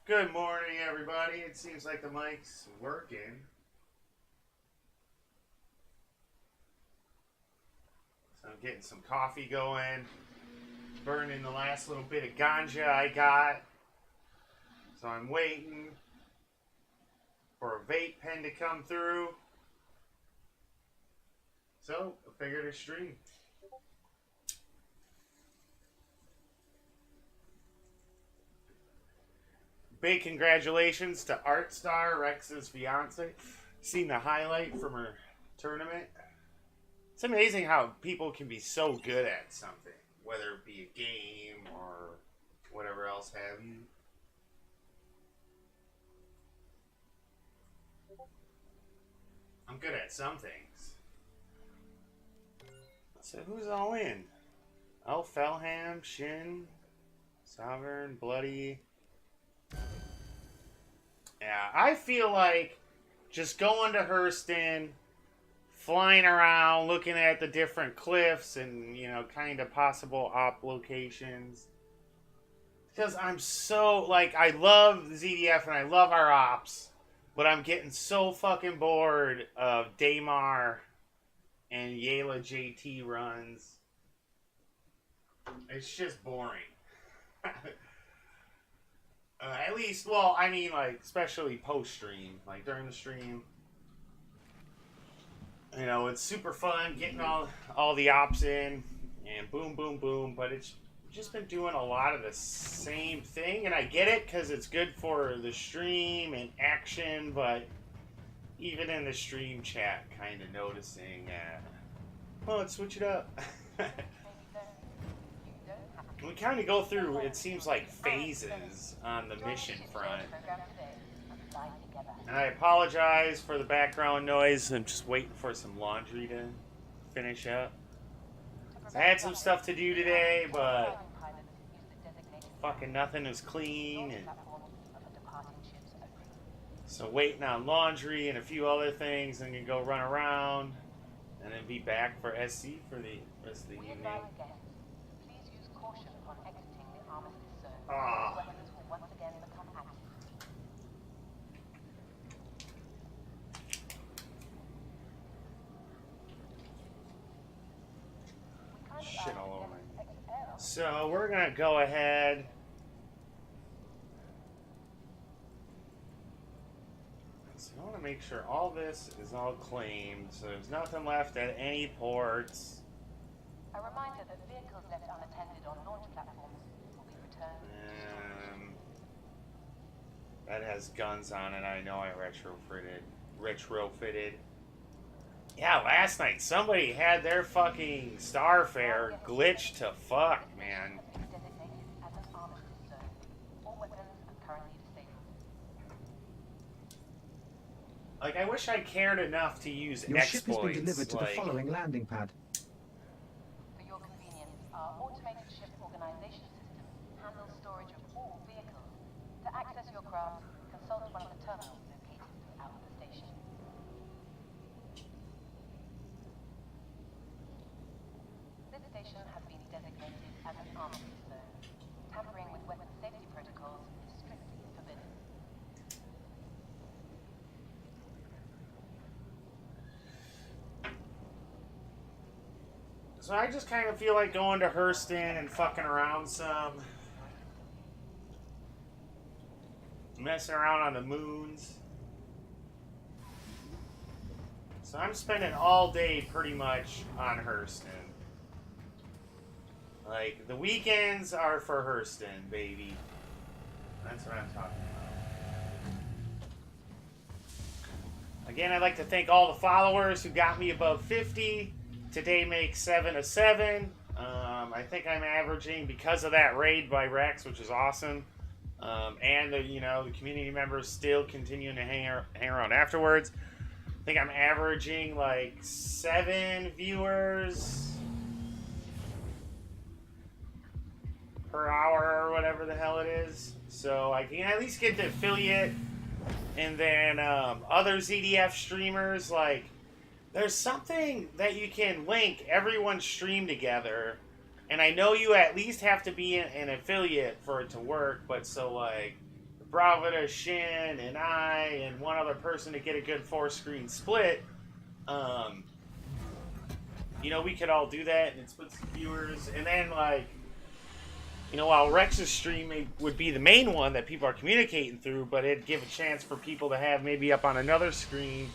Good morning, everybody. It seems like the mic's working. So I'm getting some coffee going, burning the last little bit of ganja I got. So I'm waiting for a vape pen to come through. So I figured to stream. Big congratulations to Art Star, Rex's fiance. Seen the highlight from her tournament. It's amazing how people can be so good at something, whether it be a game or whatever else have you. I'm good at some things. So who's all in? Oh, Felham, Shin, Sovereign, Bloody. Yeah, I feel like just going to Hurston, flying around, looking at the different cliffs and, kind of possible op locations. Because I'm so, I love ZDF and I love our ops, but I'm getting so fucking bored of Daymar and Yayla JT runs. It's just boring. At least, especially post-stream, during the stream. It's super fun getting all the ops in and boom, boom, boom. But it's just been doing a lot of the same thing, and I get it because it's good for the stream and action. But even in the stream chat, kind of noticing, well, let's switch it up. We kind of go through, it seems like, phases on the mission front. And I apologize for the background noise. I'm just waiting for some laundry to finish up. I had some stuff to do today, but fucking nothing is clean. And so waiting on laundry and a few other things, and then go run around and then be back for SC for the rest of the evening. Ah. Shit all over me. So we're gonna go ahead. So I want to make sure all this is all claimed, so there's nothing left at any ports. A reminder that vehicles left unattended on launch platforms will be returned. That has guns on it. I know I retrofitted. Yeah, last night somebody had their fucking Starfare glitched to fuck, man. Designated as an armistice zone. All weapons are currently disabled. I wish I cared enough to use Your exploits. ship has been delivered to the following landing pad. For your convenience, our automated ship organization system handles storage of all vehicles. To access your craft, consult one of the terminals located throughout the station. This station has been designated as an armistice zone. Tampering with weapon safety protocols is strictly forbidden. So I just kind of feel like going to Hurston and fucking around some. Messing around on the moons. So I'm spending all day pretty much on Hurston. The weekends are for Hurston, baby. That's what I'm talking about. Again, I'd like to thank all the followers who got me above 50. Today makes 7 of 7. I think I'm averaging, because of that raid by Rex, which is awesome. And the community members still continuing to hang around afterwards. I think I'm averaging 7 viewers per hour or whatever the hell it is. So I can at least get the affiliate, and then other ZDF streamers. There's something that you can link everyone's stream together. And I know you at least have to be an affiliate for it to work, but Bravida, Shin, and I, and one other person to get a good 4-screen split, you know, we could all do that and split some viewers, and then, like, you know, while Rex's stream would be the main one that people are communicating through, but it'd give a chance for people to have maybe up on another screen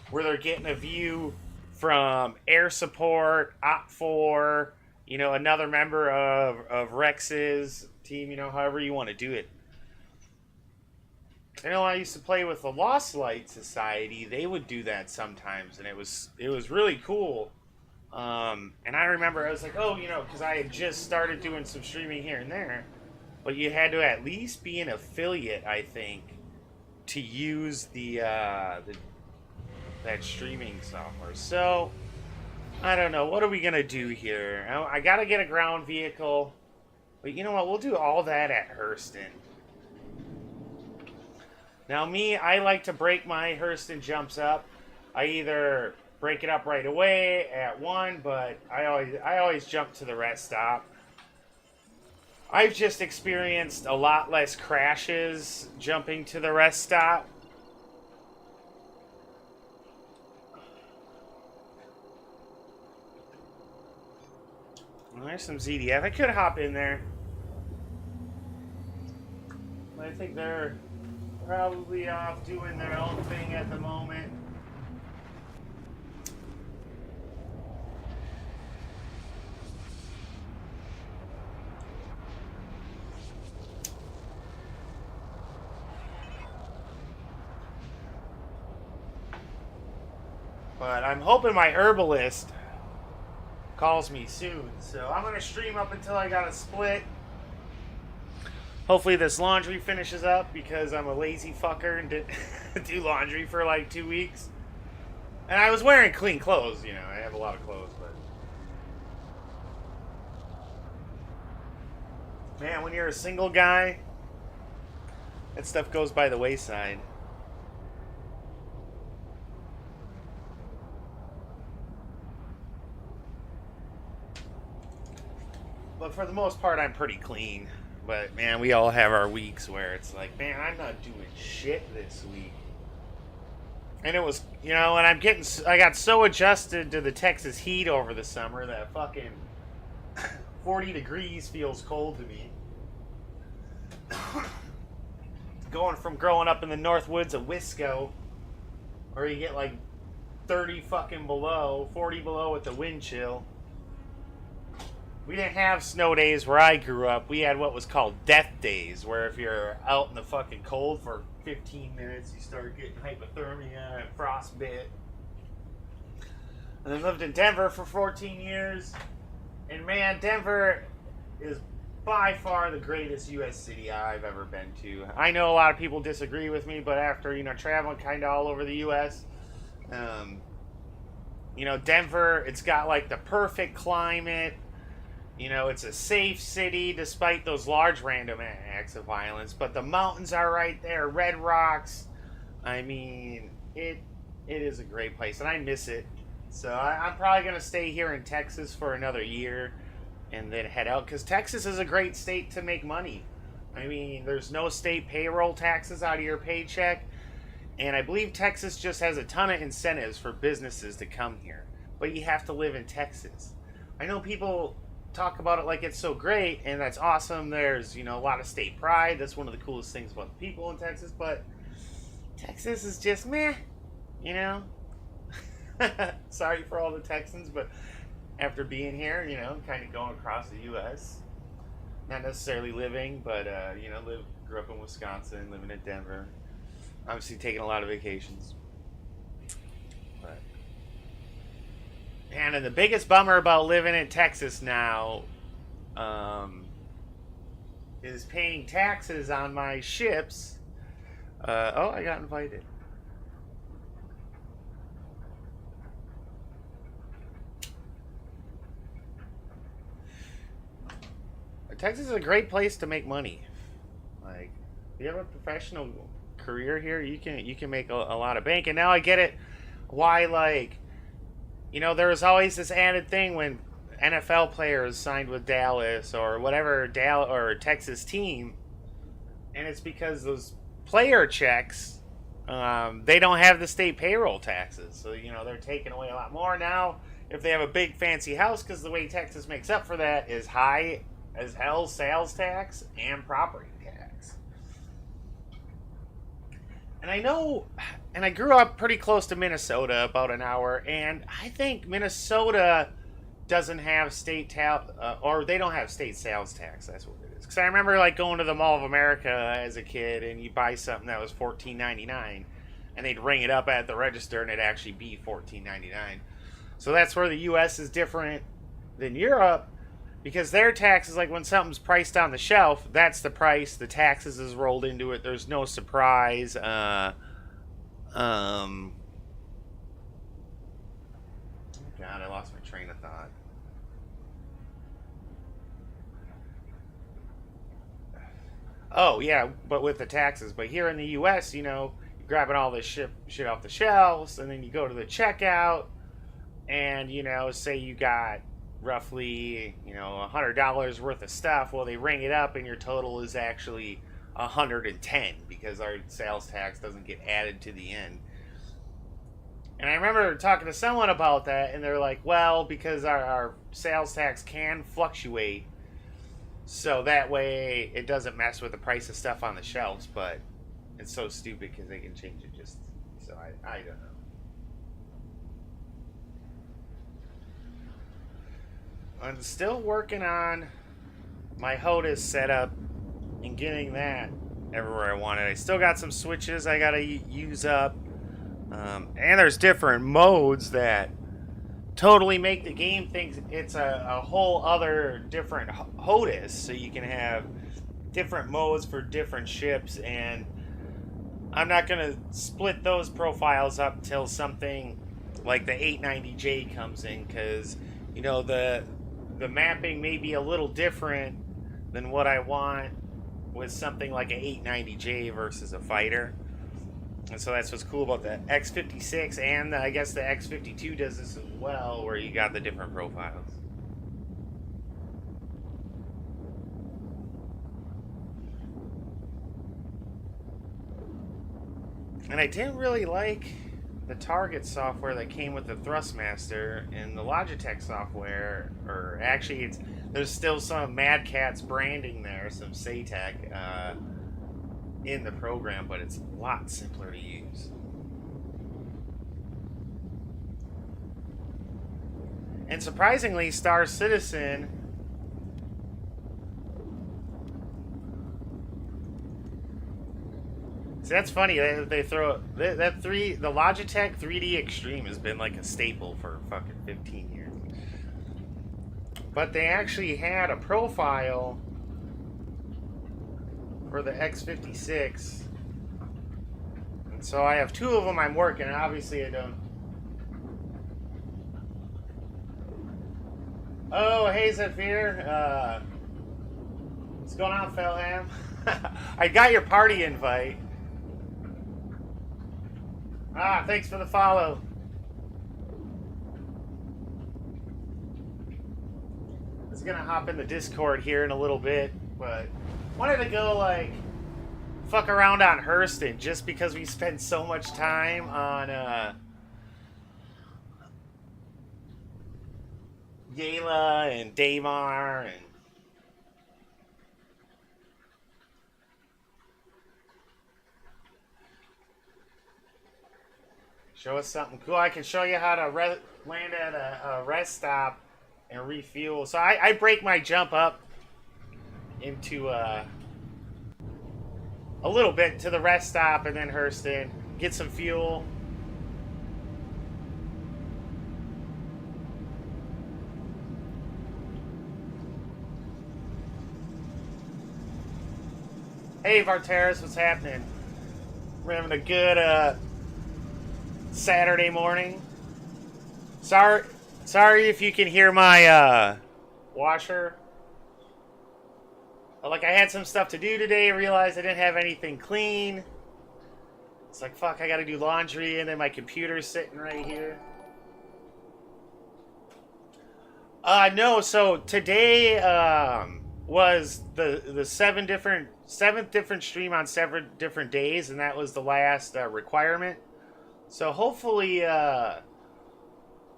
where they're getting a view from air support, Op4, you know, another member of Rex's team, you know, however you want to do it. I know I used to play with the Lost Light Society. They would do that sometimes, and it was really cool. And I remember I was like, oh, you know, because I had just started doing some streaming here and there, but you had to at least be an affiliate, I think, to use that streaming software. So I don't know. What are we gonna do here? I gotta get a ground vehicle, but you know what? We'll do all that at Hurston. Now, me, I like to break my Hurston jumps up. I either break it up right away at 1, but I always jump to the rest stop. I've just experienced a lot less crashes jumping to the rest stop. Well, there's some ZDF. I could hop in there, but I think they're probably off doing their own thing at the moment. But I'm hoping my herbalist calls me soon. So I'm going to stream up until I got a split. Hopefully this laundry finishes up because I'm a lazy fucker and didn't do laundry for like 2 weeks. And I was wearing clean clothes, you know. I have a lot of clothes, but... Man, when you're a single guy, that stuff goes by the wayside. But for the most part, I'm pretty clean. But, man, we all have our weeks where it's like, man, I'm not doing shit this week. And it was, you know, and I got so adjusted to the Texas heat over the summer that fucking 40 degrees feels cold to me. Going from growing up in the North Woods of Wisco, where you get like 30 fucking below, 40 below with the wind chill. We didn't have snow days where I grew up. We had what was called death days, where if you're out in the fucking cold for 15 minutes, you start getting hypothermia and frostbite. And then lived in Denver for 14 years. And man, Denver is by far the greatest U.S. city I've ever been to. I know a lot of people disagree with me, but after, you know, traveling kind of all over the U.S., you know, Denver, it's got like the perfect climate. You know, it's a safe city despite those large random acts of violence. But the mountains are right there, red rocks. I mean, it is a great place, and I miss it. So I'm probably going to stay here in Texas for another year and then head out. Because Texas is a great state to make money. I mean, there's no state payroll taxes out of your paycheck. And I believe Texas just has a ton of incentives for businesses to come here. But you have to live in Texas. I know people talk about it like it's so great, and that's awesome. There's, you know, a lot of state pride. That's one of the coolest things about the people in Texas. But Texas is just meh, you know. Sorry for all the Texans, but after being here, you know, kind of going across the U.S., not necessarily living, but you know, grew up in Wisconsin, living in Denver, obviously taking a lot of vacations. But man, and the biggest bummer about living in Texas now is paying taxes on my ships. Oh, I got invited. Texas is a great place to make money. Like, if you have a professional career here, you can make a lot of bank. And now I get it why, like, you know, there was always this added thing when NFL players signed with Dallas or whatever or Texas team, and it's because those player checks, they don't have the state payroll taxes. So, you know, they're taking away a lot more now. If they have a big fancy house, because the way Texas makes up for that is high as hell sales tax and property tax. And I know, and I grew up pretty close to Minnesota, about an hour, and I think Minnesota doesn't have state or they don't have state sales tax. That's what it is. Because I remember like going to the Mall of America as a kid, and you buy something that was $14.99, and they'd ring it up at the register, and it'd actually be $14.99. So that's where the U.S. is different than Europe, because their tax is like when something's priced on the shelf, that's the price. The taxes is rolled into it. There's no surprise. God, I lost my train of thought. Oh, yeah, but with the taxes. But here in the U.S., you know, you're grabbing all this shit off the shelves, and then you go to the checkout, and, you know, say you got roughly, you know, $100 worth of stuff. Well, they ring it up, and your total is actually 110 because our sales tax doesn't get added to the end. And I remember talking to someone about that, and they're like, well, because our sales tax can fluctuate, so that way it doesn't mess with the price of stuff on the shelves. But it's so stupid because they can change it just, so I don't know. I'm still working on my HOTAS setup and getting that everywhere I want it. I still got some switches I gotta use up. And there's different modes that totally make the game think it's a whole other different HOTAS. So you can have different modes for different ships, and I'm not going to split those profiles up till something like the 890J comes in, because, you know, the mapping may be a little different than what I want with something like an 890J versus a fighter. And so that's what's cool about the X56, and I guess the X52 does this as well, where you got the different profiles. And I didn't really like the Target software that came with the Thrustmaster, and the Logitech software, or actually there's still some Mad Catz branding there, some Saytech, in the program, but it's a lot simpler to use. And surprisingly, Star Citizen see, that's funny. They throw the Logitech 3D Extreme has been like a staple for fucking 15 years. But they actually had a profile for the X56, and so I have two of them I'm working, and obviously I don't. Oh, hey Zephyr, what's going on, Felham? I got your party invite. Thanks for the follow. I was gonna hop in the Discord here in a little bit, but wanted to go like fuck around on Hurston just because we spend so much time on Yayla and Daymar and show us something cool. I can show you how to land at a rest stop and refuel. So I break my jump up into a little bit to the rest stop and then Hurston, get some fuel. Hey Varteris, what's happening? We're having a good Saturday morning. Sorry if you can hear my washer. Like, I had some stuff to do today, realized I didn't have anything clean. It's like, fuck, I gotta do laundry, and then my computer's sitting right here. No, so today, was the seventh different stream on 7 different days, and that was the last requirement. So hopefully, a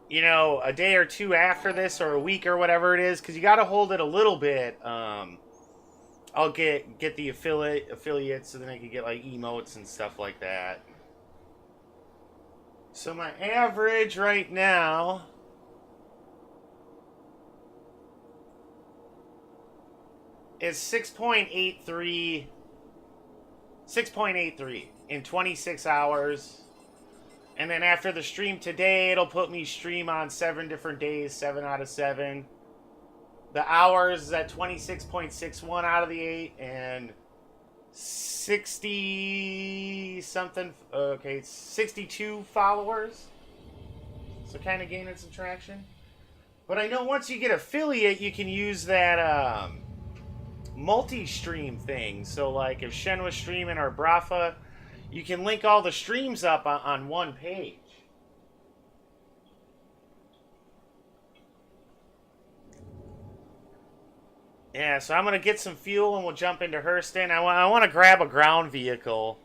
day or two after this, or a week or whatever it is, because you got to hold it a little bit. I'll get the affiliates, so then I can get like emotes and stuff like that. So my average right now is 6.83 in 26 hours. And then after the stream today, it'll put me stream on 7 different days, 7 out of 7. The hours is at 26.61 out of the 8, and 60 something, 62 followers. So kind of gaining some traction. But I know once you get affiliate, you can use that multi-stream thing. So like if Shen was streaming or Brafa, you can link all the streams up on one page. Yeah, so I'm going to get some fuel and we'll jump into Hurston. I want to grab a ground vehicle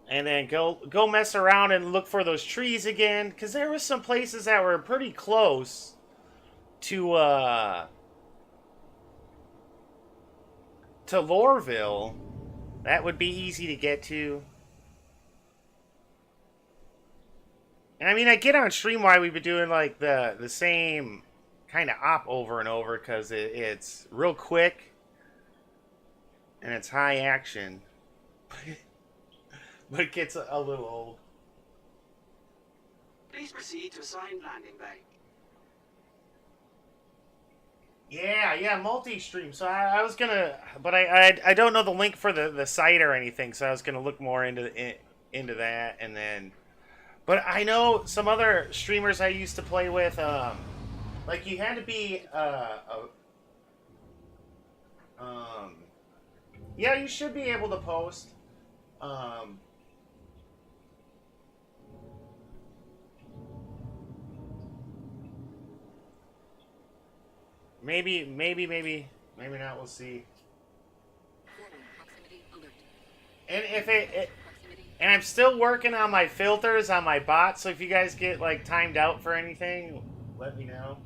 and then go mess around and look for those trees again, because there were some places that were pretty close to Loreville. That would be easy to get to. And I mean, I get on stream why we've been doing like the same kind of op over and over, because it's real quick and it's high action. But it gets a little old. Please proceed to assigned landing bay. Yeah, multi-stream. So I was gonna, but I don't know the link for the site or anything, so I was gonna look more into that, and then, but I know some other streamers I used to play with, like you had to be yeah, you should be able to post. Maybe not. We'll see. And if and I'm still working on my filters on my bot, so if you guys get like timed out for anything, let me know.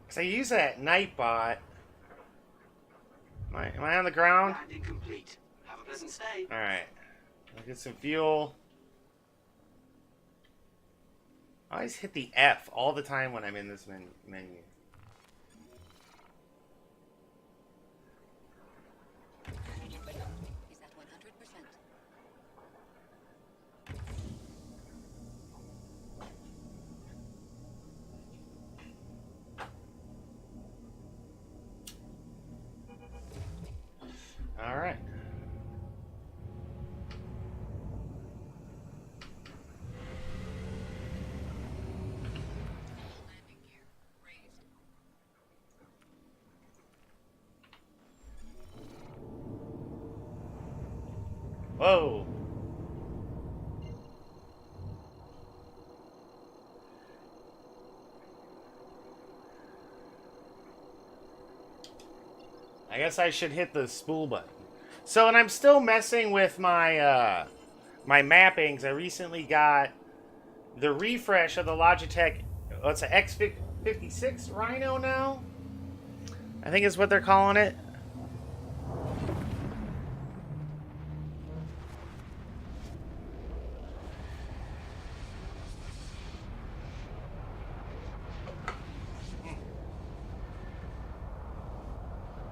Cause I use that night bot. Am I on the ground? Landing complete. Have a pleasant stay. All right. I'll get some fuel. I always hit the F all the time when I'm in this menu. Is at 100%. All right. Whoa. I guess I should hit the spool button. So, and I'm still messing with my my mappings. I recently got the refresh of the Logitech. It's an X56 Rhino now, I think is what they're calling it.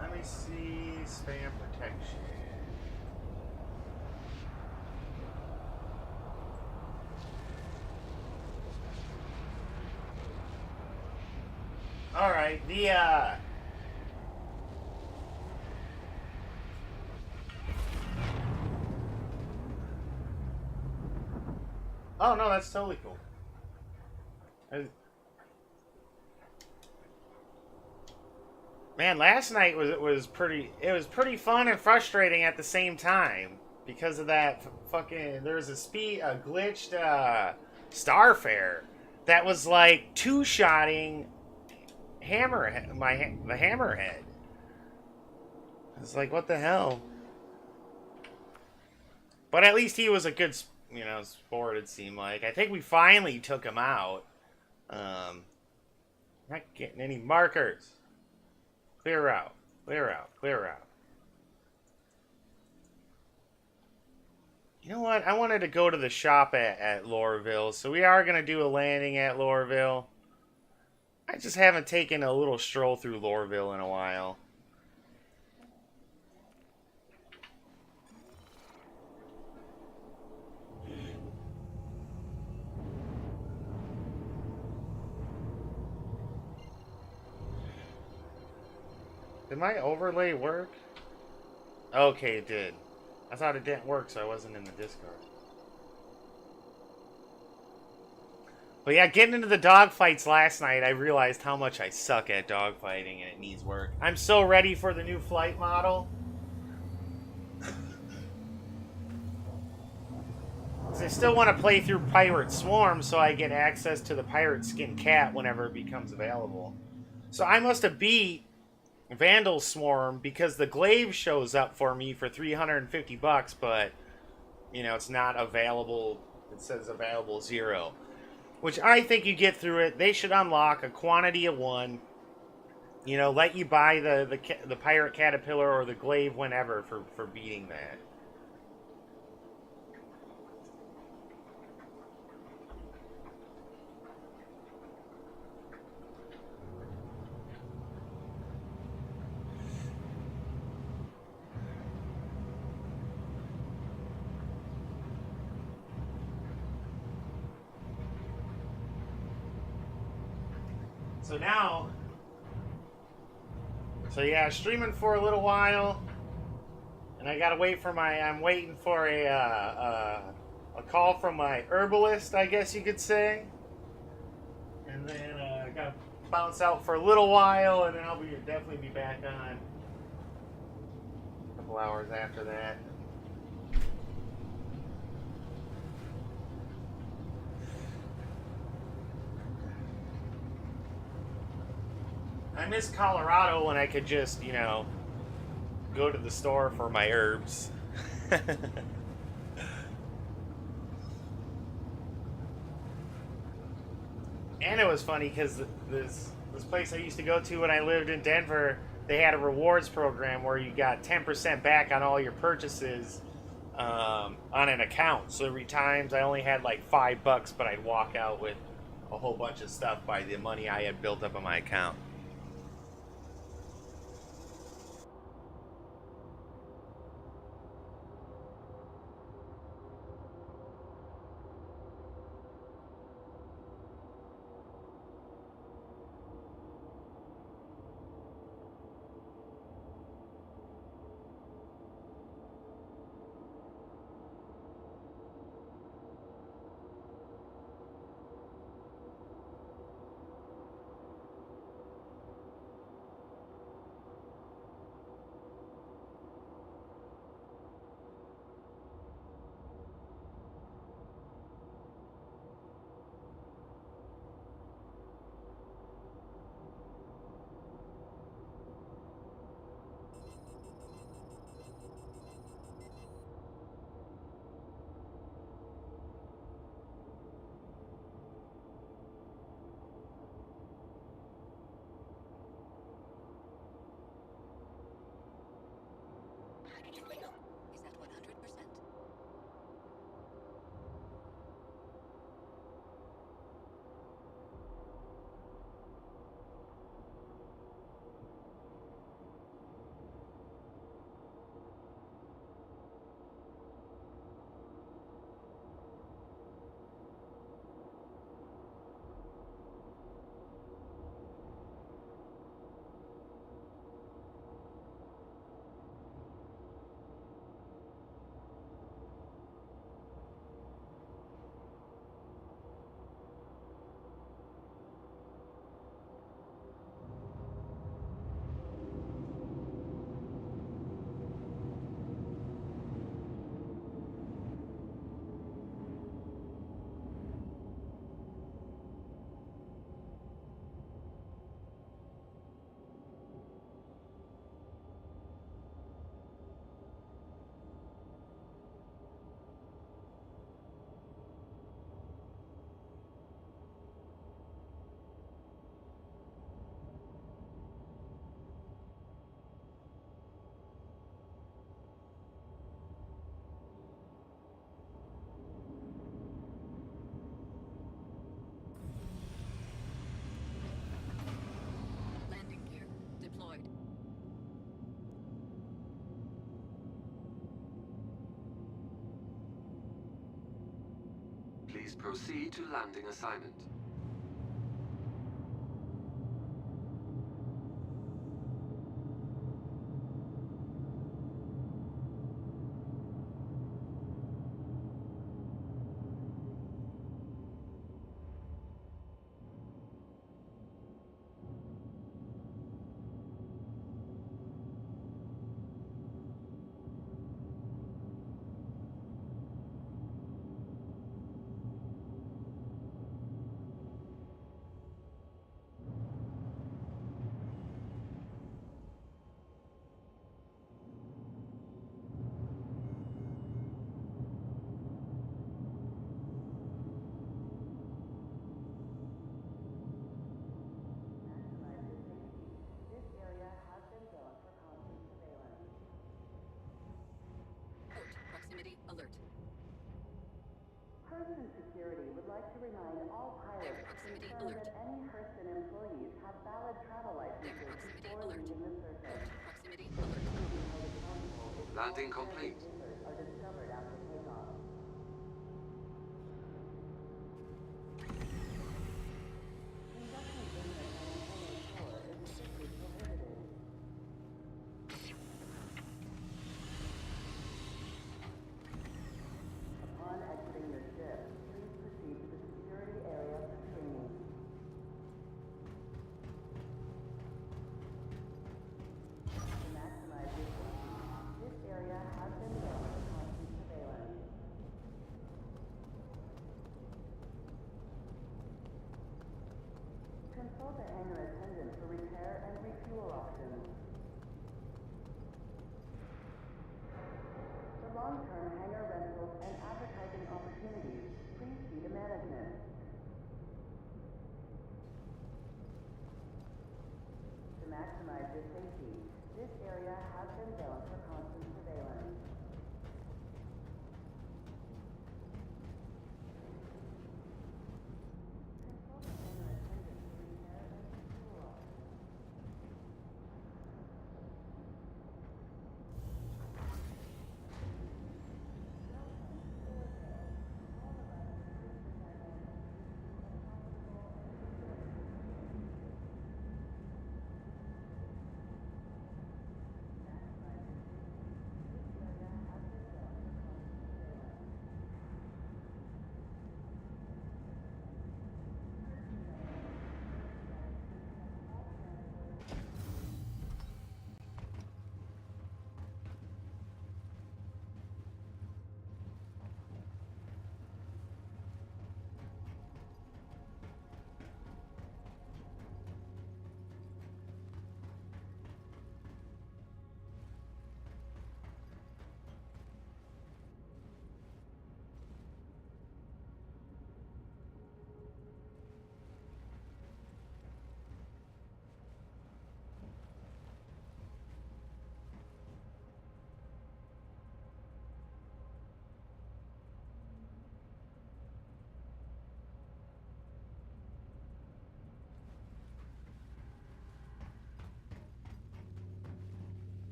Let me see, spam protection. All right, oh no, that's totally cool. Man, last night was pretty fun and frustrating at the same time because of that fucking, there was a glitched Starfare that was like two-shotting hammerhead, the hammerhead. It's like, what the hell? But at least he was a good, sport, it seemed like. I think we finally took him out. Not getting any markers. Clear out. Clear out. Clear out. You know what? I wanted to go to the shop at Lorville, so we are going to do a landing at Lorville. I just haven't taken a little stroll through Lorville in a while. Did my overlay work? Okay, it did. I thought it didn't work, so I wasn't in the Discord. But yeah, getting into the dogfights last night, I realized how much I suck at dogfighting and it needs work. I'm so ready for the new flight model. I still want to play through Pirate Swarm so I get access to the Pirate Skin Cat whenever it becomes available. So I must have beat Vandal Swarm because the glaive shows up for me for $350, but it's not available. It says available 0, which I think you get through it. They should unlock a quantity of 1. Let you buy the pirate caterpillar or the glaive whenever for beating that. So yeah, streaming for a little while, and I gotta wait for I'm waiting for a call from my herbalist, I guess you could say, and then I gotta bounce out for a little while, and then I'll definitely be back on a couple hours after that. I miss Colorado when I could just, go to the store for my herbs. And it was funny because this place I used to go to when I lived in Denver, they had a rewards program where you got 10% back on all your purchases on an account. So every time I only had like $5, but I'd walk out with a whole bunch of stuff by the money I had built up on my account. Please proceed to landing assignment. Proximity alert. Person security would like to remind all pilots that any Hurston employees have valid travel licenses before leaving the surface. Proximity alert. Landing complete. Are discovered after takeoff. Upon exiting your ship, please proceed to the security area for screening. To maximize your safety, this area has been zoned for constant surveillance. Consult the hangar attendant for repair and refuel options. For long-term hangar rentals and advertising opportunities, please see the management. To maximize your safety, this area has been zoned for constant surveillance. Consult the hangar attendant for repair and refuel options.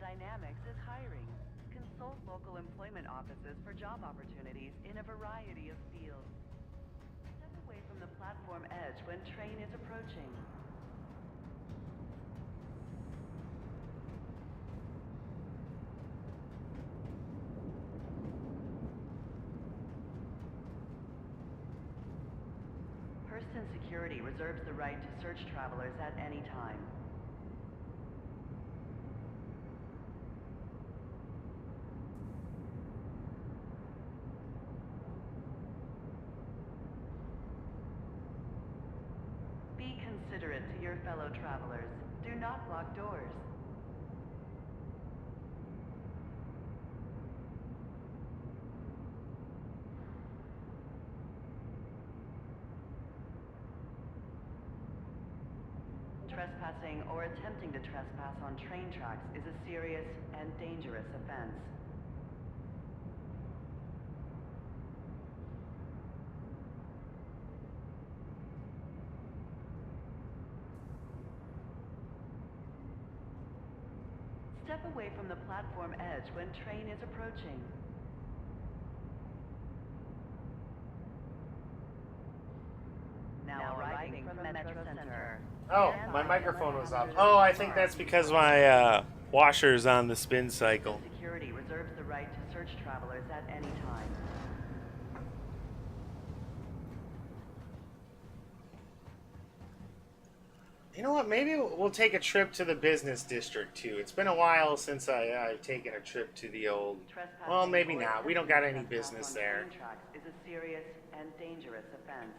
Dynamics is hiring. Consult local employment offices for job opportunities in a variety of fields. Step away from the platform edge when train is approaching. Hurston Security reserves the right to search travelers at any time. Be considerate to your fellow travelers. Do not block doors. Trespassing or attempting to trespass on train tracks is a serious and dangerous offense. Step away from the platform edge when train is approaching. Now arriving from Metro Center. Oh, my microphone was off. Oh, I think that's because my washer's on the spin cycle. Security reserves the right to search travelers at any time. You know what? Maybe we'll take a trip to the business district too. It's been a while since I've taken a trip to the old. Well, maybe not. We don't got any business there. Is a serious and dangerous offense.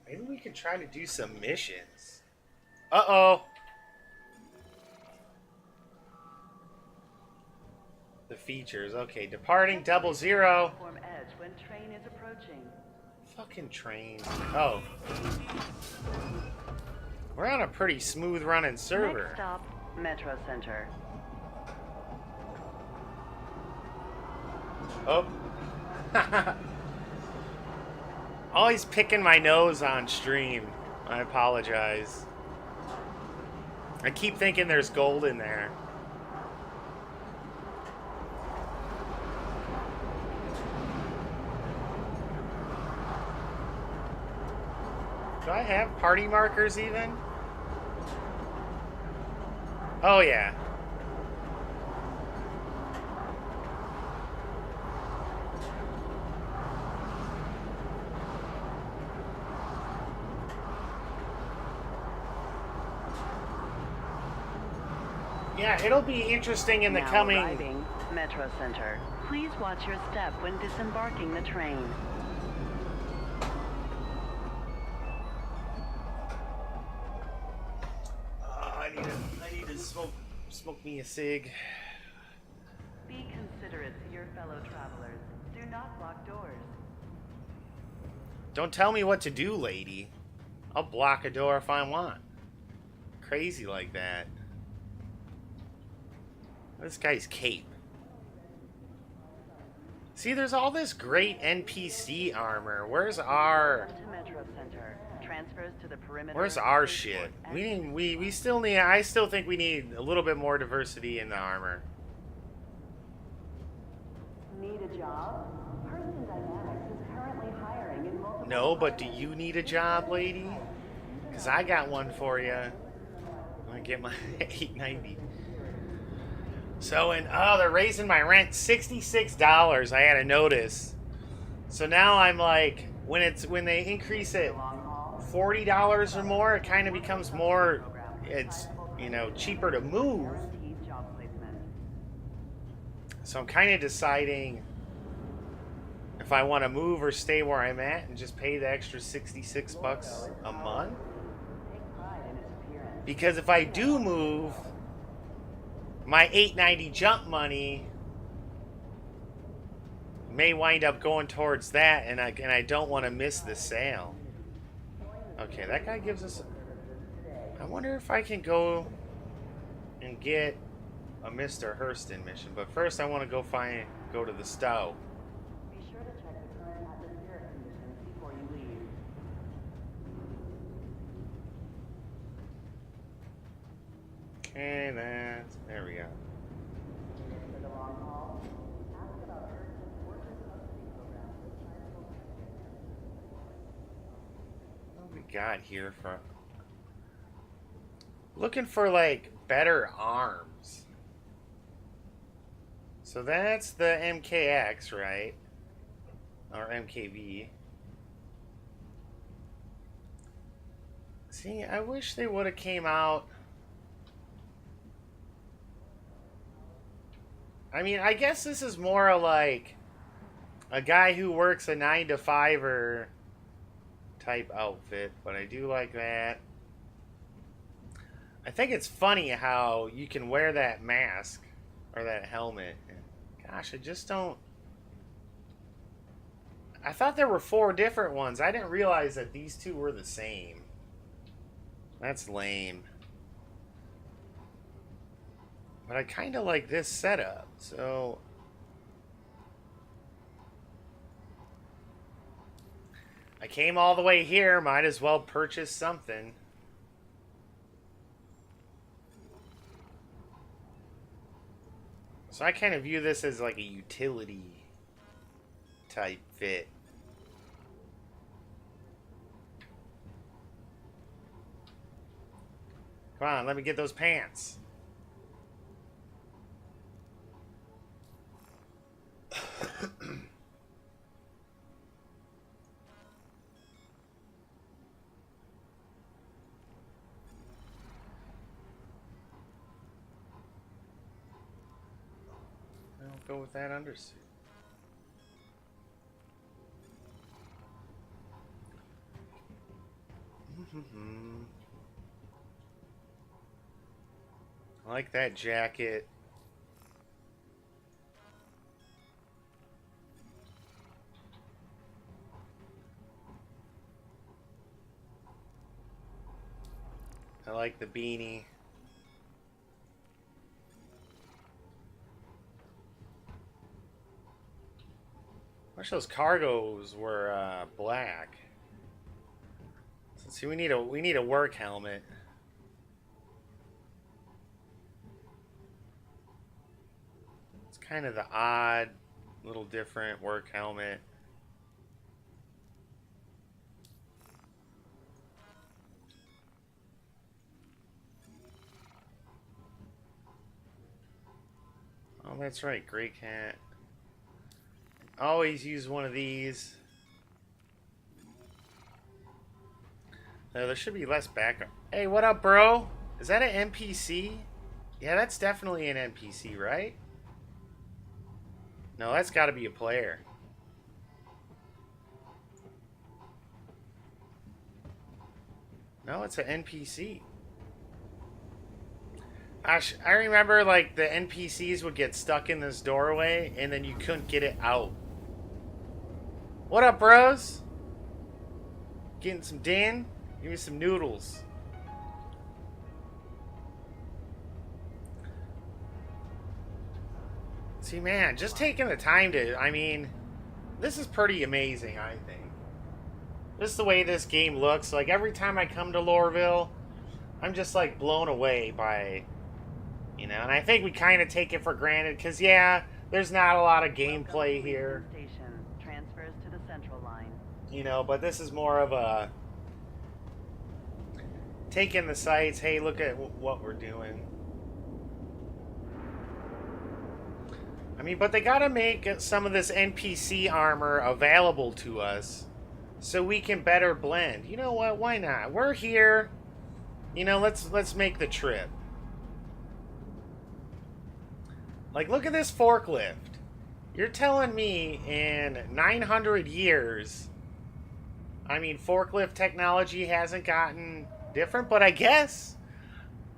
Maybe we could try to do some missions. Uh-oh. The features. Okay, departing 00. Platform edge when train is approaching. Fucking train. Oh. We're on a pretty smooth running server. Next stop, Metro Center. Oh. Always picking my nose on stream. I apologize. I keep thinking there's gold in there. Do I have party markers even? Oh yeah. Yeah, it'll be interesting in the Now coming... arriving, Metro Center. Please watch your step when disembarking the train. I need to smoke me a cig. Be considerate to your fellow travelers. Do not block doors. Don't tell me what to do, lady. I'll block a door if I want. Crazy like that. This guy's cape. See, there's all this great NPC armor. Where's our... To Metro Center. Transfers to the perimeter. Where's our shit? We still need... I still think we need a little bit more diversity in the armor. Need a job? Hurston Dynamics is currently hiring in multiple... No, but do you need a job, lady? Because I got one for you. I'm going to get my 890. So, and they're raising my rent $66. I had to notice. So now I'm like, when they increase it $40 or more, it kind of becomes more, it's, you know, cheaper to move. So I'm kind of deciding if I want to move or stay where I'm at and just pay the extra 66 bucks a month. Because if I do move, my $890 jump money may wind up going towards that, and I don't want to miss the sale. Okay, that guy gives us... I wonder if I can go and get a Mr. Hurston mission, but first I want to go to the stow. Be sure to check the current atmospheric conditions before you leave. Okay, there we go. What we got here for... Looking for, like, better arms. So that's the MKX, right? Or MKV. See, I wish they would have came out... I mean, I guess this is more like a guy who works a 9-to-5er type outfit, but I do like that. I think it's funny how you can wear that mask or that helmet. Gosh, I just don't... I thought there were 4 different ones. I didn't realize that these 2 were the same. That's lame. But I kind of like this setup, so... I came all the way here, might as well purchase something. So I kind of view this as like a utility type fit. Come on, let me get those pants. I'll go with that undersuit. I like that jacket. I like the beanie. Wish those cargos were black. So, see, we need a work helmet. It's kind of the odd, little different work helmet. Oh, that's right, Gray Cat. Always use one of these. There should be less background. Hey, what up, bro? Is that an NPC? Yeah, that's definitely an NPC, right? No, that's got to be a player. No, it's an NPC. I remember, like, the NPCs would get stuck in this doorway, and then you couldn't get it out. What up, bros? Getting some din? Give me some noodles. See, man, just taking the time to... I mean, this is pretty amazing, I think. Just the way this game looks. Like, every time I come to Lorville, I'm just, like, blown away by... You know, and I think we kind of take it for granted, because, yeah, there's not a lot of gameplay here. Station transfers to the central line. You know, but this is more of a... Taking the sights, hey, look at what we're doing. I mean, but they gotta make some of this NPC armor available to us so we can better blend. You know what? Why not? We're here. You know, let's make the trip. Like, look at this forklift. You're telling me in 900 years, I mean, forklift technology hasn't gotten different, but I guess,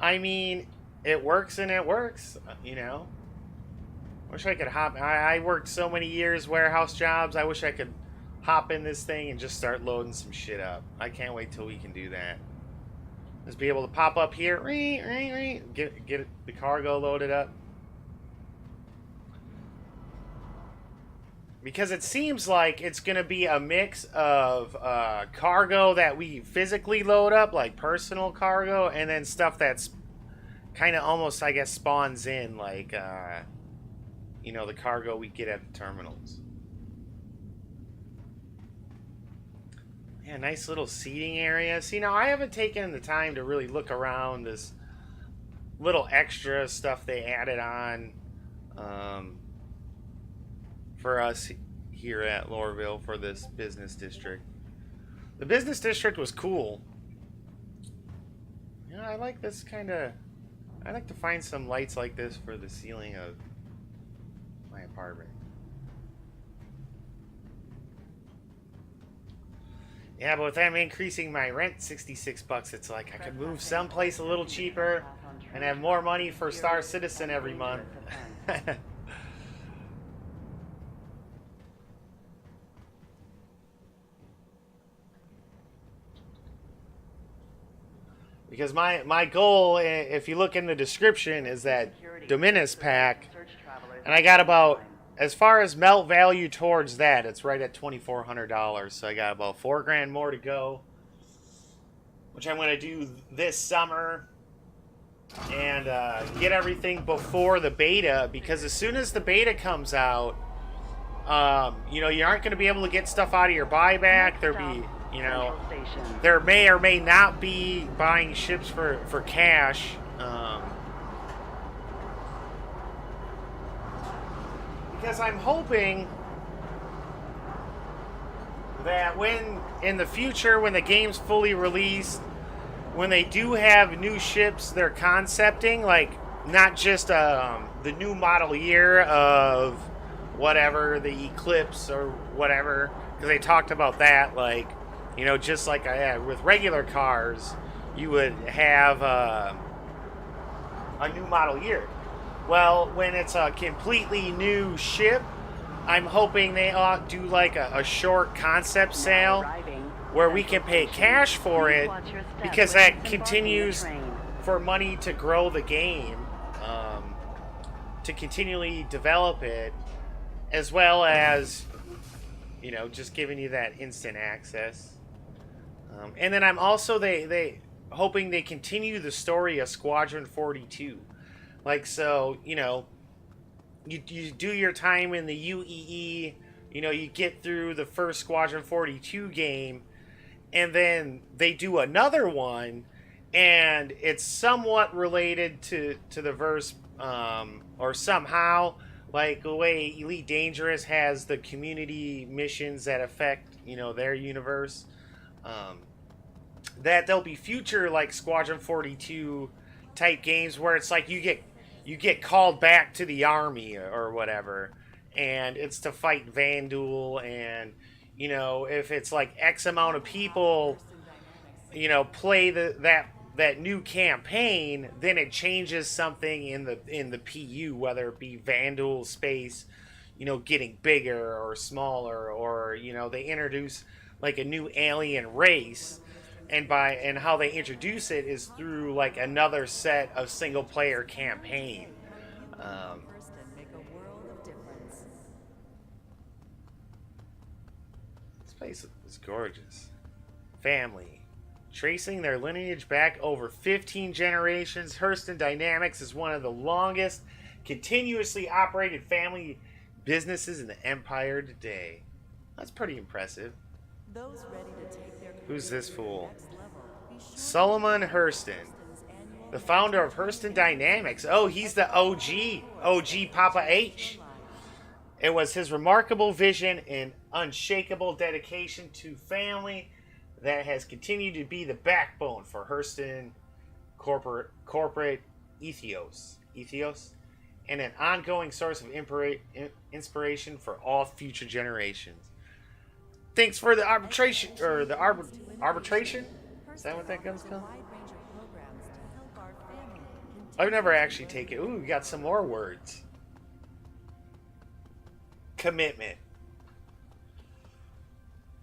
I mean, it works and it works, you know. Wish I could hop. I worked so many years warehouse jobs. I wish I could hop in this thing and just start loading some shit up. I can't wait till we can do that. Just be able to pop up here, get the cargo loaded up. Because it seems like it's going to be a mix of cargo that we physically load up, like personal cargo, and then stuff that's, kind of almost, I guess, spawns in like, you know, the cargo we get at the terminals. Yeah, nice little seating area. See, now I haven't taken the time to really look around this little extra stuff they added on for us here at Lorville for this business district. The business district was cool. Yeah, I like this kind of... I like to find some lights like this for the ceiling of my apartment. Yeah, but with them increasing my rent 66 bucks, it's like I could move someplace a little cheaper and have more money for Star Citizen every month. Because my goal, if you look in the description, is that Dominus pack, and I got about, as far as melt value towards that, it's right at $2,400. So I got about $4 grand more to go, which I'm going to do this summer and get everything before the beta. Because as soon as the beta comes out, you know, you aren't going to be able to get stuff out of your buyback. There'll be, you know, there may or may not be buying ships for cash. Because I'm hoping that when, in the future, when the game's fully released, when they do have new ships they're concepting, like, not just the new model year of whatever, the Eclipse or whatever, because they talked about that, like, you know, just like I had with regular cars, you would have a new model year. Well, when it's a completely new ship, I'm hoping they ought to do like a short concept sale where we can pay cash for it, because that continues for money to grow the game, to continually develop it, as well as, you know, just giving you that instant access. And then I'm also they hoping they continue the story of Squadron 42. Like, so, you know, you do your time in the UEE, you know, you get through the first Squadron 42 game, and then they do another one, and it's somewhat related to the verse, or somehow, like the way Elite Dangerous has the community missions that affect, you know, their universe. That there'll be future, like, Squadron 42 type games where it's like you get called back to the army or whatever, and it's to fight Vandal, and, you know, if it's like X amount of people, you know, play that new campaign, then it changes something in the PU, whether it be Vandal space, you know, getting bigger or smaller, or, you know, they introduce like a new alien race. And how they introduce it is through like another set of single player campaign. This place is gorgeous. Family, tracing their lineage back over 15 generations, Hurston Dynamics is one of the longest continuously operated family businesses in the Empire today. That's pretty impressive. Those ready to take their Who's this fool? next level, be sure Solomon Hurston, the founder of Hurston Dynamics. Oh, he's the OG Papa H. It was his remarkable vision and unshakable dedication to family that has continued to be the backbone for Hurston corporate ethos, and an ongoing source of inspiration for all future generations. Thanks for the arbitration, or the arbitration? Is that what that goes called? I've never actually taken. Ooh, we got some more words. Commitment.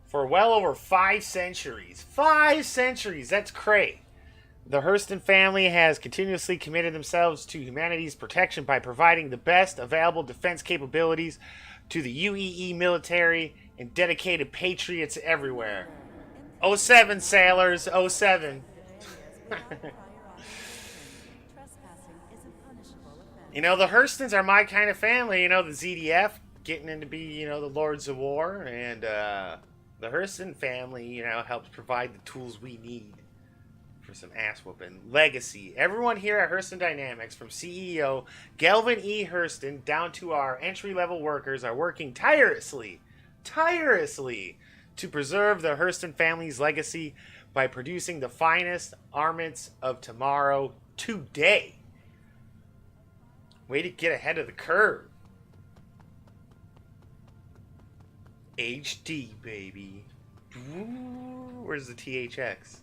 For well over 5 centuries. 5 centuries! That's cray. The Hurston family has continuously committed themselves to humanity's protection by providing the best available defense capabilities to the UEE military and dedicated patriots everywhere. 07 sailors, 07. You know, the Hurstons are my kind of family. You know, the ZDF getting into be, you know, the Lords of War. And the Hurston family, you know, helps provide the tools we need for some ass whooping. Legacy. Everyone here at Hurston Dynamics, from CEO Galvin E. Hurston down to our entry-level workers, are working tirelessly to preserve the Hurston family's legacy by producing the finest armaments of tomorrow today. Way to get ahead of the curve. HD, baby. Ooh, where's the THX?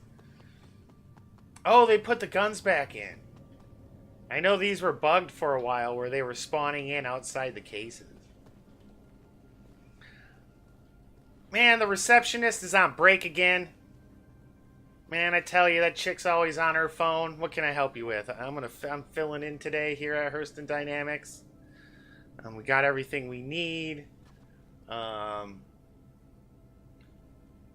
Oh, they put the guns back in. I know these were bugged for a while where they were spawning in outside the cases. Man, the receptionist is on break again. Man, I tell you, that chick's always on her phone. What can I help you with? I'm filling in today here at Hurston Dynamics. We got everything we need.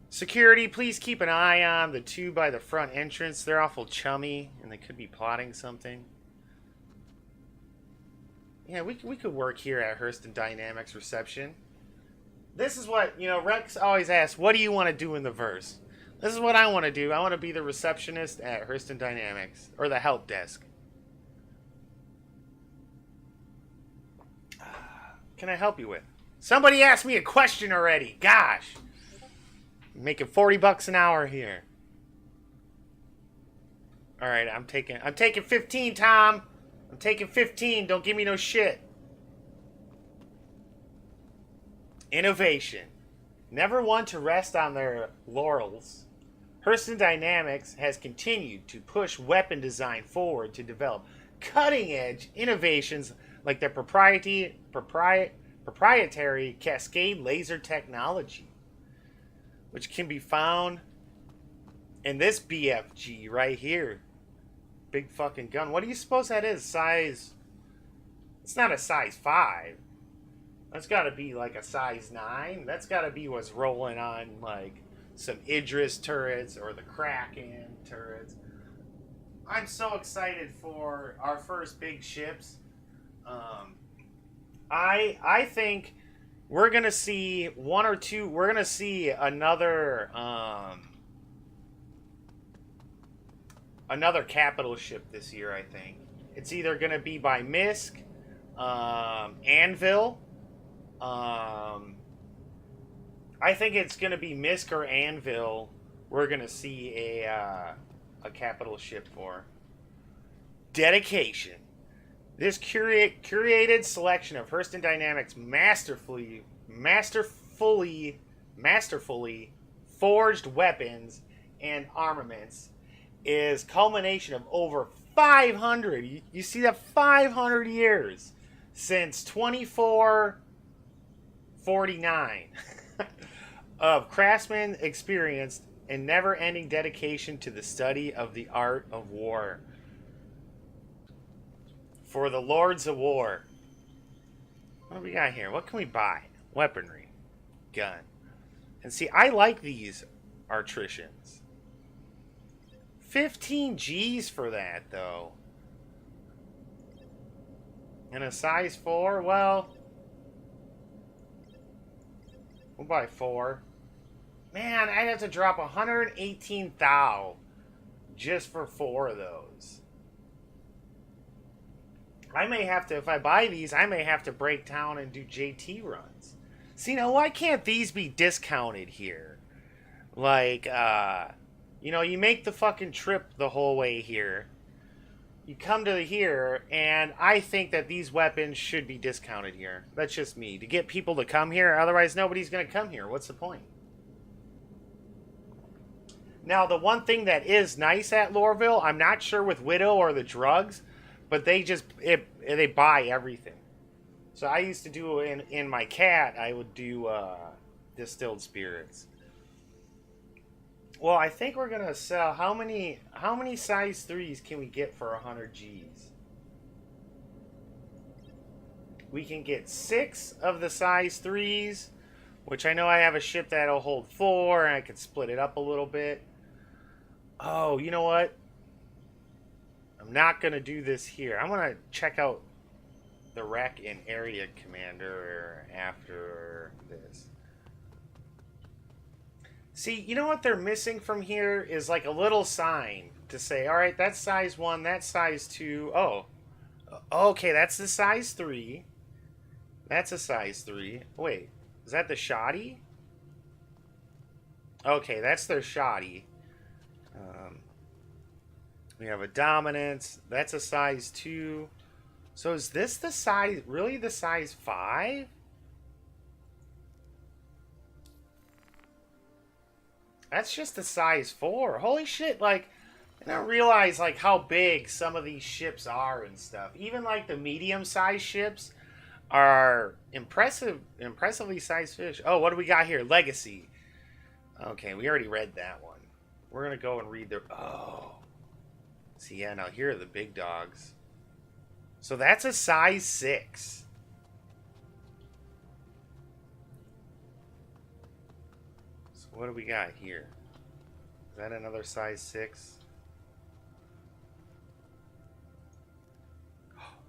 Security, please keep an eye on the two by the front entrance. They're awful chummy, and they could be plotting something. Yeah, we could work here at Hurston Dynamics reception. This is what, you know, Rex always asks, what do you want to do in the verse? This is what I want to do. I want to be the receptionist at Hurston Dynamics, or the help desk. Can I help you with? Somebody asked me a question already. Gosh. I'm making $40 an hour here. All right, I'm taking 15, Tom. I'm taking 15. Don't give me no shit. Innovation. Never one to rest on their laurels, Hurston Dynamics has continued to push weapon design forward to develop cutting-edge innovations like their proprietary Cascade laser technology, which can be found in this BFG right here. Big fucking gun. What do you suppose that is? Size... It's not a size 5. That's got to be like a size 9. That's got to be what's rolling on, like, some Idris turrets or the Kraken turrets. I'm so excited for our first big ships. I think we're going to see one or two... We're going to see another... another capital ship this year, I think. It's either going to be by Misk, Anvil. I think it's going to be Misk or Anvil. We're going to see a capital ship for. Dedication. This curated selection of Hurston Dynamics masterfully forged weapons and armaments is culmination of over 500. You see that 500 years since 2449 of craftsmen experienced and never-ending dedication to the study of the art of war. For the Lords of War. What do we got here? What can we buy? Weaponry. Gun. And see, I like these artricians. 15 G's for that, though. And a size 4? Well, we'll buy 4. Man, I'd have to drop 118 thou just for 4 of those. I may have to, if I buy these, I may have to break down and do JT runs. See, now, why can't these be discounted here? Like, you know, you make the fucking trip the whole way here. You come to here, and I think that these weapons should be discounted here. That's just me. To get people to come here, otherwise nobody's going to come here. What's the point? Now, the one thing that is nice at Lorville, I'm not sure with Widow or the drugs, but they just, they buy everything. So I used to do, in my cat, I would do distilled spirits. Well, I think we're going to sell, how many size 3s can we get for 100 G's? We can get 6 of the size 3s, which I know I have a ship that'll hold 4, and I can split it up a little bit. Oh, you know what? I'm not going to do this here. I'm going to check out the wreck and area commander after this. See, you know what they're missing from here is like a little sign to say, all right, that's size 1, that's size 2. Oh, okay, that's the size 3. That's a size 3. Wait, is that the shoddy? Okay, that's their shoddy. We have a dominance. That's a size 2. So is this the size, really the size 5? That's just the size 4. Holy shit, like, I don't realize, like, how big some of these ships are and stuff. Even, like, the medium-sized ships are impressively sized fish. Oh, what do we got here? Legacy. Okay, we already read that one. We're going to go and read the... Oh. See, yeah, now here are the big dogs. So that's a size 6. So what do we got here? Is that another size 6?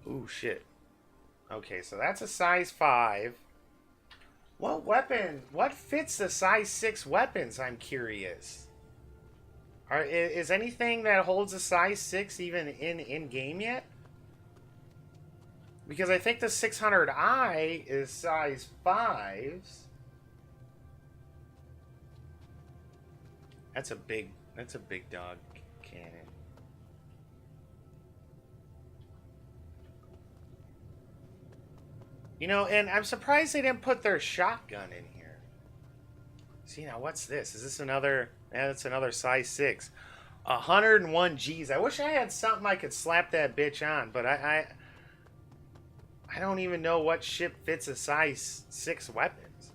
Ooh, shit. Okay, so that's a size 5. What weapon? What fits the size 6 weapons? I'm curious. Is anything that holds a size 6 even in game yet? Because I think the 600i is size 5s. That's a big dog cannon. You know, and I'm surprised they didn't put their shotgun in here. See, now what's this? Is this another... Yeah, that's another size 6. 101 G's. I wish I had something I could slap that bitch on, but I don't even know what ship fits a size 6 weapons.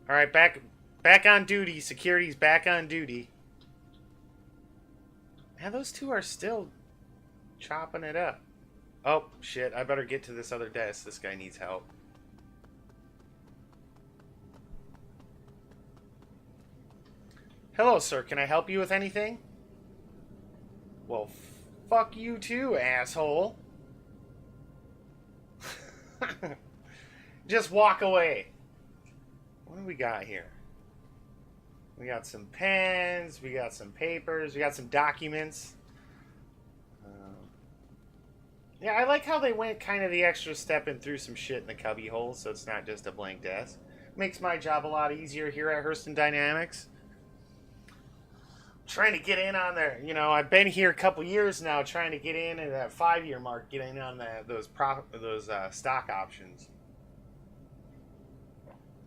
Alright, back on duty. Security's back on duty. Man, those two are still chopping it up. Oh, shit. I better get to this other desk. This guy needs help. Hello, sir. Can I help you with anything? Well, fuck you too, asshole. Just walk away. What do we got here? We got some pens. We got some papers. We got some documents. Yeah, I like how they went kind of the extra step and threw some shit in the cubby hole, so it's not just a blank desk. Makes my job a lot easier here at Hurston Dynamics. Trying to get in on there. You know, I've been here a couple years now, trying to get in at that 5-year mark, get in on those stock options.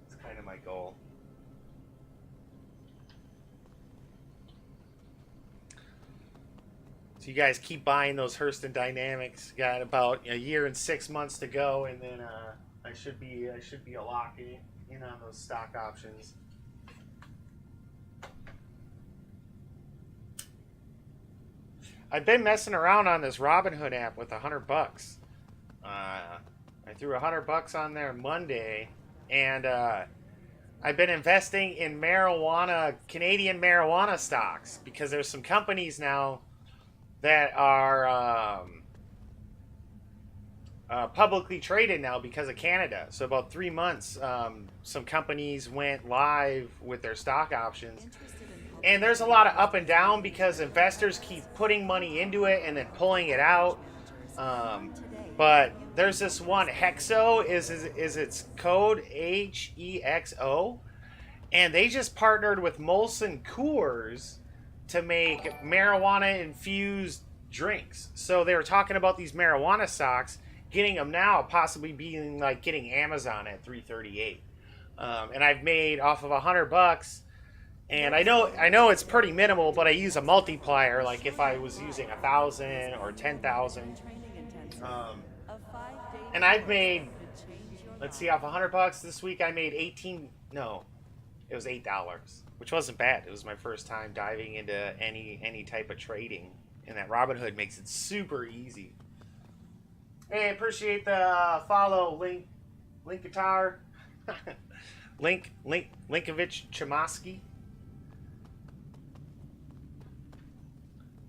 That's kind of my goal. So you guys keep buying those Hurston Dynamics. Got about a year and 6 months to go, and then I should be locking in on those stock options. I've been messing around on this Robinhood app with $100. I threw $100 on there Monday, and I've been investing in Canadian marijuana stocks, because there's some companies now that are publicly traded now because of Canada. So about 3 months, some companies went live with their stock options. And there's a lot of up and down because investors keep putting money into it and then pulling it out. But there's this one, Hexo is its code, HEXO. And they just partnered with Molson Coors to make marijuana-infused drinks. So they were talking about these marijuana stocks, getting them now, possibly being like getting Amazon at $3.38. And I've made off of $100. And I know it's pretty minimal, but I use a multiplier, like if I was using 1,000 or 10,000. And I've made, let's see, off $100 this week, I made it was $8, which wasn't bad. It was my first time diving into any type of trading, and that Robinhood makes it super easy. Hey, appreciate the follow, Link Guitar, Linkovich Chamaski.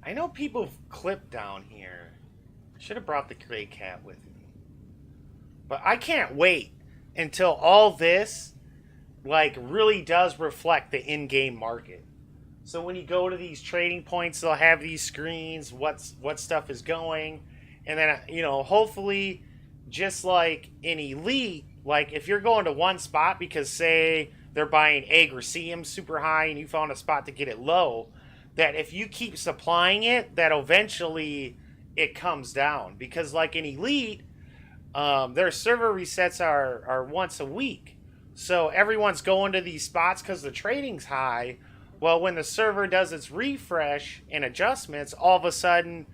I know people have clipped down here. I should have brought the gray cat with me. But I can't wait until all this like really does reflect the in-game market. So when you go to these trading points, they'll have these screens, what stuff is going, and then hopefully, just like in Elite, like if you're going to one spot because say they're buying Agricium super high and you found a spot to get it low, that if you keep supplying it, that eventually it comes down. Because like in Elite, their server resets are once a week. So everyone's going to these spots because the trading's high. Well, when the server does its refresh and adjustments, all of a sudden,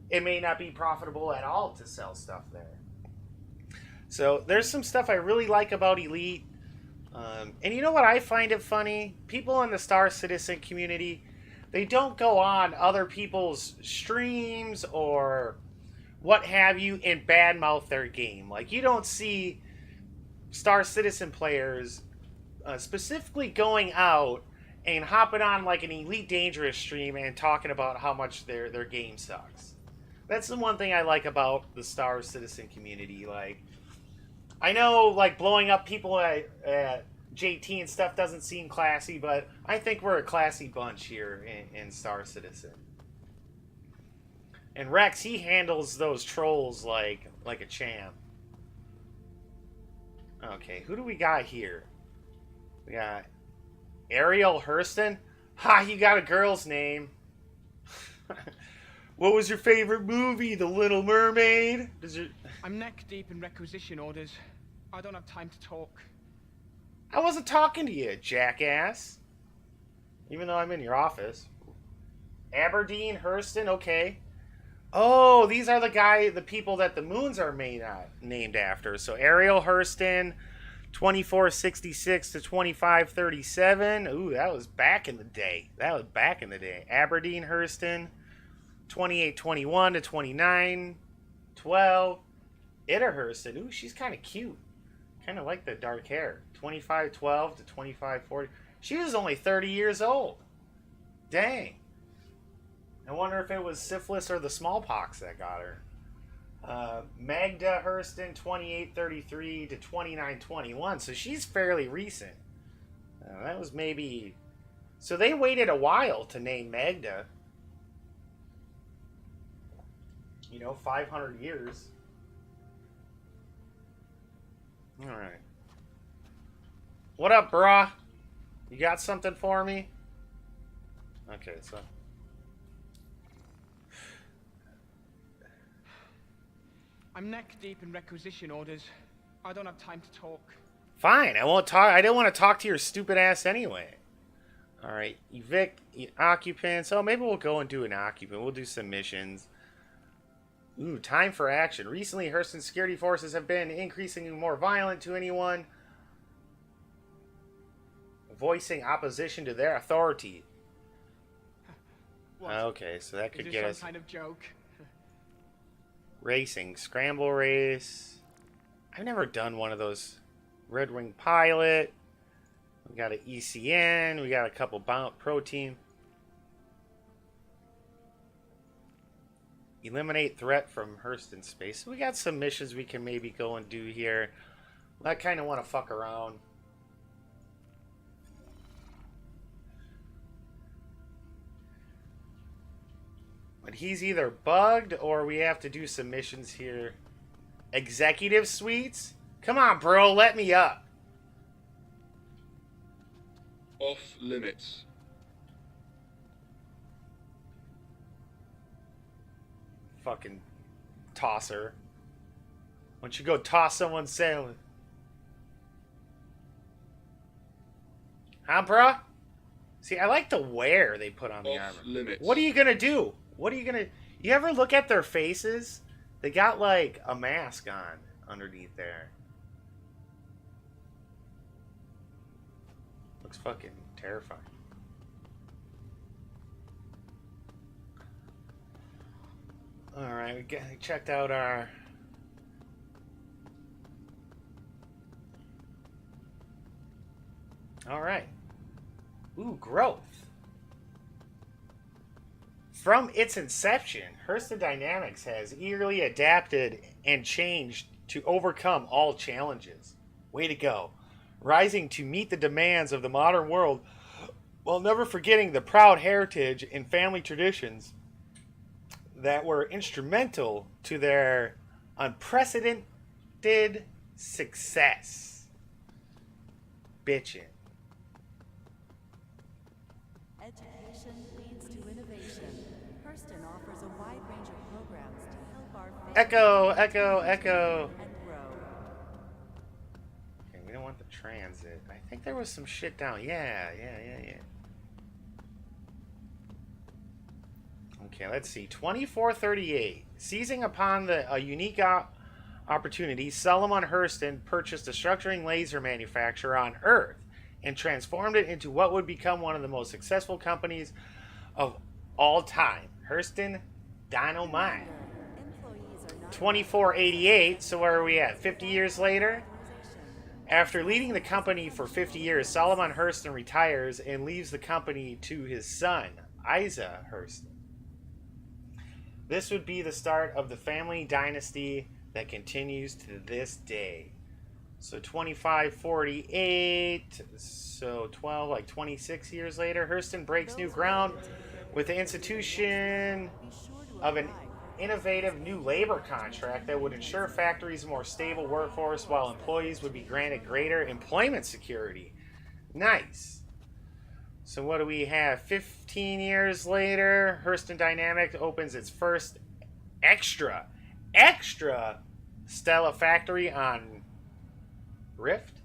it may not be profitable at all to sell stuff there. So there's some stuff I really like about Elite. And you know what I find it funny? People in the Star Citizen community, they don't go on other people's streams or what have you and badmouth their game. Like, you don't see Star Citizen players specifically going out and hopping on like an Elite Dangerous stream and talking about how much their game sucks. That's the one thing I like about the Star Citizen community. Like, I know like blowing up people at JT and stuff doesn't seem classy, but I think we're a classy bunch here in Star Citizen. And Rex, he handles those trolls like a champ. Okay, who do we got here? We got Ariel Hurston. Ha, you got a girl's name. What was your favorite movie? The Little Mermaid? I'm neck deep in requisition orders. I don't have time to talk. I wasn't talking to you, jackass. Even though I'm in your office. Aberdeen Hurston, okay. Oh, these are the people that the moons are named after. So Ariel Hurston, 2466 to 2537. Ooh, that was back in the day. Aberdeen Hurston, 2821 to 2912. Ida Hurston. Ooh, she's kind of cute. Kind of like the dark hair. 2512 to 2540. She was only 30 years old. Dang. I wonder if it was syphilis or the smallpox that got her. Magda Hurston, 2833 to 2921. So she's fairly recent. That was maybe... So they waited a while to name Magda. 500 years. Alright. What up, brah? You got something for me? Okay, so... I'm neck deep in requisition orders. I don't have time to talk. Fine, I won't talk. I didn't want to talk to your stupid ass anyway. Alright, evict occupants. Oh, maybe we'll go and do an occupant. We'll do some missions. Ooh, time for action. Recently, Hurston security forces have been increasingly more violent to anyone voicing opposition to their authority. What? Okay, so that could Is get this us... some kind of joke? Racing. Scramble race. I've never done one of those. Red Wing Pilot. We got an ECN. We got a couple pro team. Eliminate threat from Hurston space. So we got some missions we can maybe go and do here. I kind of want to fuck around. But he's either bugged or we have to do some missions here. Executive suites? Come on, bro, let me up. Off limits. Fucking tosser. Why don't you go toss someone sailing? Huh, bruh? See, I like the wear they put on the Off armor. limits. What are you gonna do? You ever look at their faces? They got like a mask on underneath there. Looks fucking terrifying. Alright, we checked out our... Alright. Ooh, growth. From its inception, Hurston Dynamics has eagerly adapted and changed to overcome all challenges. Way to go. Rising to meet the demands of the modern world while never forgetting the proud heritage and family traditions that were instrumental to their unprecedented success. Bitchin'. Education leads to innovation. Hurston offers a wide range of programs to help our Echo, echo, echo. and grow. Okay, we don't want the transit. I think there was some shit down. Yeah. Okay, let's see. 2438. Seizing upon a unique opportunity, Solomon Hurston purchased a structuring laser manufacturer on Earth and transformed it into what would become one of the most successful companies of all time. Hurston Dynamite. 2488, so where are we at? 50 years later? After leading the company for 50 years, Solomon Hurston retires and leaves the company to his son, Isa Hurston. This would be the start of the family dynasty that continues to this day. So 2548, so 26 years later, Hurston breaks new ground with the institution of an innovative new labor contract that would ensure factories a more stable workforce while employees would be granted greater employment security. Nice. So what do we have? 15 years later, Hurston Dynamics opens its first extra Stella factory on Rift.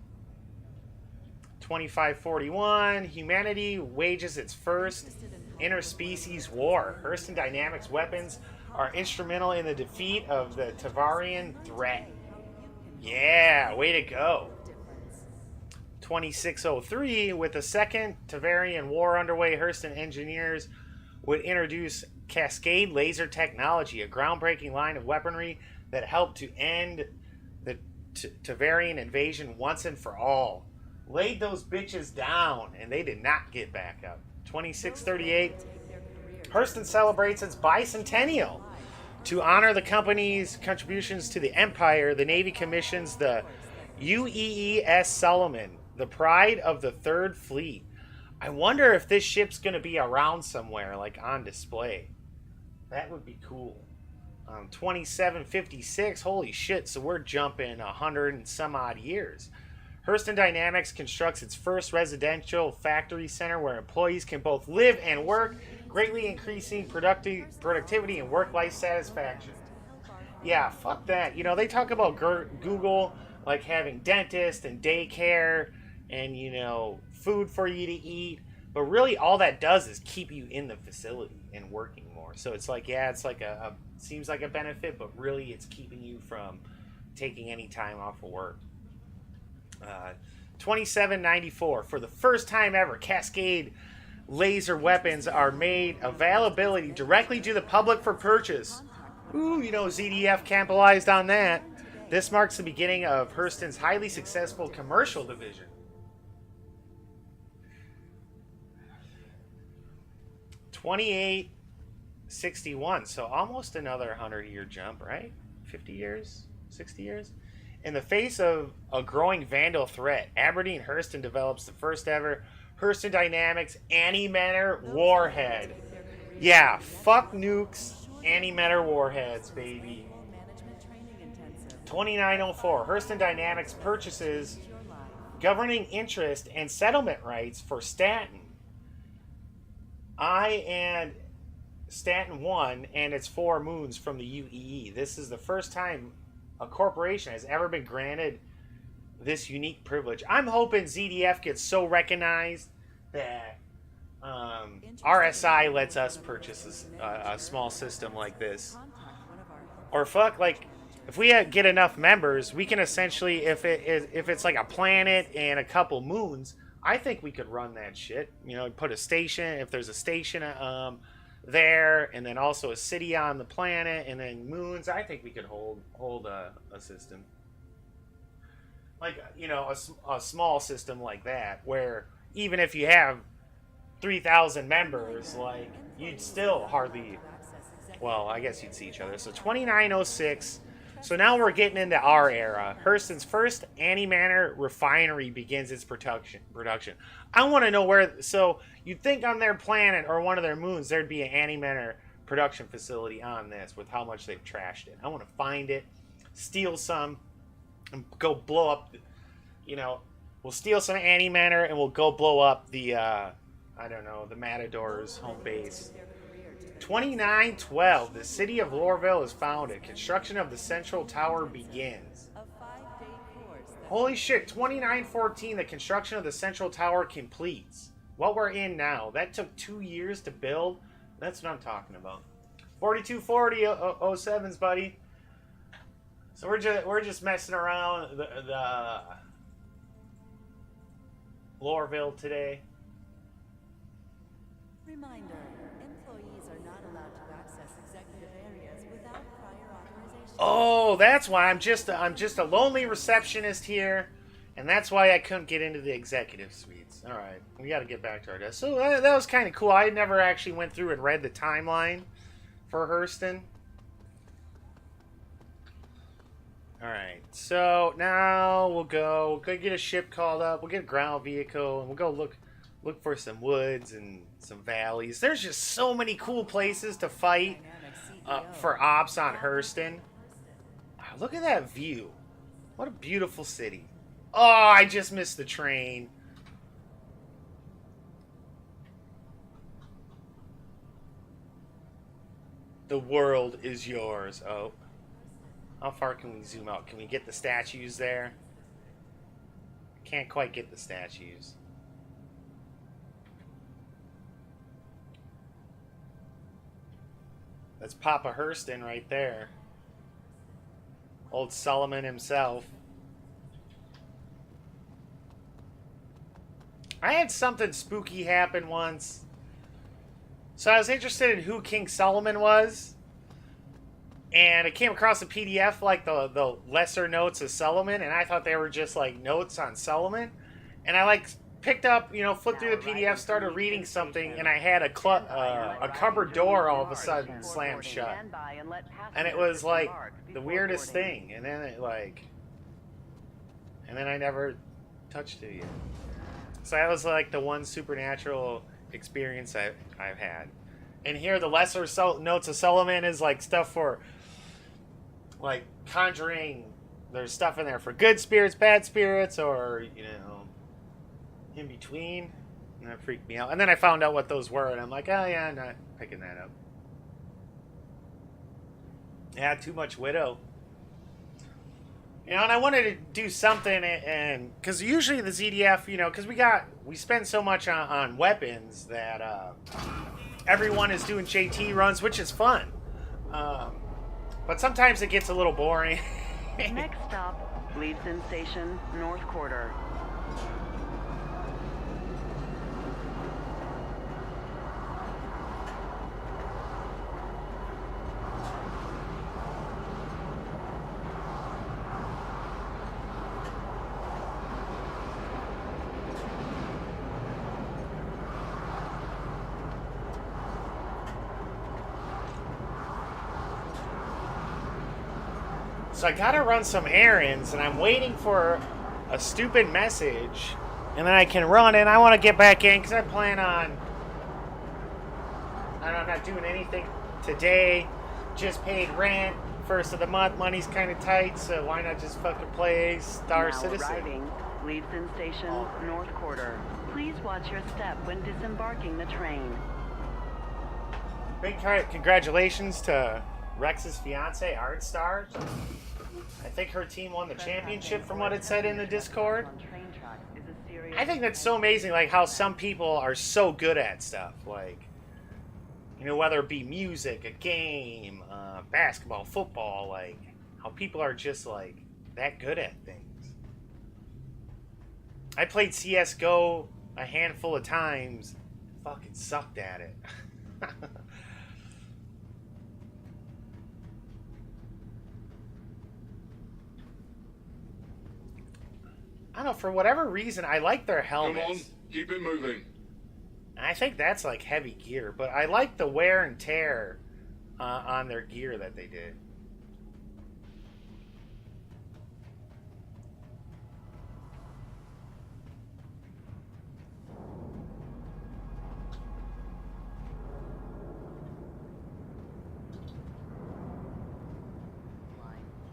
2541, humanity wages its first interspecies war. Hurston Dynamics weapons are instrumental in the defeat of the Tavarian threat. Yeah, way to go. 2603, with the second Tavarian war underway, Hurston engineers would introduce Cascade laser technology, a groundbreaking line of weaponry that helped to end the Tavarian invasion once and for all. Laid those bitches down, and they did not get back up. 2638, Hurston celebrates its bicentennial. To honor the company's contributions to the Empire, the Navy commissions the UEES Solomon, the pride of the Third Fleet. I wonder if this ship's going to be around somewhere, like on display. That would be cool. 2756, holy shit, so we're jumping 100 and some odd years. Hurston Dynamics constructs its first residential factory center where employees can both live and work, greatly increasing productivity and work-life satisfaction. Yeah, fuck that. You know, they talk about Google like having dentists and daycare and, you know, food for you to eat. But really all that does is keep you in the facility and working more. So it's like, yeah, it's like seems like a benefit, but really it's keeping you from taking any time off of work. 2794, for the first time ever, Cascade laser weapons are made availability directly to the public for purchase. Ooh, you know, ZDF capitalized on that. This marks the beginning of Hurston's highly successful commercial division. 2861, so almost another 100-year jump, right? 50 years? 60 years? In the face of a growing Vandal threat, Aberdeen Hurston develops the first ever Hurston Dynamics antimatter warhead. Yeah, fuck nukes, antimatter warheads, baby. 2904, Hurston Dynamics purchases governing interest and settlement rights for Stanton I and Stanton 1 and its 4 moons from the UEE. This is the first time a corporation has ever been granted this unique privilege. I'm hoping ZDF gets so recognized that RSI lets us purchase a small system like this. Or fuck, like, if we get enough members, we can essentially, if it's like a planet and a couple moons, I think we could run that shit. You know, put a station, if there's a station there, and then also a city on the planet, and then moons, I think we could hold a system. Like, you know, a small system like that, where even if you have 3,000 members, like, you'd still hardly, well, I guess you'd see each other. So 2906, So now we're getting into our era. Hurston's first antimatter refinery begins its production. I want to know where. So you'd think on their planet or one of their moons there'd be an antimatter production facility on this with how much they've trashed it. I want to find it, steal some, and go blow up. You know, we'll steal some antimatter and we'll go blow up the. I don't know, the Matador's home base. 2912, the city of Lorville is founded. Construction of the Central Tower begins. Holy shit, 2914, the construction of the Central Tower completes. What we're in now, that took 2 years to build. That's what I'm talking about. 4240 07s, buddy. So we're just messing around the Lorville today. Reminder, employees are not allowed to access executive areas without prior authorization. Oh, that's why I'm just a lonely receptionist here, and that's why I couldn't get into the executive suites. All right, we got to get back to our desk. So that was kind of cool. I never actually went through and read the timeline for Hurston. All right, so now we'll go get a ship called up. We'll get a ground vehicle, and we'll go look for some woods and some valleys. There's just so many cool places to fight for ops on Hurston. Oh, look at that view. What a beautiful city. Oh, I just missed the train. The world is yours. Oh. How far can we zoom out? Can we get the statues there? Can't quite get the statues. That's Papa Hurston right there. Old Solomon himself. I had something spooky happen once. So I was interested in who King Solomon was. And I came across a PDF like the lesser notes of Solomon. And I thought they were just like notes on Solomon. And I like picked up, flipped through the PDF, started reading something, and I had a cupboard door all of a sudden slammed shut. And it was like the weirdest thing. And then I never touched it again. So that was like the one supernatural experience I've had. And here the lesser notes of Solomon is like stuff for like conjuring. There's stuff in there for good spirits, bad spirits, or in between, and that freaked me out. And then I found out what those were, and I'm like, oh yeah, I'm not picking that up. Yeah, too much Widow. And I wanted to do something, and because usually the ZDF, because we spend so much on weapons that everyone is doing JT runs, which is fun. But sometimes it gets a little boring. Next stop, Leavesden Station, North Quarter. So I gotta run some errands, and I'm waiting for a stupid message, and then I can run, and I want to get back in, because I plan on... I'm not doing anything today, just paid rent, first of the month, money's kind of tight, so why not just fucking play Star Citizen? Arriving, Leavesden Station, North Quarter. Please watch your step when disembarking the train. Big congratulations to Rex's fiance, Artstar. I think her team won the championship from what it said in the Discord. I think that's so amazing, like how some people are so good at stuff, like, whether it be music, a game, basketball, football, like how people are just like that good at things. I played CSGO a handful of times, fucking sucked at it. I don't know, for whatever reason, I like their helmets. Come on, keep it moving. I think that's like heavy gear, but I like the wear and tear on their gear that they did.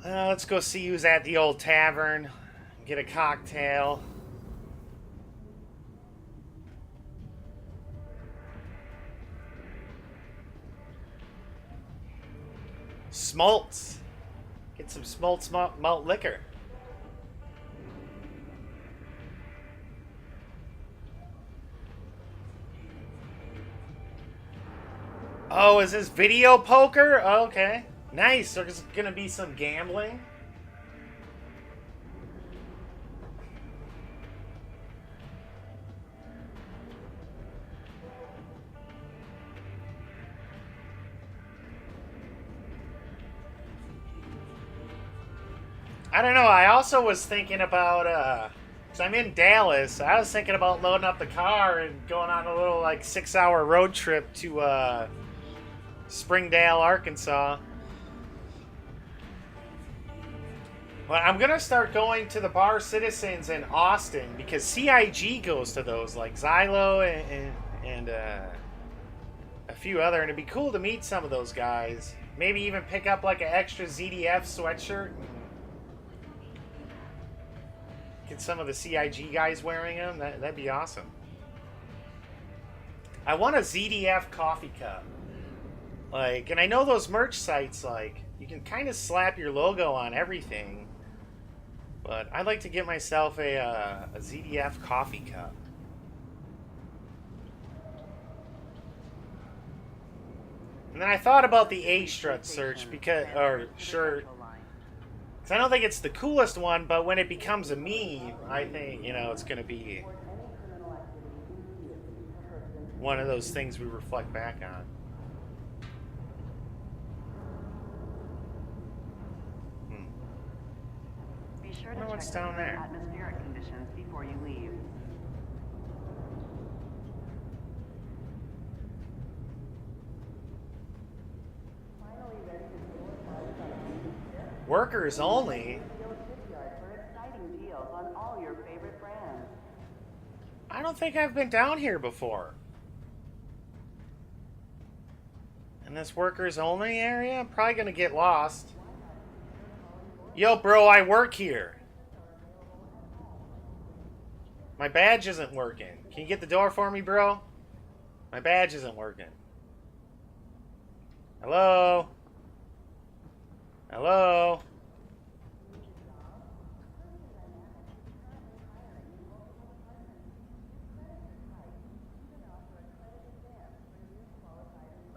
Let's go see who's at the old tavern. Get a cocktail. Smoltz. Get some Smoltz malt liquor. Oh, is this video poker? Oh, okay. Nice. There's gonna be some gambling. I don't know. I also was thinking about, because I'm in Dallas, I was thinking about loading up the car and going on a little, like, 6-hour road trip to, Springdale, Arkansas. But I'm going to start going to the Bar Citizens in Austin, because CIG goes to those, like Xylo and a few other, and it'd be cool to meet some of those guys. Maybe even pick up, like, an extra ZDF sweatshirt. Get some of the CIG guys wearing them. That'd be awesome. I want a ZDF coffee cup. Like, and I know those merch sites, like, you can kind of slap your logo on everything. But I'd like to get myself a ZDF coffee cup. And then I thought about the A-strut search because, or shirt. I don't think it's the coolest one, but when it becomes a meme, I think, you know, it's going to be one of those things we reflect back on. Be sure I to wonder what's check down the there. atmospheric conditions before you leave. Workers only? I don't think I've been down here before. In this workers only area? I'm probably going to get lost. Yo, bro, I work here. My badge isn't working. Can you get the door for me, bro? My badge isn't working. Hello? Hello?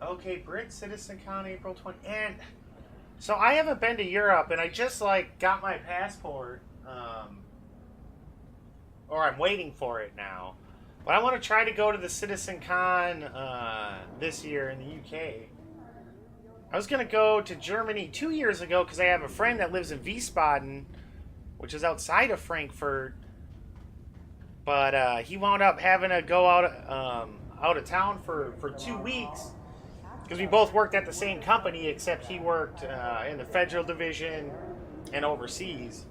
Okay, Brit Citizen Con, April 20. And so I haven't been to Europe, and I just, like, got my passport. Or I'm waiting for it now. But I want to try to go to the Citizen Con this year in the UK. I was going to go to Germany 2 years ago because I have a friend that lives in Wiesbaden, which is outside of Frankfurt. But he wound up having to go out of town for 2 weeks because we both worked at the same company, except he worked in the federal division and overseas.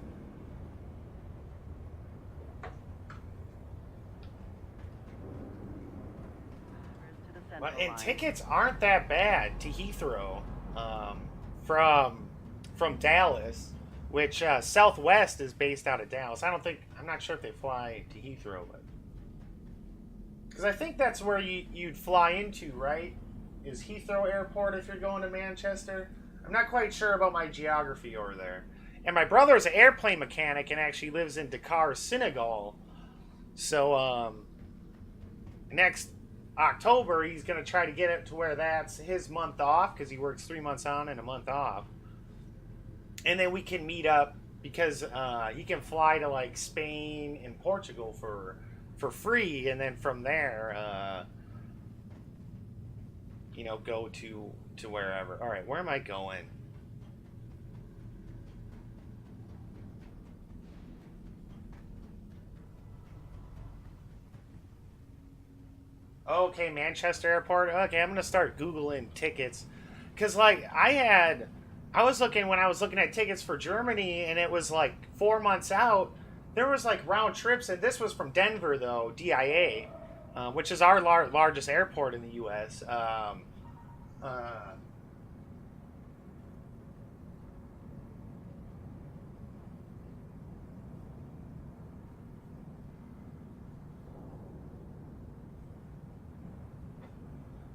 And tickets aren't that bad to Heathrow from Dallas, which Southwest is based out of Dallas. I'm not sure if they fly to Heathrow, but because I think that's where you'd fly into, right? Is Heathrow Airport if you're going to Manchester? I'm not quite sure about my geography over there. And my brother's an airplane mechanic and actually lives in Dakar, Senegal. So next October, he's going to try to get it to where that's his month off because he works 3 months on and a month off. And then we can meet up because he can fly to like Spain and Portugal for free. And then from there, go to wherever. All right, where am I going? Okay, Manchester Airport. Okay, I'm going to start Googling tickets. Because, like, I was looking when I was looking at tickets for Germany, and it was, like, 4 months out. There was, like, round trips, and this was from Denver, though, DIA, which is our largest airport in the U.S.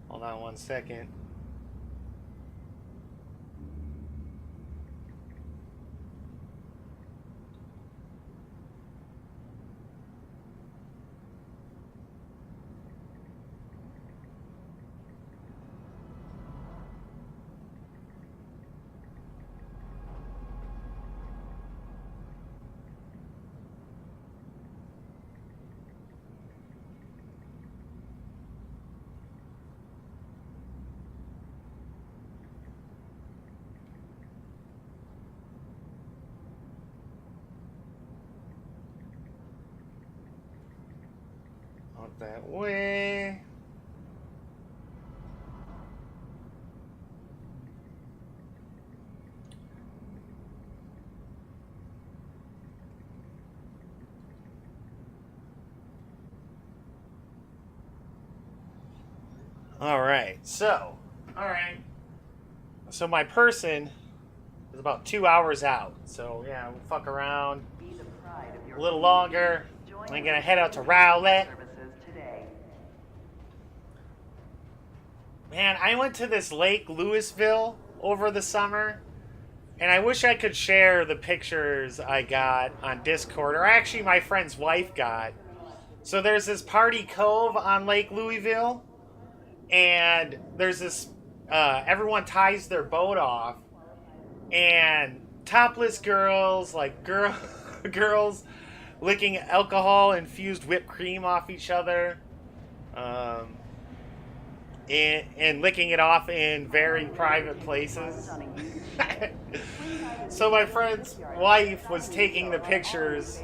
Hold on 1 second. Not that way. All right. So my person is about 2 hours out. So yeah, we'll fuck around a little longer. I'm gonna head out to Rowlett. Man, I went to this Lake Louisville over the summer, and I wish I could share the pictures I got on Discord, or actually my friend's wife got. So there's this party cove on Lake Louisville, and there's this, everyone ties their boat off, and topless girls, like girls licking alcohol-infused whipped cream off each other, and licking it off in very private places. So my friend's wife was taking the pictures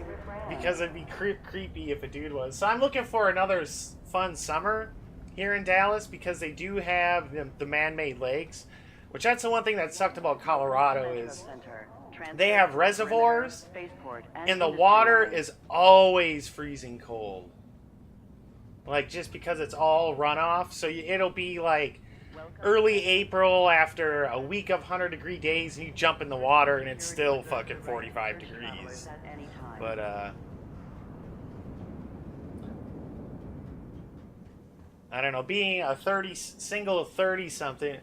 because it'd be creepy if a dude was. So I'm looking for another fun summer here in Dallas because they do have the man-made lakes, which that's the one thing that sucked about Colorado is they have reservoirs and the water is always freezing cold. Like, just because it's all runoff. So it'll be like early April after a week of 100-degree days and you jump in the water and it's still fucking 45 degrees. But, I don't know, being a single 30-something.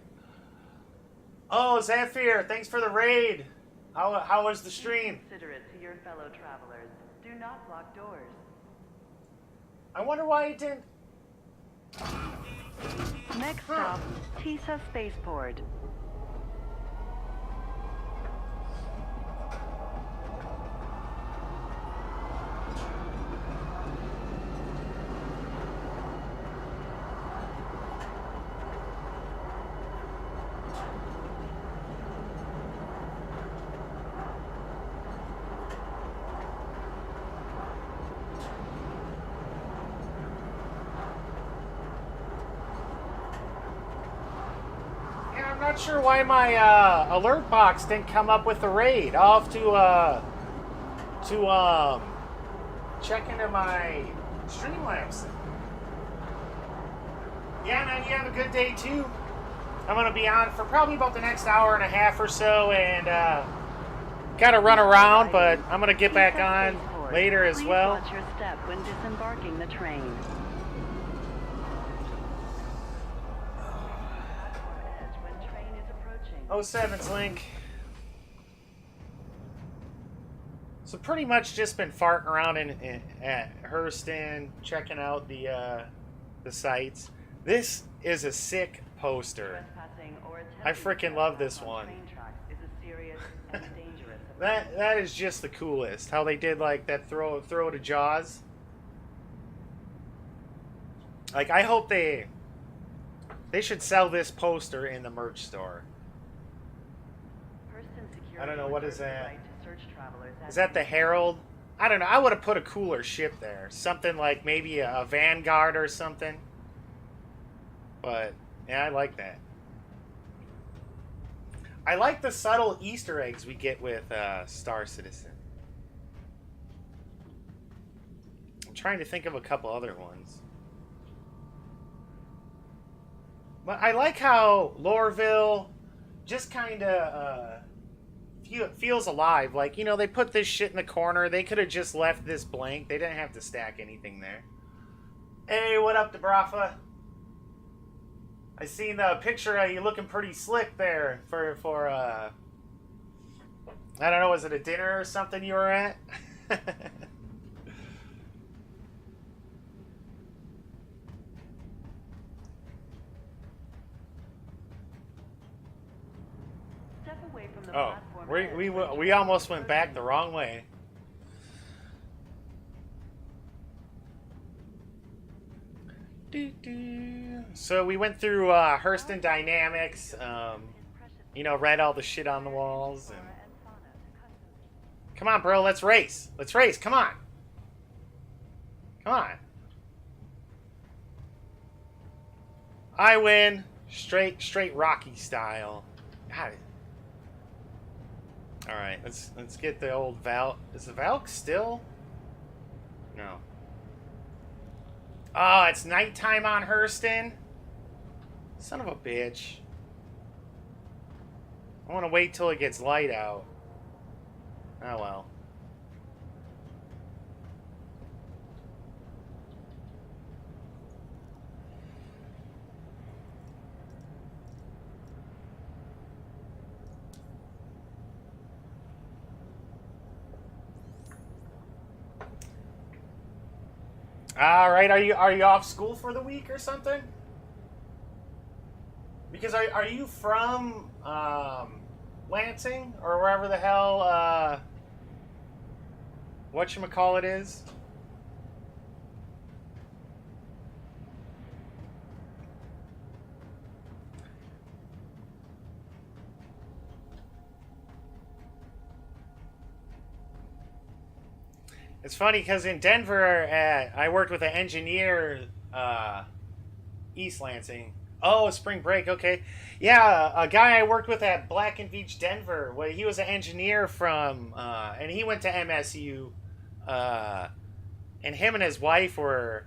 Oh, Zephyr, thanks for the raid. How was the stream? Consider it to your fellow travelers. Do not lock doors. I wonder why it didn't. Next stop, Tisa Spaceport. I'm not sure why my alert box didn't come up with the raid. I'll have to check into my Streamlabs. Yeah, man, you have a good day too. I'm gonna be on for probably about the next hour and a half or so, and gotta run around, but I'm gonna get back on later as well. Watch your step when disembarking the train. Oh, 7's Link. So pretty much just been farting around at Hurston, checking out the sites. This is a sick poster. I freaking love this one. That is just the coolest. How they did like that throw to Jaws. Like, I hope they should sell this poster in the merch store. I don't know, what is that? Is that the Herald? I don't know. I would have put a cooler ship there. Something like maybe a Vanguard or something. But, yeah, I like that. I like the subtle Easter eggs we get with Star Citizen. I'm trying to think of a couple other ones. But I like how Lorville just kind of feels alive. Like, you know, they put this shit in the corner. They could have just left this blank. They didn't have to stack anything there. Hey, what up, Debrafa? I seen the picture of you looking pretty slick there for I don't know, was it a dinner or something you were at? Step away from the Oh, platform. we almost went back the wrong way. So we went through Hurston Dynamics, you know, read all the shit on the walls. And... Come on, bro, let's race. Let's race, come on. Come on. I win. Straight Rocky style. God. Alright, let's get the old Valk. Is the Valk still? No. Oh, it's nighttime on Hurston? Son of a bitch. I want to wait till it gets light out. Oh well. All right, are you off school for the week or something? Because are you from Lansing or wherever the hell whatchamacallit is? It's funny because in Denver, I worked with an engineer, East Lansing. Oh, spring break, okay. Yeah, a guy I worked with at Black and Beach, Denver. Well, he was an engineer from, and he went to MSU. And him and his wife are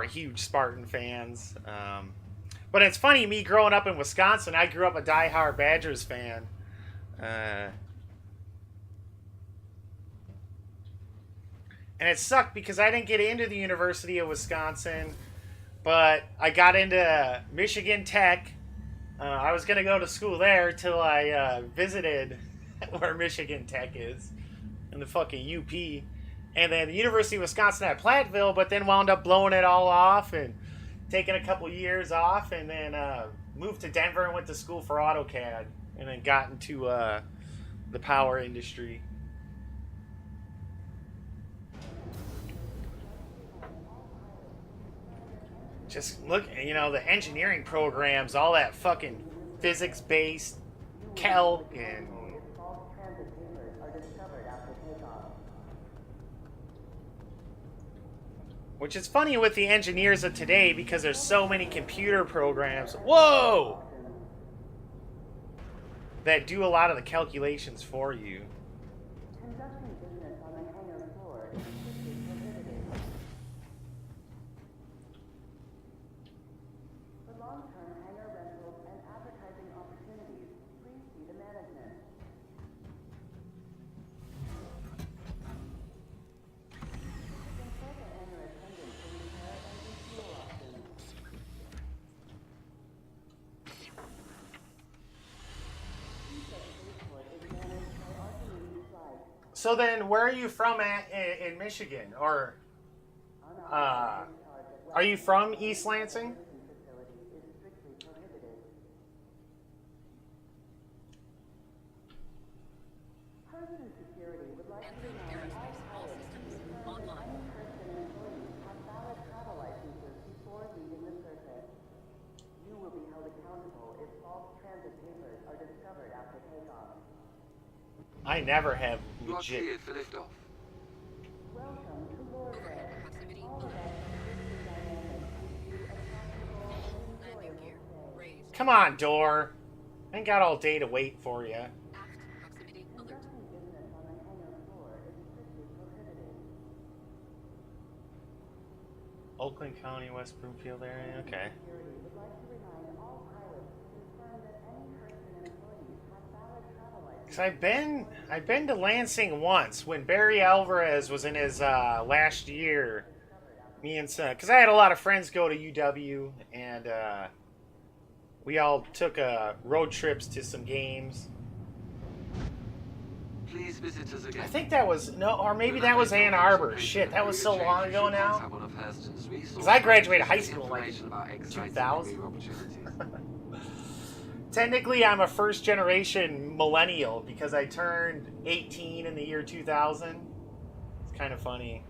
huge Spartan fans. But it's funny, me growing up in Wisconsin, I grew up a diehard Badgers fan. And it sucked because I didn't get into the University of Wisconsin, but I got into Michigan Tech. I was going to go to school there till I visited where Michigan Tech is, in the fucking UP. And then the University of Wisconsin at Platteville, but then wound up blowing it all off and taking a couple years off, and then moved to Denver and went to school for AutoCAD, and then got into the power industry. Just look, you know, the engineering programs, all that fucking physics-based calc and... Which is funny with the engineers of today because there's so many computer programs. Whoa! That do a lot of the calculations for you. So then, where are you from in Michigan? Or, are you from East Lansing? I never have legit. You are cleared for liftoff. Come on, door. I ain't got all day to wait for you. Oakland County, West Broomfield area. Okay. Cause I've been to Lansing once when Barry Alvarez was in his last year. Me and son, because I had a lot of friends go to UW, and we all took road trips to some games. Please visit us again. I think that was or maybe that was Ann Arbor. Shit, that was so long ago now. Because I graduated high school in like 2000. Technically, I'm a first generation millennial because I turned 18 in the year 2000. It's kind of funny.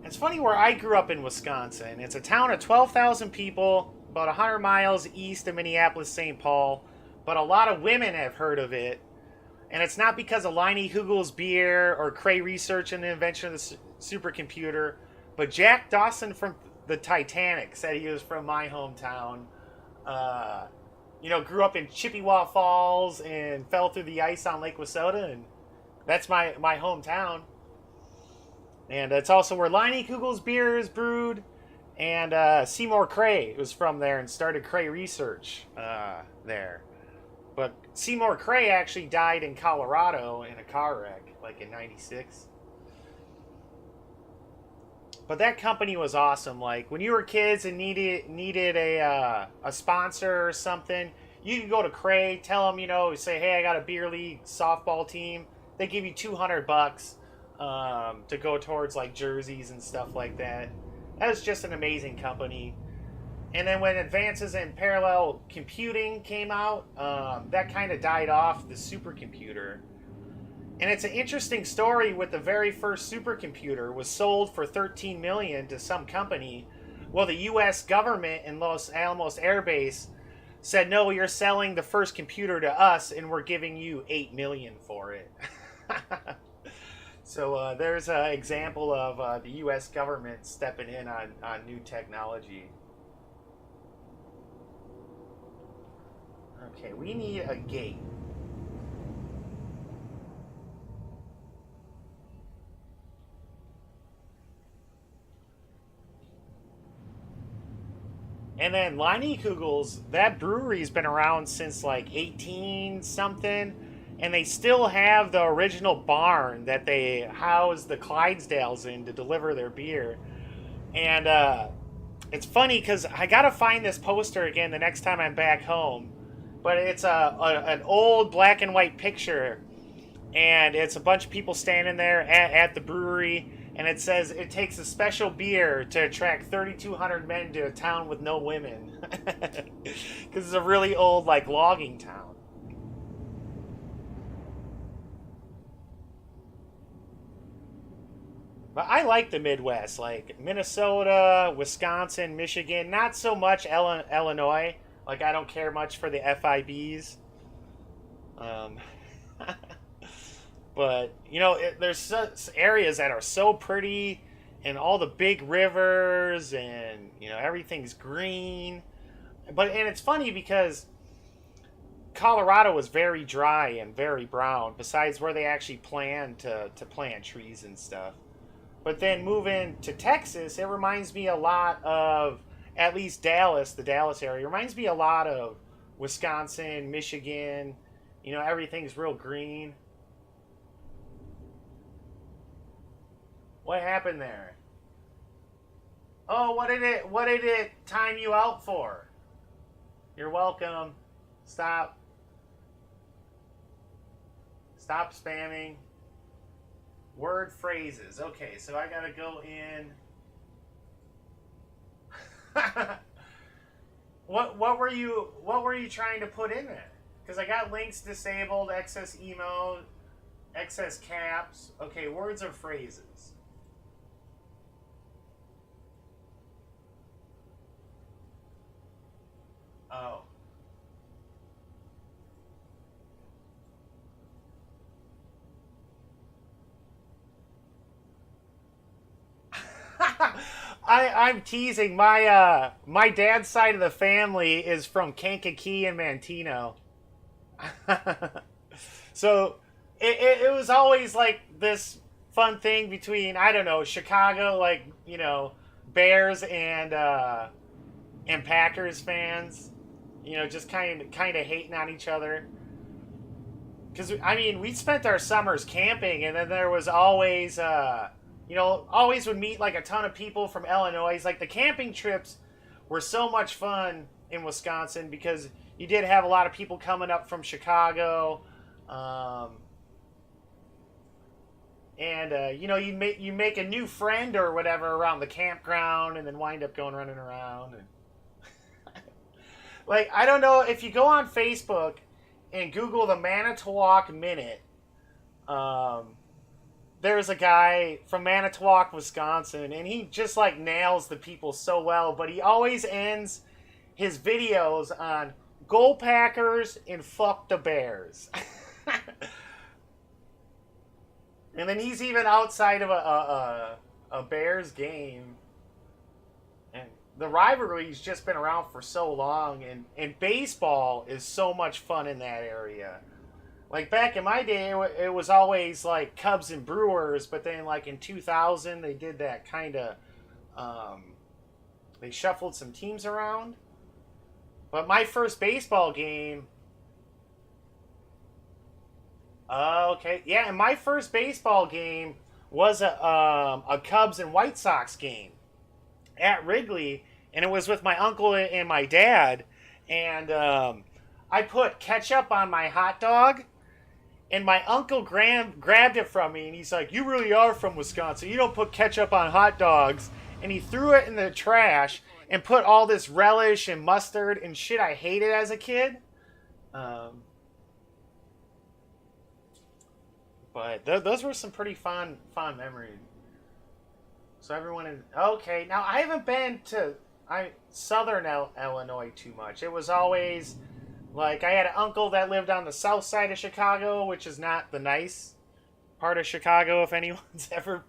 It's funny where I grew up in Wisconsin. It's a town of 12,000 people, about 100 miles east of Minneapolis, St. Paul. But a lot of women have heard of it. And it's not because of Liney Hugel's beer or Cray research and the invention of the supercomputer. But Jack Dawson from the Titanic said he was from my hometown. Grew up in Chippewa Falls and fell through the ice on Lake Wissota. And that's my hometown. And it's also where Liney Kugel's beer is brewed. And Seymour Cray was from there and started Cray Research there. But Seymour Cray actually died in Colorado in a car wreck, like in '96. But that company was awesome. Like, when you were kids and needed a sponsor or something, you could go to Cray, tell them, say, hey, I got a beer league softball team. They give you $200 to go towards, like, jerseys and stuff like that. That was just an amazing company. And then when advances in parallel computing came out, that kind of died off the supercomputer. And it's an interesting story with the very first supercomputer was sold for $13 million to some company. Well, the U.S. government in Los Alamos Air Base said, no, you're selling the first computer to us, and we're giving you $8 million for it. So there's an example of the U.S. government stepping in on new technology. Okay, we need a gate. And then Liney Kugel's, that brewery's been around since like 18 something, and they still have the original barn that they house the Clydesdales in to deliver their beer. And it's funny because I gotta find this poster again the next time I'm back home. But it's an old black and white picture, and it's a bunch of people standing there at the brewery, and it says it takes a special beer to attract 3,200 men to a town with no women, because it's a really old like logging town. But I like the Midwest, like Minnesota, Wisconsin, Michigan, not so much Illinois. Like, I don't care much for the FIBs. But, there's areas that are so pretty, and all the big rivers, and, everything's green. And it's funny because Colorado was very dry and very brown, besides where they actually planned to plant trees and stuff. But then moving to Texas, it reminds me a lot of, at least Dallas, the Dallas area, reminds me a lot of Wisconsin, Michigan. Everything's real green. What happened there? Oh, what did it time you out for? You're welcome. Stop spamming. Word phrases. Okay, so I gotta go in. What were you trying to put in there? Because I got links disabled, excess emo, excess caps. Okay, words or phrases. Oh. I'm teasing. My dad's side of the family is from Kankakee and Manteno. So it was always like this fun thing between, I don't know, Chicago, like, Bears and Packers fans, just kind of hating on each other. because I mean, we spent our summers camping, and then there was always, always would meet like a ton of people from Illinois. Like the camping trips were so much fun in Wisconsin because you did have a lot of people coming up from Chicago, and you make a new friend or whatever around the campground, and then wind up going running around. And like I don't know if you go on Facebook and Google the Manitowoc Minute. There's a guy from Manitowoc, Wisconsin, and he just like nails the people so well. But he always ends his videos on "Goal Packers" and "Fuck the Bears." And then he's even outside of a Bears game. And the rivalry's just been around for so long. And baseball is so much fun in that area. Like back in my day, it was always like Cubs and Brewers. But then like in 2000, they did that kind of... they shuffled some teams around. But my first baseball game... Okay, yeah, and my first baseball game was a Cubs and White Sox game at Wrigley, and it was with my uncle and my dad, and I put ketchup on my hot dog, and my uncle grabbed it from me, and he's like, "You really are from Wisconsin. You don't put ketchup on hot dogs," and he threw it in the trash and put all this relish and mustard and shit I hated as a kid. But those were some pretty fond memories. So everyone in... Okay, now I haven't been to Southern Illinois too much. It was always... Like, I had an uncle that lived on the south side of Chicago, which is not the nice part of Chicago if anyone's ever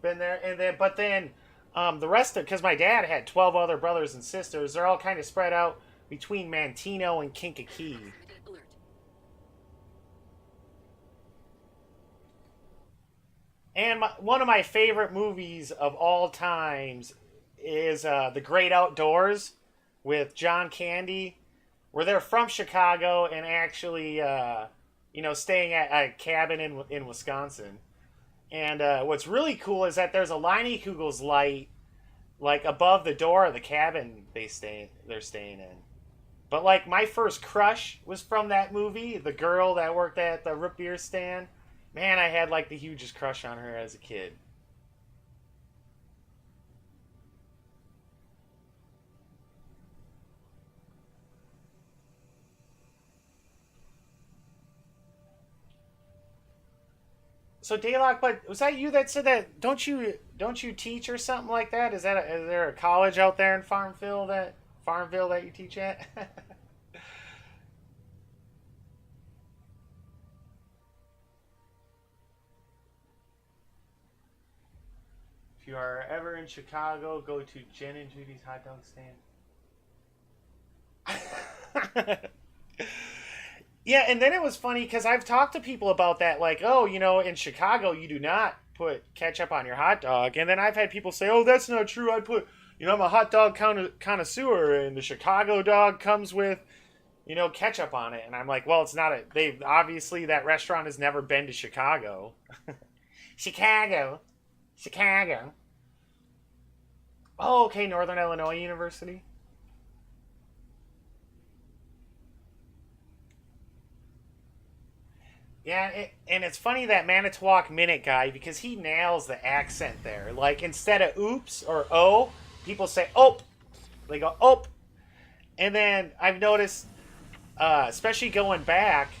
been there. But then the rest of... Because my dad had 12 other brothers and sisters. They're all kind of spread out between Manteno and Kankakee. And one of my favorite movies of all times is The Great Outdoors with John Candy, where they're from Chicago and actually, staying at a cabin in Wisconsin. And what's really cool is that there's a Leinenkugels light, like above the door of the cabin they're staying in. But like my first crush was from that movie, the girl that worked at the root beer stand. Man, I had like the hugest crush on her as a kid. So Daylock, but was that you that said that? Don't you teach or something like that? Is there a college out there in Farmville that you teach at? If you are ever in Chicago, go to Jen and Judy's hot dog stand. Yeah, and then it was funny because I've talked to people about that, like, oh, in Chicago you do not put ketchup on your hot dog, and then I've had people say, oh, that's not true. I'm a hot dog connoisseur, and the Chicago dog comes with, ketchup on it, and I'm like, well, it's not obviously that restaurant has never been to Chicago. Chicago. Oh, okay, Northern Illinois University. Yeah, and it's funny that Manitowoc Minute guy, because he nails the accent there. Like, instead of oops or oh, people say ope. They go ope. And then I've noticed, especially going back,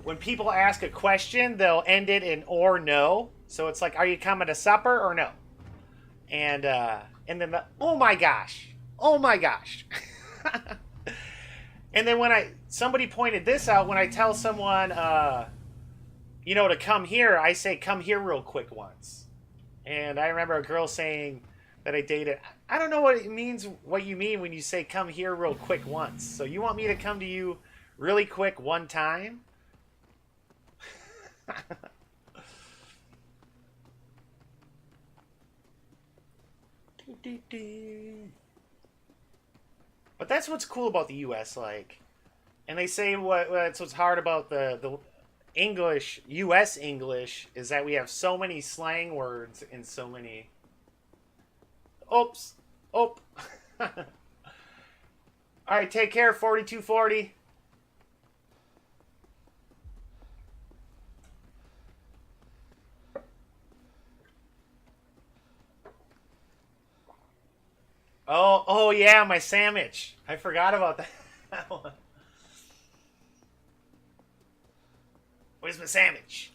when people ask a question, they'll end it in or no. So it's like, are you coming to supper or no? And then oh my gosh. And then when somebody pointed this out, when I tell someone, to come here, I say, come here real quick once. And I remember a girl saying that I dated, I don't know what you mean when you say come here real quick once. So you want me to come to you really quick one time? But that's what's cool about the U.S. Like, and they say what's hard about the English, U.S. English, is that we have so many slang words and so many... Oops. Oop. Alright, take care, 4240. Oh yeah, my sandwich. I forgot about that one. Where's my sandwich?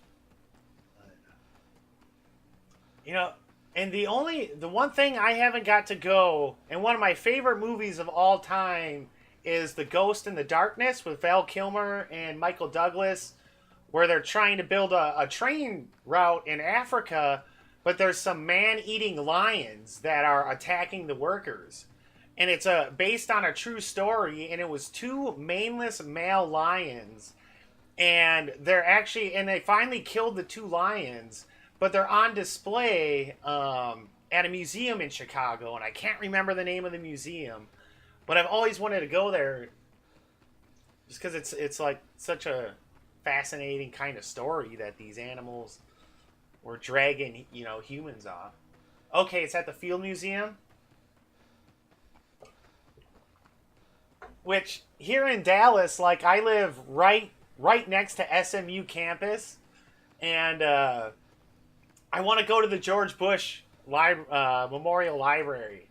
You know, and the one thing I haven't got to go, and one of my favorite movies of all time is The Ghost in the Darkness with Val Kilmer and Michael Douglas, where they're trying to build a train route in Africa, but there's some man-eating lions that are attacking the workers. And it's based on a true story, and it was two maneless male lions, and they finally killed the two lions, but they're on display at a museum in Chicago, and I can't remember the name of the museum, but I've always wanted to go there just because it's like such a fascinating kind of story that these animals were dragging, humans off. Okay, it's at the Field Museum. Which, here in Dallas, like, I live right next to SMU campus, and I want to go to the George Bush Memorial Library.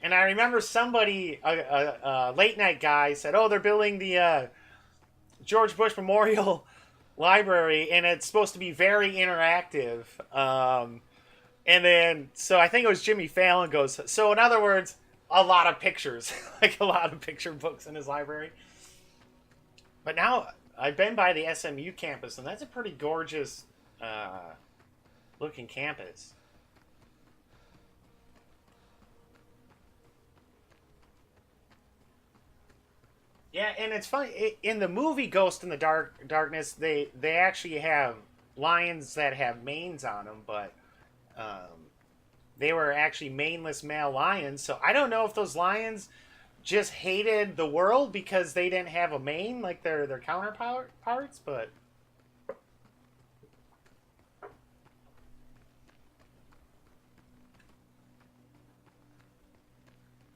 And I remember somebody, a late-night guy, said, oh, they're building the George Bush Memorial Library, and it's supposed to be very interactive. And then, so I think it was Jimmy Fallon goes, so in other words, a lot of pictures, like a lot of picture books in his library. But now, I've been by the SMU campus, and that's a pretty gorgeous looking campus. Yeah, and it's funny, in the movie Ghost in the Darkness, they actually have lions that have manes on them, but they were actually maneless male lions, so I don't know if those lions just hated the world because they didn't have a mane like their counterparts, but...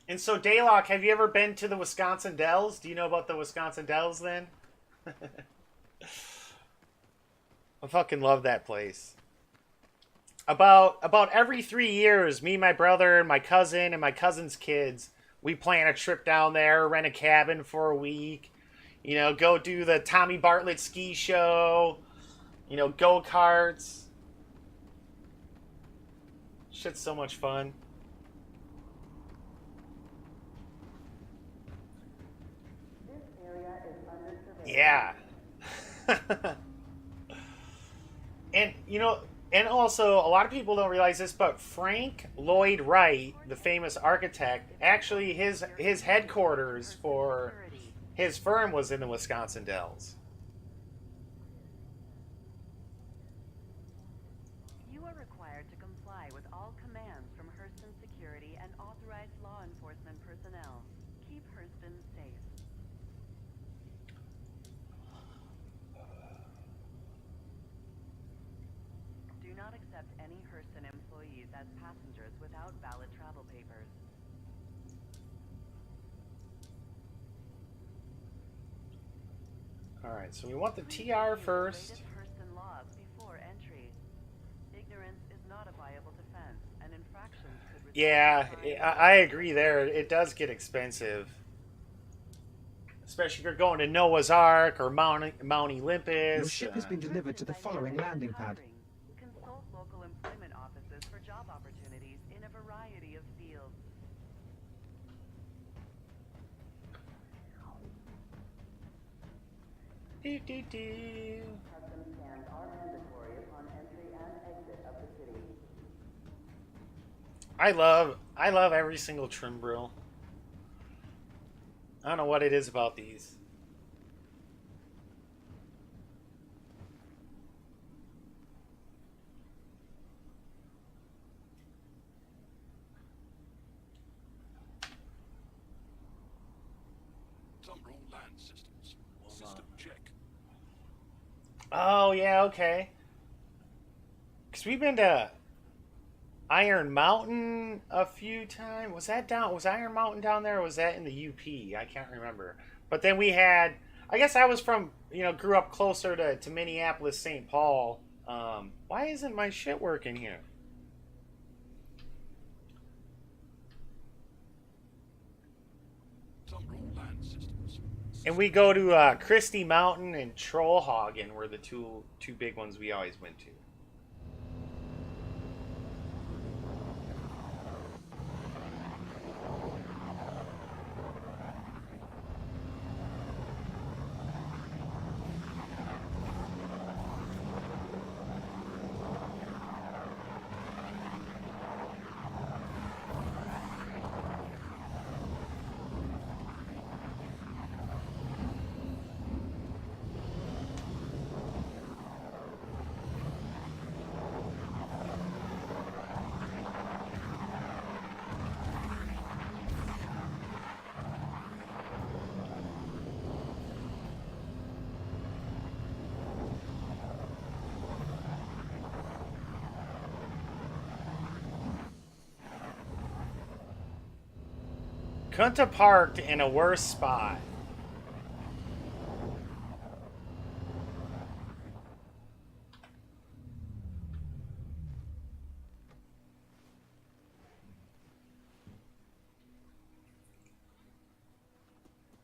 And so, Daylock, have you ever been to the Wisconsin Dells? Do you know about the Wisconsin Dells, then? I fucking love that place. About every 3 years, me, my brother, and my cousin, and my cousin's kids, we plan a trip down there, rent a cabin for a week, go do the Tommy Bartlett ski show, go-karts. Shit's so much fun. Yeah. And, and also, a lot of people don't realize this, but Frank Lloyd Wright, the famous architect, actually his headquarters for his firm was in the Wisconsin Dells. You are required to comply with all commands from Hurston Security and authorized law enforcement personnel. Keep Hurston safe. Do not accept any Hurston employees as passengers without valid travel papers. Alright, so we want the TR first. Hurston laws before entry. Ignorance is not a viable defense, and infractions could... Yeah, I agree there. It does get expensive. Especially if you're going to Noah's Ark or Mount Olympus. Your ship has been delivered to the following landing pad. Consult local employment offices for job opportunities in a variety of fields. Customs scans are mandatory upon entry and exit of the city. I love every single trim brill. I don't know what it is about these. Some wrong land systems. System check. Oh, yeah, okay. Because we've been to Iron Mountain a few times. Was that down? Was Iron Mountain down there? Or was that in the UP? I can't remember. But then we had. I guess I was from. Grew up closer to Minneapolis, St. Paul. Why isn't my shit working here? And we go to Christie Mountain and Trollhagen were the two big ones we always went to. Couldn't have parked in a worse spot.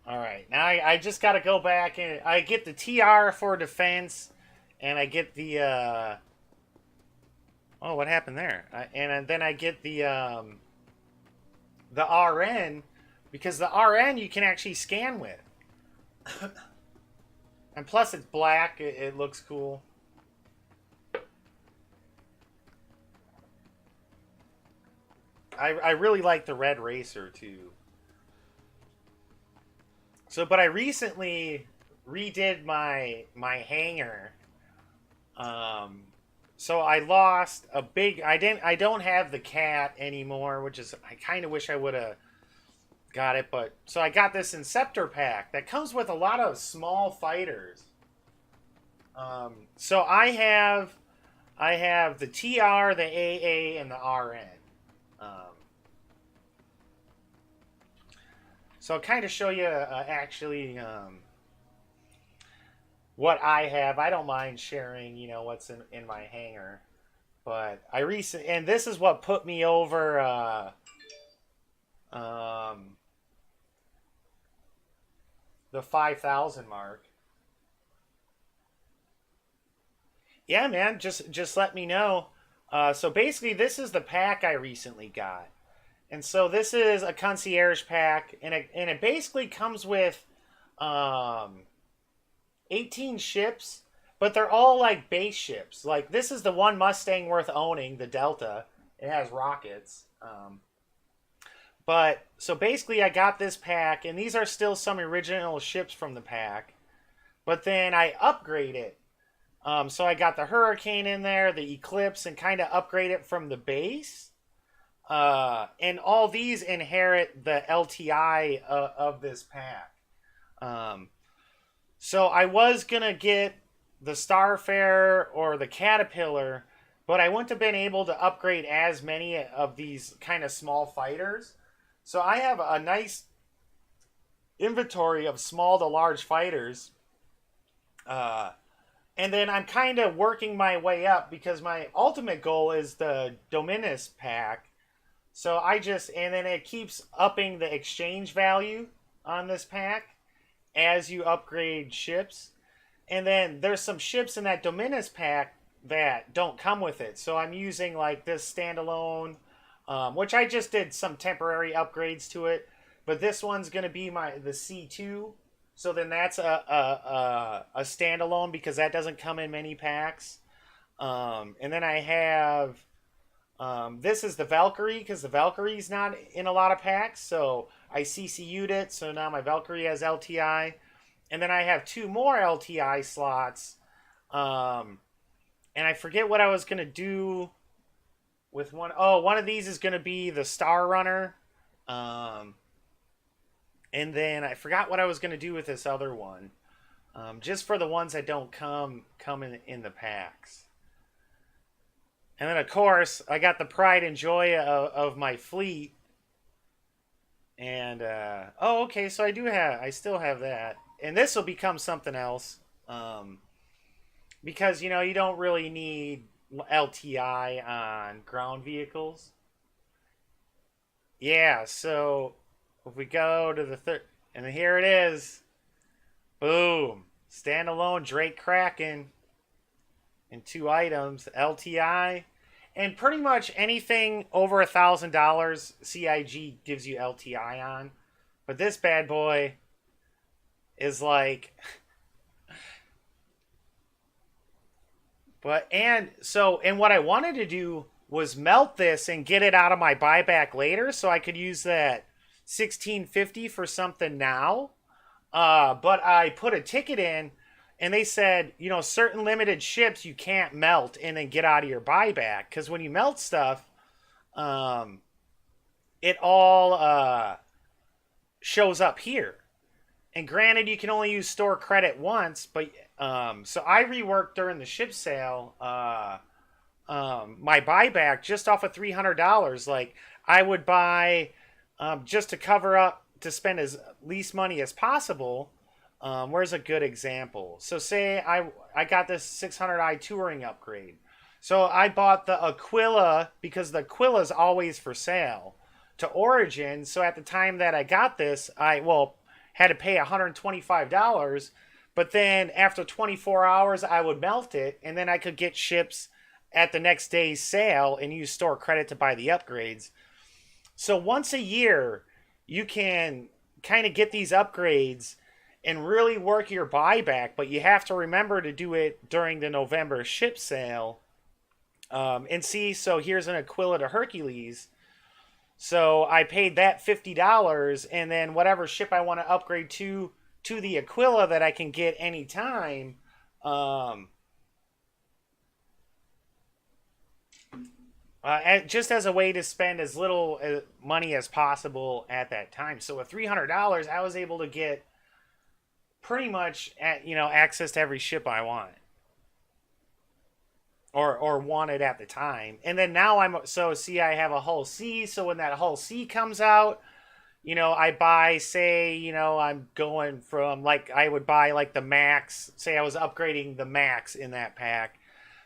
All right, now I just got to go back and I get the TR for defense, and I get the oh, what happened there? And then I get the RN, because the RN you can actually scan with, and plus it's black. It looks cool. I really like the red racer too. So, but I recently redid my hangar. So I lost a big. I don't have the cat anymore, which is I kind of wish I would have got it. But so I got this Inceptor pack that comes with a lot of small fighters. So I have the TR, the AA, and the RN. So I'll kind of show you actually what I have. I don't mind sharing, what's in my hangar. But and this is what put me over the 5,000 mark. Yeah, man, just let me know. So basically, this is the pack I recently got. And so this is a concierge pack, and it basically comes with 18 ships, but they're all like base ships. Like this is the one Mustang worth owning, the Delta. It has rockets. But so basically I got this pack, and these are still some original ships from the pack. But then I upgrade it. So I got the Hurricane in there, the Eclipse, and kind of upgrade it from the base. And all these inherit the LTI of this pack. So I was gonna get the Starfarer or the Caterpillar, but I wouldn't have been able to upgrade as many of these kind of small fighters. So I have a nice inventory of small to large fighters. And then I'm kind of working my way up because my ultimate goal is the Dominus pack. So and then it keeps upping the exchange value on this pack as you upgrade ships. And then there's some ships in that Dominus pack that don't come with it. So I'm using like this standalone, which I just did some temporary upgrades to it. But this one's going to be the C2. So then that's a standalone because that doesn't come in many packs. And then I have... this is the Valkyrie, because the Valkyrie's not in a lot of packs, so I CCU'd it, so now my Valkyrie has LTI. And then I have 2 more LTI slots, and I forget what I was going to do with one. Oh, one of these is going to be the Star Runner, and then I forgot what I was going to do with this other one. just for the ones that don't come in the packs. And then, of course, I got the pride and joy of my fleet. And, oh, okay, so I still have that. And this will become something else. Because, you know, you don't really need LTI on ground vehicles. Yeah, so if we go to the third, and here it is. Boom. Standalone Drake Kraken. And 2 items, LTI. And pretty much anything over $1,000, CIG gives you LTI on. But this bad boy is like... And what I wanted to do was melt this and get it out of my buyback later so I could use that 1650 for something now. But I put a ticket in and they said, you know, certain limited ships you can't melt and then get out of your buyback. Because when you melt stuff, it all shows up here. And granted, you can only use store credit once, but so I reworked during the ship sale my buyback just off of $300. Like I would buy just to cover up to spend as least money as possible. Where's a good example? So say I got this 600i touring upgrade. So I bought the Aquila because the Aquila is always for sale to Origin. So at the time that I got this, had to pay $125, but then after 24 hours, I would melt it, and then I could get ships at the next day's sale and use store credit to buy the upgrades. So once a year, you can kind of get these upgrades and really work your buyback, but you have to remember to do it during the November ship sale. So here's an Aquila to Hercules. So I paid that $50, and then whatever ship I want to upgrade to the Aquila that I can get anytime. Just as a way to spend as little money as possible at that time. So with $300, I was able to get pretty much access to every ship I want. Or wanted at the time. And then now I have a Hull C, so when that Hull C comes out, I buy, say, I'm going from, like, I would buy, like, the Max, say I was upgrading the Max in that pack.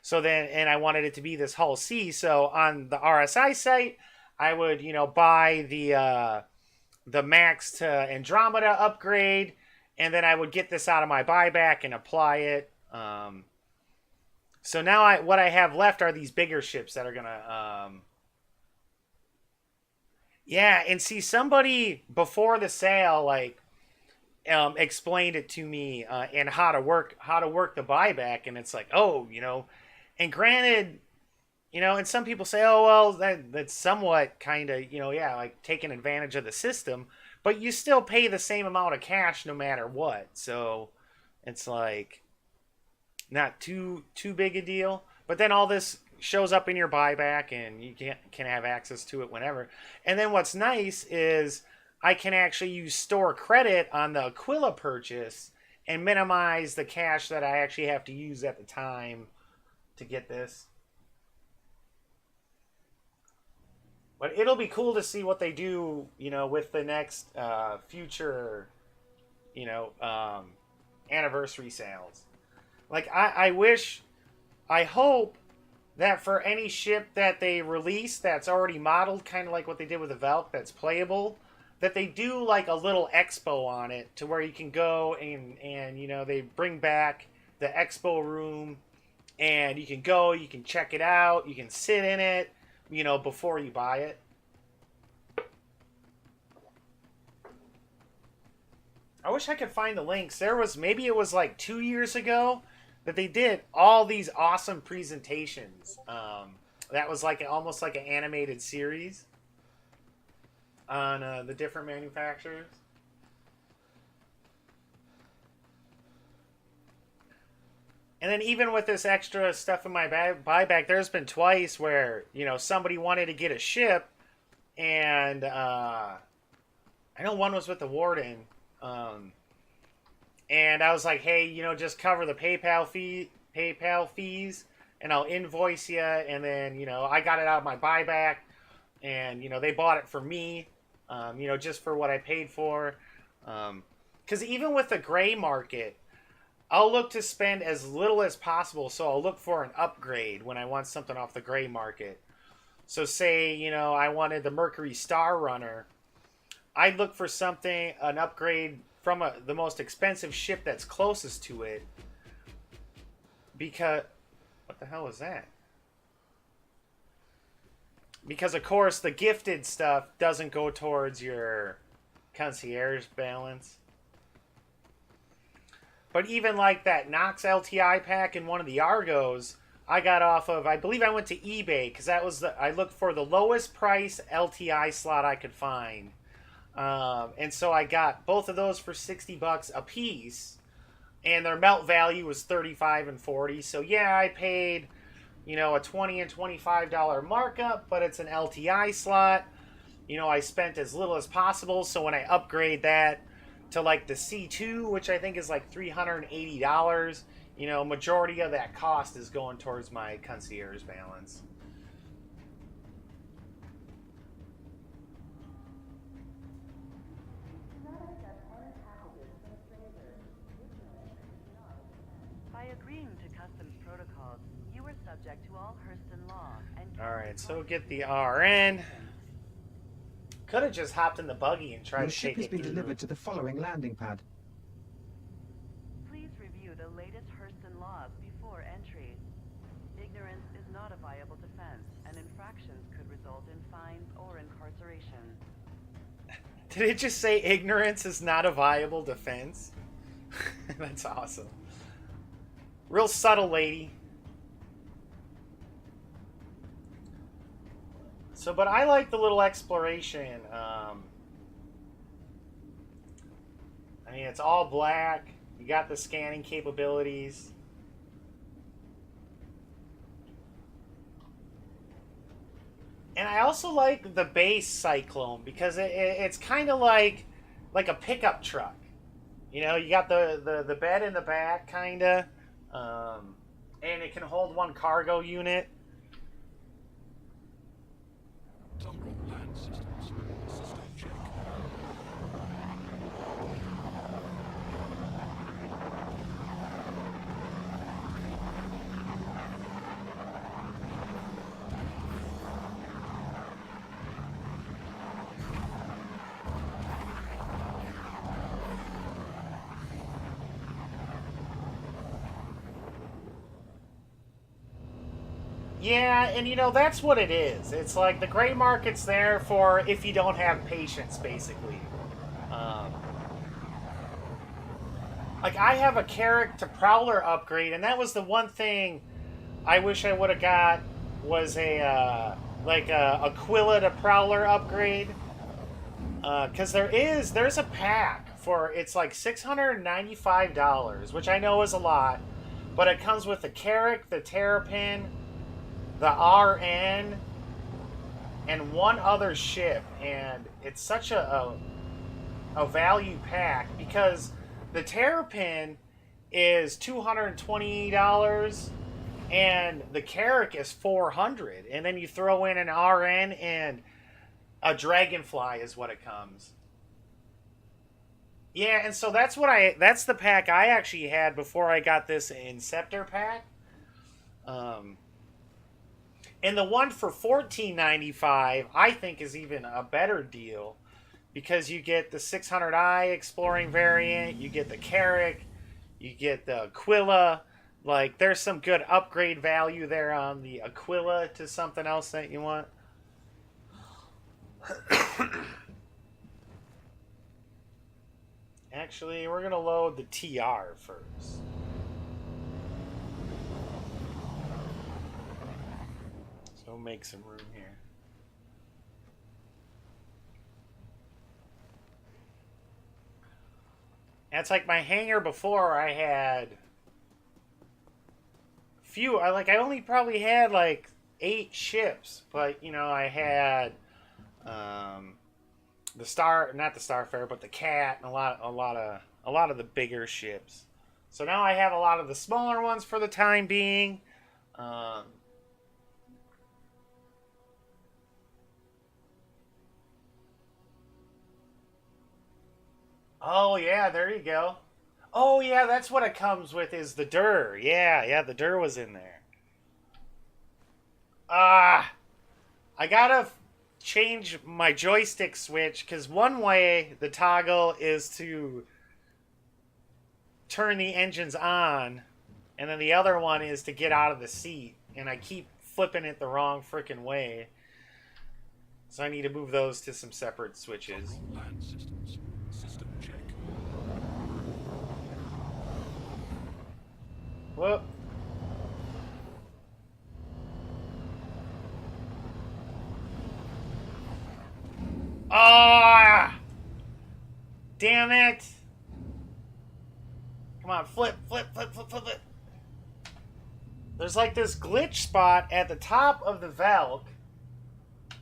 So then, and I wanted it to be this Hull C, so on the RSI site, I would, buy the Max to Andromeda upgrade, and then I would get this out of my buyback and apply it. So now what I have left are these bigger ships that are gonna, yeah, and see, somebody before the sale explained it to me and how to work the buyback, and it's like, and granted, and some people say, oh well, that's somewhat kind of like taking advantage of the system, but you still pay the same amount of cash no matter what, so it's like. Not too big a deal, but then all this shows up in your buyback and you can have access to it whenever. And then what's nice is I can actually use store credit on the Aquila purchase and minimize the cash that I actually have to use at the time to get this. But it'll be cool to see what they do, with the next future, anniversary sales. Like, I hope that for any ship that they release that's already modeled, kind of like what they did with the Valk, that's playable, that they do, like, a little expo on it to where you can go and they bring back the expo room, and you can go, you can check it out, you can sit in it, before you buy it. I wish I could find the links. Maybe it was like 2 years ago that they did all these awesome presentations. That was almost like an animated series on the different manufacturers. And then even with this extra stuff in my buyback, there's been twice where, somebody wanted to get a ship, and I know one was with the Warden, And I was like, hey, just cover the PayPal fees, and I'll invoice you. And then, I got it out of my buyback, and, they bought it for me, just for what I paid for. Because even with the gray market, I'll look to spend as little as possible. So I'll look for an upgrade when I want something off the gray market. So say, I wanted the Mercury Star Runner. I'd look for an upgrade from the most expensive ship that's closest to it. Because, what the hell is that? Because, of course, the gifted stuff doesn't go towards your concierge balance. But even like that Nox LTI pack in one of the Argos, I got off of, I believe I went to eBay, because I looked for the lowest price LTI slot I could find. And so I got both of those for $60 a piece, and their melt value was $35 and $40. So yeah, I paid, a $20 and $25 markup, but it's an LTI slot. I spent as little as possible. So when I upgrade that to like the C2, which I think is like $380, majority of that cost is going towards my concierge balance. By agreeing to customs protocols, you are subject to all Hurston law and... Alright, so get the RN. Could have just hopped in the buggy and tried Your to ship take has it been through. delivered to the following landing pad. Please review the latest Hurston laws before entry. Ignorance is not a viable defense, and infractions could result in fines or incarceration. Did it just say ignorance is not a viable defense? That's awesome. Real subtle lady. So, but I like the little exploration. I mean, it's all black. You got the scanning capabilities. And I also like the base Cyclone because it's kind of like a pickup truck. You got the bed in the back, kind of. And it can hold one cargo unit. Land systems. System check. Yeah, and that's what it is. It's like the gray market's there for if you don't have patience, basically. Like I have a Carrack to Prowler upgrade, and that was the one thing I wish I would have got was a Aquila to Prowler upgrade. Because there's a pack for, it's like $695, which I know is a lot, but it comes with the Carrack, the Terrapin, the RN, and one other ship, and it's such a value pack because the Terrapin is $220 and the Carrack is $400, and then you throw in an RN and a Dragonfly is what it comes. Yeah, and so that's the pack I actually had before I got this Inceptor pack. And the one for $14.95, I think, is even a better deal because you get the 600i exploring variant, you get the Carrack, you get the Aquila. Like, there's some good upgrade value there on the Aquila to something else that you want. Actually, we're going to load the TR first. So make some room here. That's like my hangar before. I had I only probably had like 8 ships, but I had the not the Starfarer, but the Cat, and a lot a lot of the bigger ships. So now I have a lot of the smaller ones for the time being. Oh, yeah, there you go. Oh, yeah, that's what it comes with is the DUR. Yeah, the DUR was in there. I gotta change my joystick switch, because one way the toggle is to turn the engines on, and then the other one is to get out of the seat, and I keep flipping it the wrong freaking way. So I need to move those to some separate switches. Land systems. System check. Whoop. Ah! Damn it! Come on, flip. There's like this glitch spot at the top of the Valk.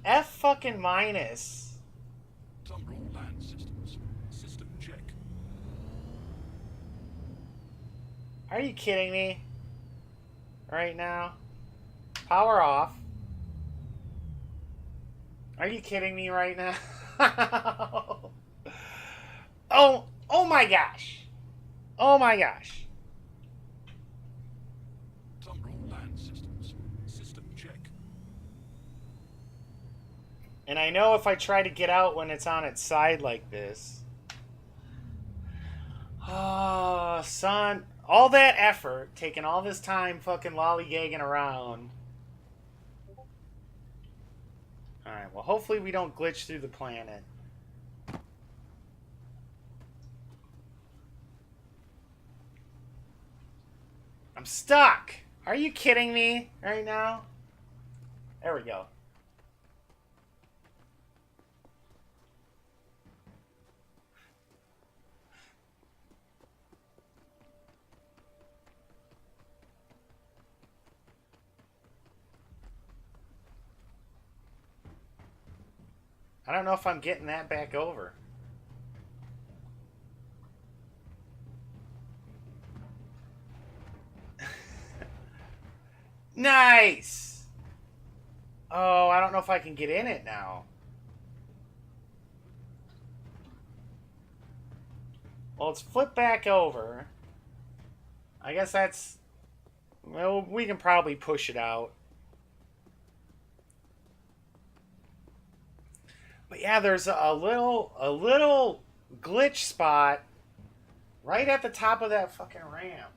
F fucking minus. Terminal land systems. System check. Are you kidding me? Right now? Power off. Are you kidding me right now? Oh my gosh. Oh my gosh. Terminal land systems. System check. And I know if I try to get out when it's on its side like this. Oh, son. All that effort, taking all this time fucking lollygagging around. Alright, well, hopefully we don't glitch through the planet. I'm stuck! Are you kidding me right now? There we go. I don't know if I'm getting that back over. Nice! Oh, I don't know if I can get in it now. Well, it's flipped back over. I guess that's... Well, we can probably push it out. But yeah, there's a little glitch spot right at the top of that fucking ramp.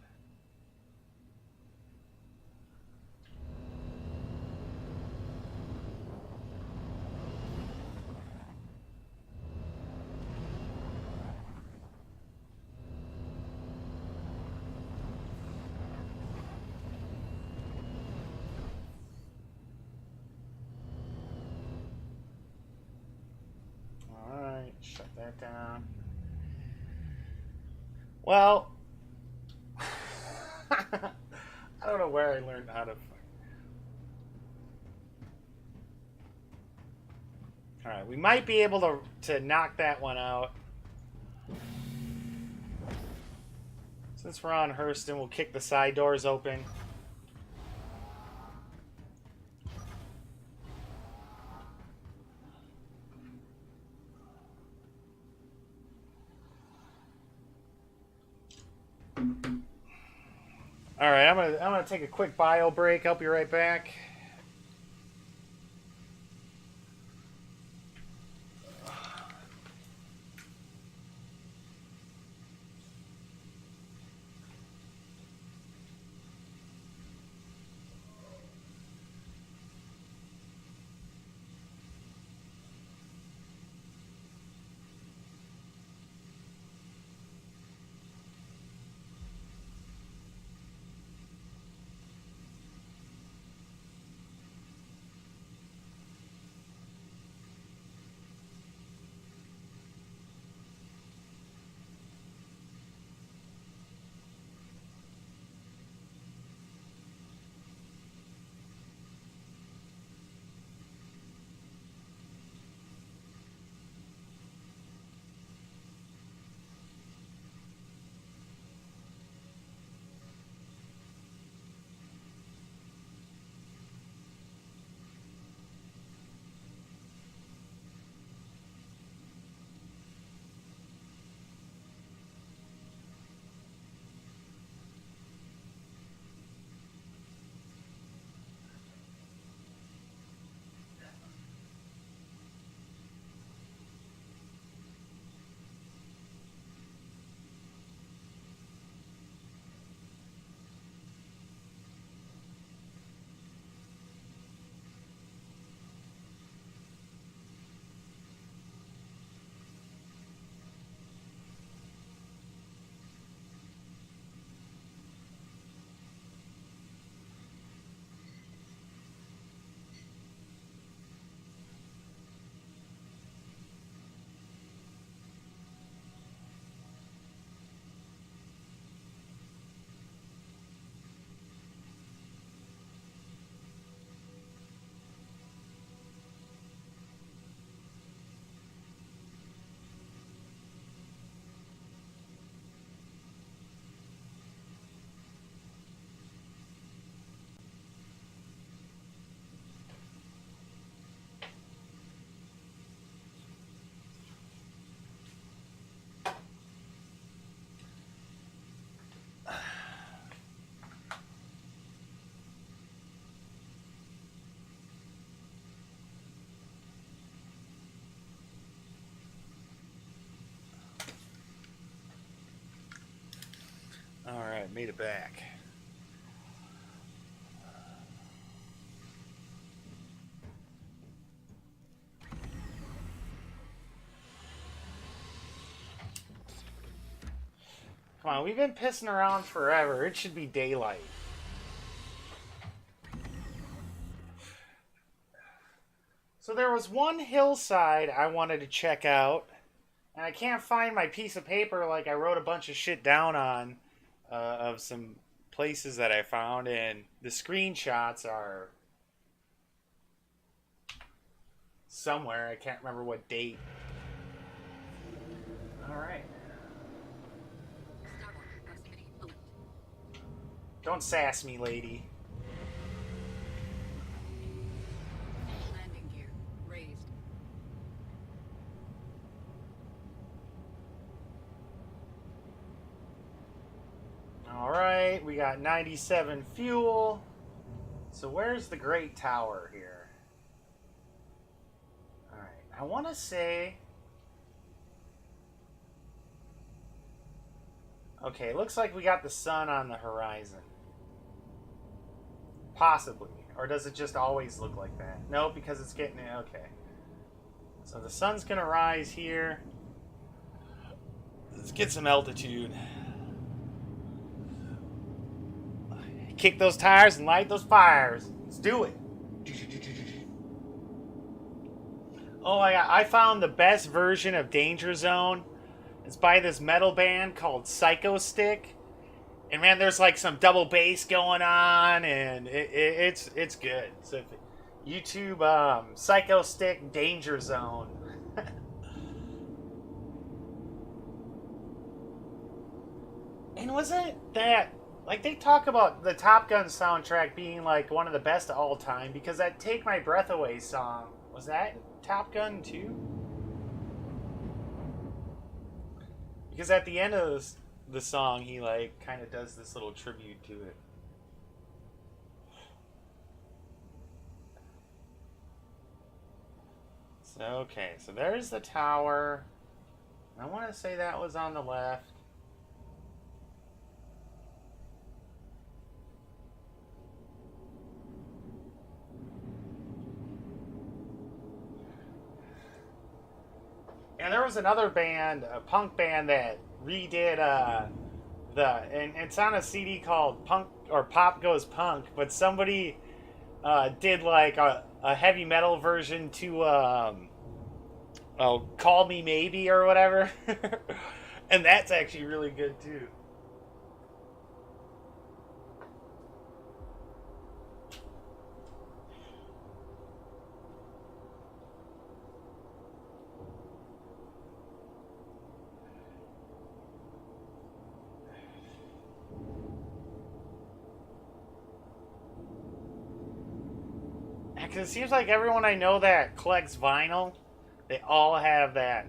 Alright, shut that down. Well, I don't know where I learned how to... Alright, we might be able to knock that one out. Since we're on Hurston, we'll kick the side doors open. All right, I'm gonna take a quick bio break. I'll be right back. Alright, made it back. Come on, we've been pissing around forever. It should be daylight. So there was one hillside I wanted to check out, and I can't find my piece of paper like I wrote a bunch of shit down on of some places that I found, and the screenshots are somewhere. I can't remember what date. Alright. Don't sass me, lady. Landing gear raised. Alright, we got 97 fuel. So where's the Great Tower here? Alright, I want to say... Okay, it looks like we got the sun on the horizon. Possibly. Or does it just always look like that? No, because it's getting... Okay. So the sun's going to rise here. Let's get some altitude. Kick those tires and light those fires. Let's do it. Oh my god, I found the best version of Danger Zone. It's by this metal band called Psycho Stick. And man, there's like some double bass going on, and it's good. So if YouTube Psycho Stick Danger Zone. And wasn't that like they talk about the Top Gun soundtrack being like one of the best of all time, because that Take My Breath Away song, was that Top Gun too? Because at the end of the song, he like kind of does this little tribute to it. So okay, so there's the tower. I want to say that was on the left. And there was another band, a punk band, that redid and it's on a CD called Punk or Pop Goes Punk, but somebody did like a heavy metal version to Call Me Maybe or whatever. And that's actually really good too. Because it seems like everyone I know that collects vinyl, they all have that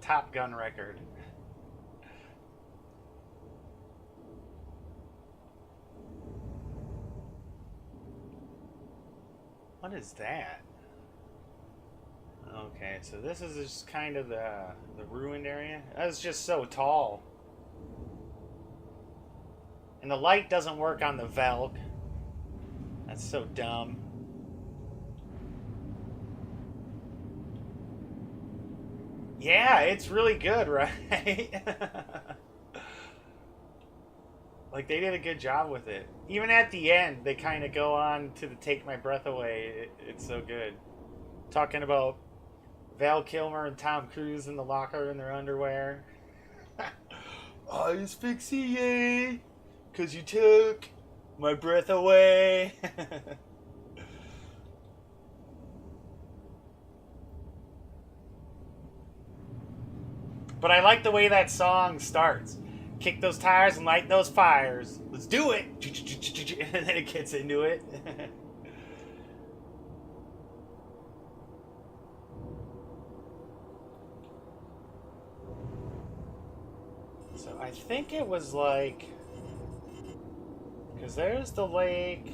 Top Gun record. What is that? Okay, so this is just kind of the ruined area. That's just so tall. And the light doesn't work on the Velk. That's so dumb. Yeah, it's really good, right? Like, they did a good job with it. Even at the end, they kind of go on to the Take My Breath Away. It's so good. Talking about Val Kilmer and Tom Cruise in the locker in their underwear. I asphyxiate because you took my breath away. But I like the way that song starts. Kick those tires and light those fires. Let's do it. And then it gets into it. So I think it was like... Because there's the lake.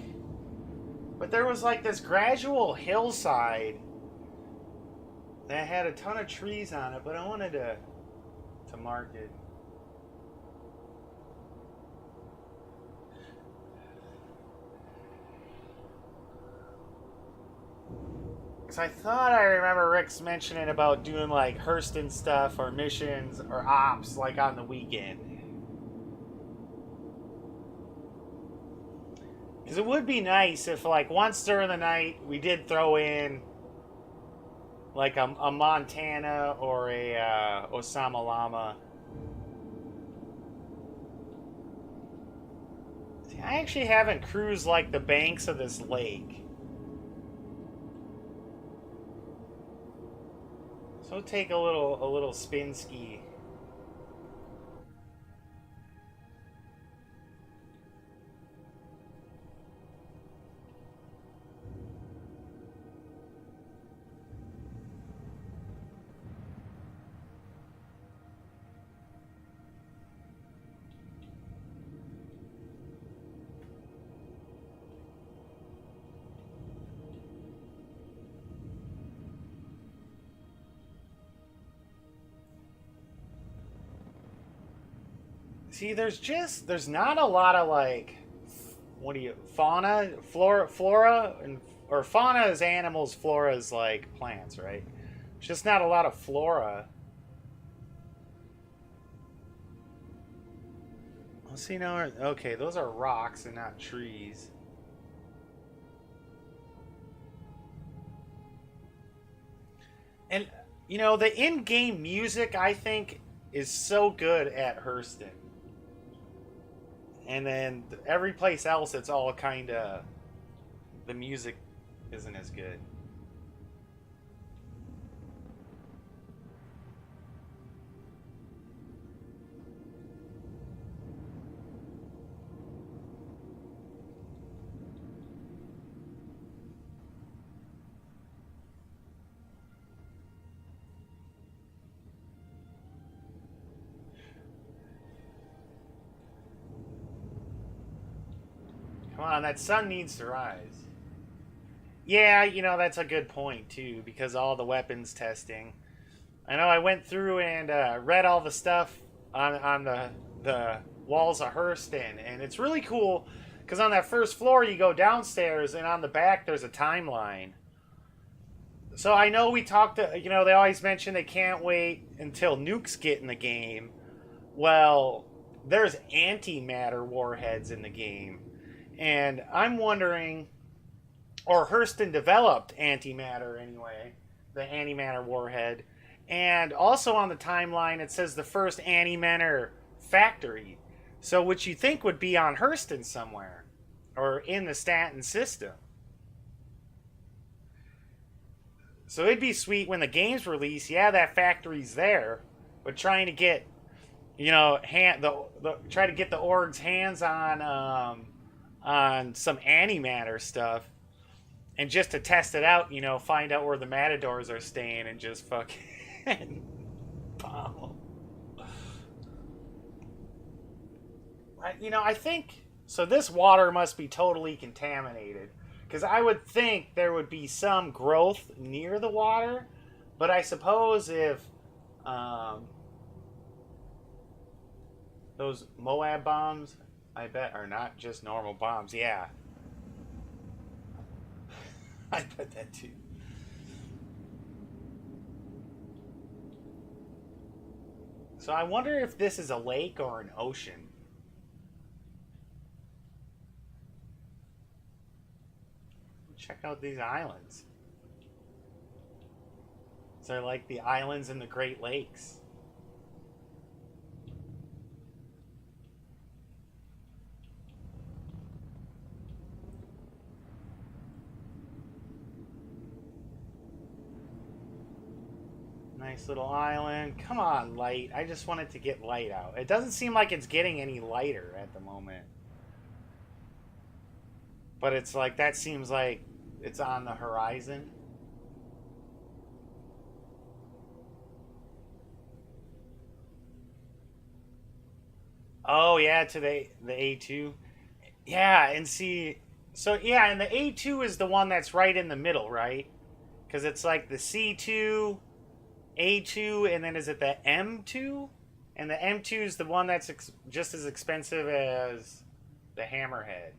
But there was like this gradual hillside that had a ton of trees on it, but I wanted to mark it. Because I thought I remember Rick's mentioning about doing like Hurston stuff or missions or ops like on the weekend. Because it would be nice if like once during the night we did throw in like a Montana or a Osama Llama. See, I actually haven't cruised like the banks of this lake. So take a little spin ski. See, there's not a lot of like, flora, or fauna is animals, flora is like plants, right? There's just not a lot of flora. Let's see now. Okay, those are rocks and not trees. And you know, the in-game music I think is so good at Hurston. And then every place else, it's all kind of... The music isn't as good. Come on, that sun needs to rise. Yeah, you know, that's a good point, too, because all the weapons testing. I know I went through and read all the stuff on the walls of Hurston, and it's really cool, because on that first floor, you go downstairs, and on the back, there's a timeline. So I know we talked, you know, they always mention they can't wait until nukes get in the game. Well, there's antimatter warheads in the game. And I'm wondering, or Hurston developed antimatter anyway, the antimatter warhead. And also on the timeline, it says the first antimatter factory. So which you think would be on Hurston somewhere, or in the Stanton system. So it'd be sweet when the game's release, yeah, that factory's there, but trying to get, you know, try to get the org's hands on some antimatter stuff, and just to test it out, you know, find out where the matadors are staying and just fucking bomb them. You know, I think, so this water must be totally contaminated, because I would think there would be some growth near the water, but I suppose if those Moab bombs, I bet, are not just normal bombs. Yeah. I bet that too. So I wonder if this is a lake or an ocean. Check out these islands. So they're like the islands in the Great Lakes. Nice little island. Come on, light. I just want it to get light out. It doesn't seem like it's getting any lighter at the moment. But it's like, that seems like it's on the horizon. Oh, yeah, to the A2. Yeah, and see... So, yeah, and the A2 is the one that's right in the middle, right? Because it's like the C2... A2, and then is it the M2? And the M2 is the one that's just as expensive as the Hammerhead.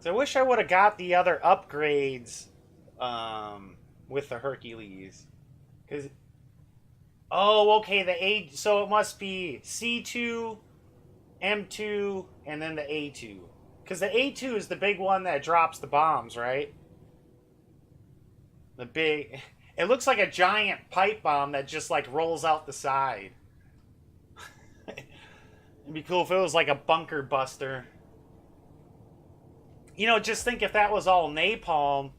So I wish I would have got the other upgrades with the Hercules. Cause oh, okay, the A, so it must be C2, M2, and then the A2. Because the A2 is the big one that drops the bombs, right? The big... It looks like a giant pipe bomb that just, like, rolls out the side. It'd be cool if it was like a bunker buster. You know, just think if that was all napalm,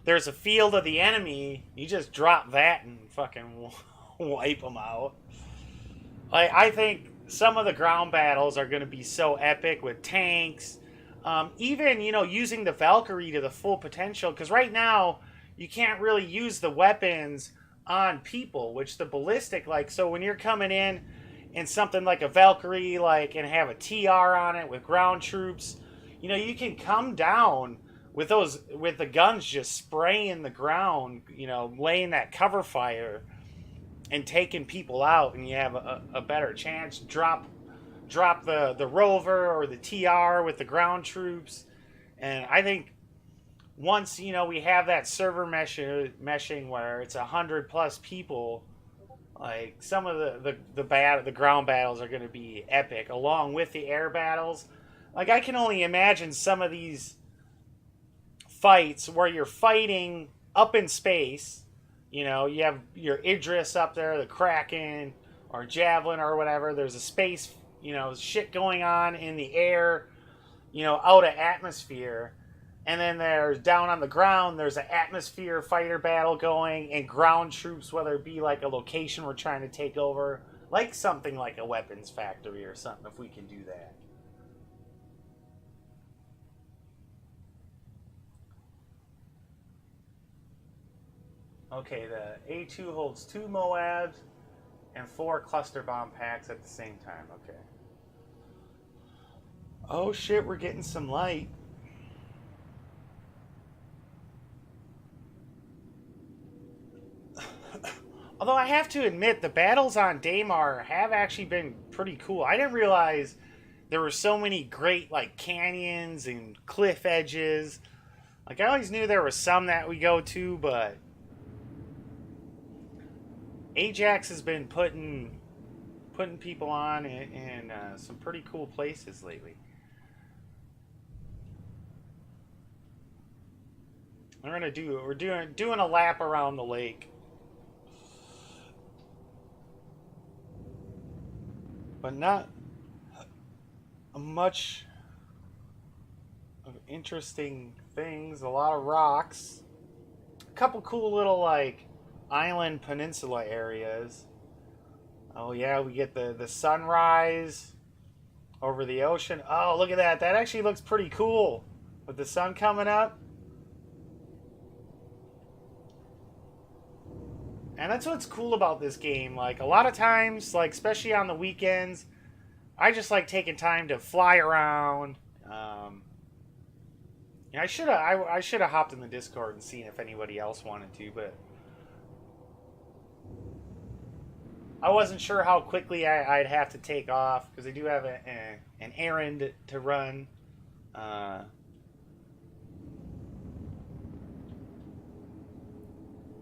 there's a field of the enemy, you just drop that and fucking wipe them out. Like, I think some of the ground battles are going to be so epic with tanks. Even, you know, using the Valkyrie to the full potential. Because right now, you can't really use the weapons on people. Which the ballistic, like, so when you're coming in something like a Valkyrie, like, and have a TR on it with ground troops, you know, you can come down with the guns just spraying the ground, you know, laying that cover fire and taking people out, and you have a better chance. Drop the rover or the TR with the ground troops. And I think once, you know, we have that server meshing where it's 100+ people, like, some of the ground battles are going to be epic, along with the air battles. Like, I can only imagine some of these fights where you're fighting up in space. You know, you have your Idris up there, the Kraken, or Javelin, or whatever. There's a space, you know, shit going on in the air, you know, out of atmosphere. And then there's down on the ground, there's an atmosphere fighter battle going, and ground troops, whether it be like a location we're trying to take over, like something like a weapons factory or something, if we can do that. Okay, the A2 holds 2 Moabs and 4 cluster bomb packs at the same time. Okay. Oh shit, we're getting some light. Although I have to admit, the battles on Daymar have actually been pretty cool. I didn't realize there were so many great, like, canyons and cliff edges. Like, I always knew there was some that we go to, but Ajax has been putting people on in some pretty cool places lately. We're doing a lap around the lake. But not much of interesting things. A lot of rocks. A couple cool little, like, island peninsula areas. Oh yeah, we get the sunrise over the ocean. Oh, look at that. That actually looks pretty cool with the sun coming up. And that's what's cool about this game. Like, a lot of times, like, especially on the weekends, I just like taking time to fly around. I should have hopped in the Discord and seen if anybody else wanted to, but I wasn't sure how quickly I'd have to take off, because I do have an errand to run.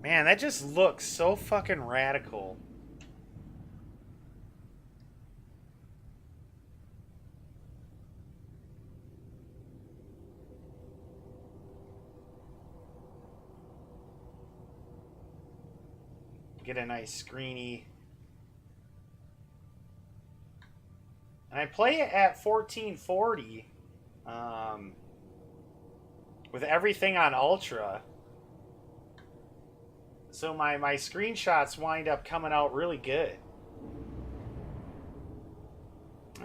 Man, that just looks so fucking radical. Get a nice screeny. And I play it at 1440 with everything on Ultra. So my screenshots wind up coming out really good.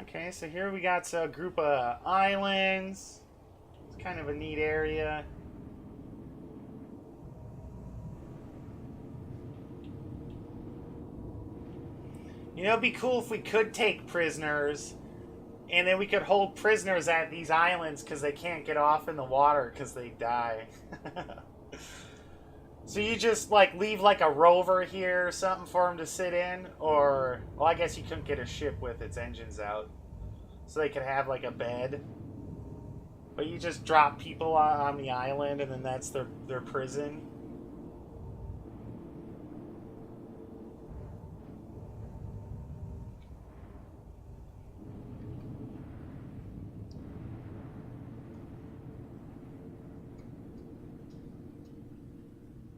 Okay, so here we got a group of islands. It's kind of a neat area. You know, it'd be cool if we could take prisoners, and then we could hold prisoners at these islands because they can't get off in the water because they die. So you just, like, leave, like, a rover here or something for them to sit in? Or, well, I guess you couldn't get a ship with its engines out. So they could have, like, a bed. But you just drop people on the island and then that's their prison.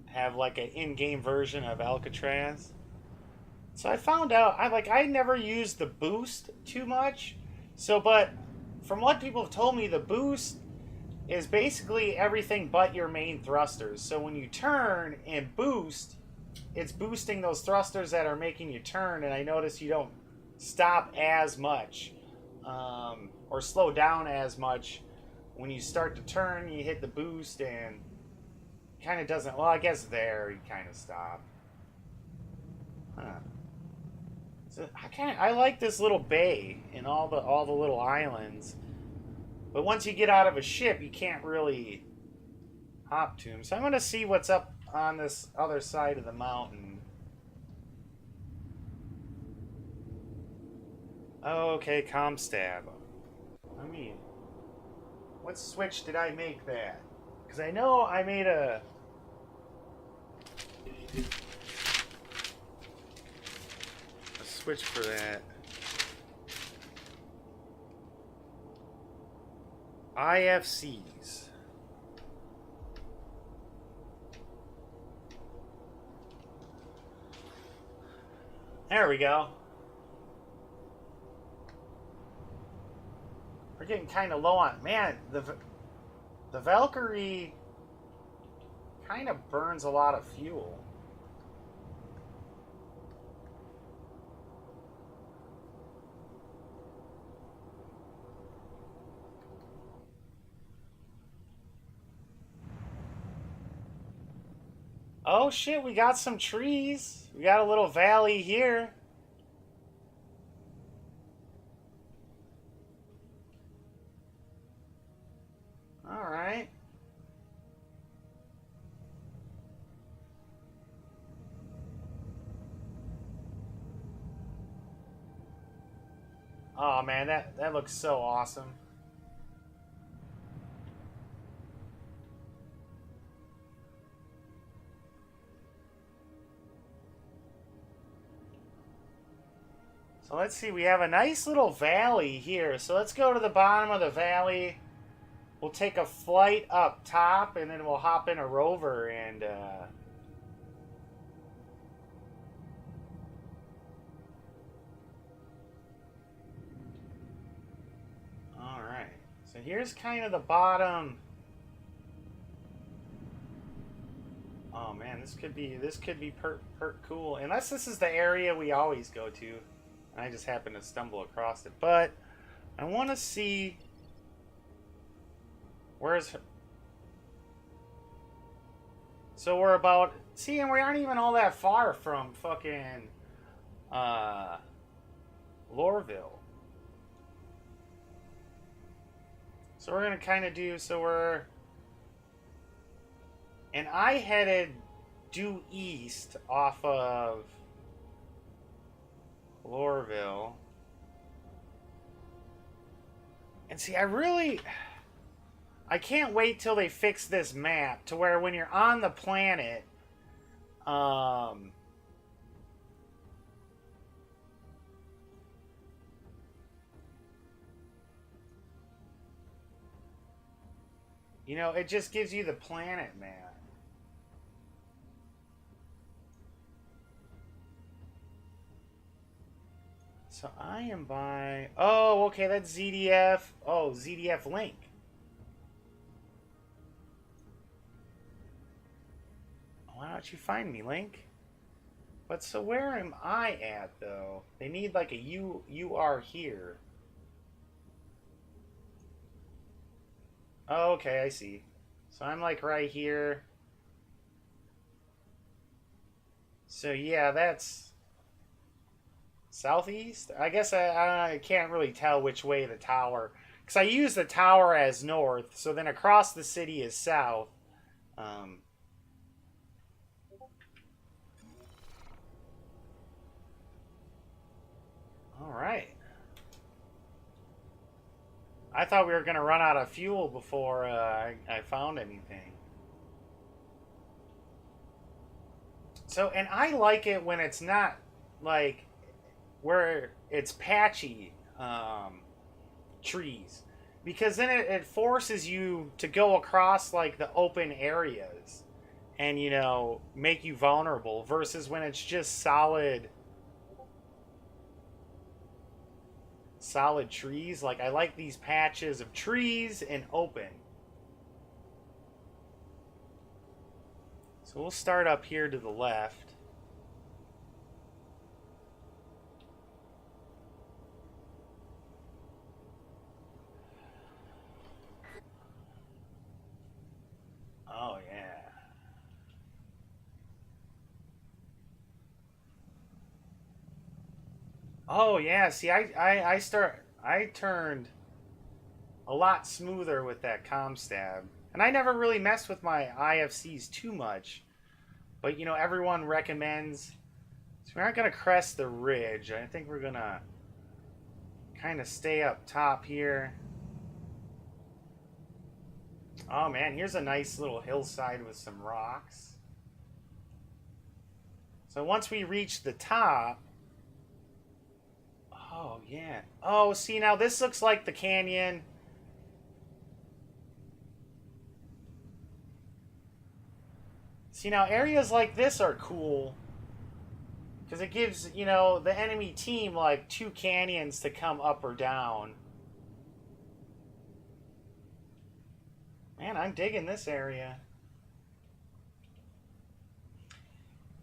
Have like an in-game version of Alcatraz. So I found out I never used the boost too much. So but from what people have told me, the boost is basically everything but your main thrusters. So when you turn and boost, it's boosting those thrusters that are making you turn, and I notice you don't stop as much or slow down as much when you start to turn. You hit the boost and kind of doesn't. Well, I guess there you kind of stop. Huh. So I like this little bay and all the little islands, but once you get out of a ship, you can't really hop to them. So I'm gonna see what's up on this other side of the mountain. Oh, okay, Comstab. I mean, what switch did I make that? Because I know I made a switch for that. IFCs. There we go. We're getting kind of low on... Man, the Valkyrie kind of burns a lot of fuel. Oh shit, we got some trees. We got a little valley here. Alright. Oh man, that looks so awesome. So let's see, we have a nice little valley here. So let's go to the bottom of the valley. We'll take a flight up top and then we'll hop in a rover and Alright. So here's kind of the bottom. Oh man, this could be pert cool. Unless this is the area we always go to. I just happened to stumble across it. But I want to see... Where's... So we're about... See, and we aren't even all that far from fucking... Lorville. So we're going to kind of do... So we're... And I headed due east off of... Lorville. And see, I can't wait till they fix this map to where when you're on the planet, you know, it just gives you the planet map. So I am by... Oh, okay, that's ZDF. Oh, ZDF Link. Why don't you find me, Link? But so where am I at, though? They need like a you are here. Oh, okay, I see. So I'm like right here. So yeah, that's... Southeast? I guess I can't really tell which way the tower... Because I use the tower as north, so then across the city is south. Alright. I thought we were gonna run out of fuel before I found anything. So, and I like it when it's not like where it's patchy trees, because then it forces you to go across like the open areas and, you know, make you vulnerable, versus when it's just solid trees. Like, I like these patches of trees and open. So we'll start up here to the left. Oh, yeah. Oh, yeah. See, I turned a lot smoother with that comm stab. And I never really messed with my IFCs too much. But, you know, everyone recommends. So we're not going to crest the ridge. I think we're going to kind of stay up top here. Oh, man, here's a nice little hillside with some rocks. So once we reach the top... Oh, yeah. Oh, see, now this looks like the canyon. See, now areas like this are cool, because it gives, you know, the enemy team like 2 canyons to come up or down. Man, I'm digging this area.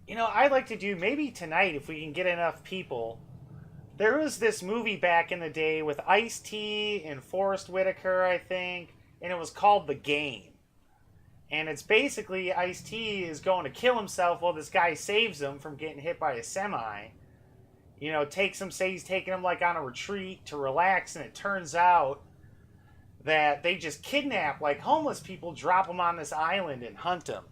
You know, I'd like to do, maybe tonight, if we can get enough people. There was this movie back in the day with Ice-T and Forrest Whitaker, I think, and it was called The Game. And it's basically Ice-T is going to kill himself while this guy saves him from getting hit by a semi. You know, takes him, say he's taking him like on a retreat to relax, and it turns out that they just kidnap like homeless people, drop them on this island and hunt them.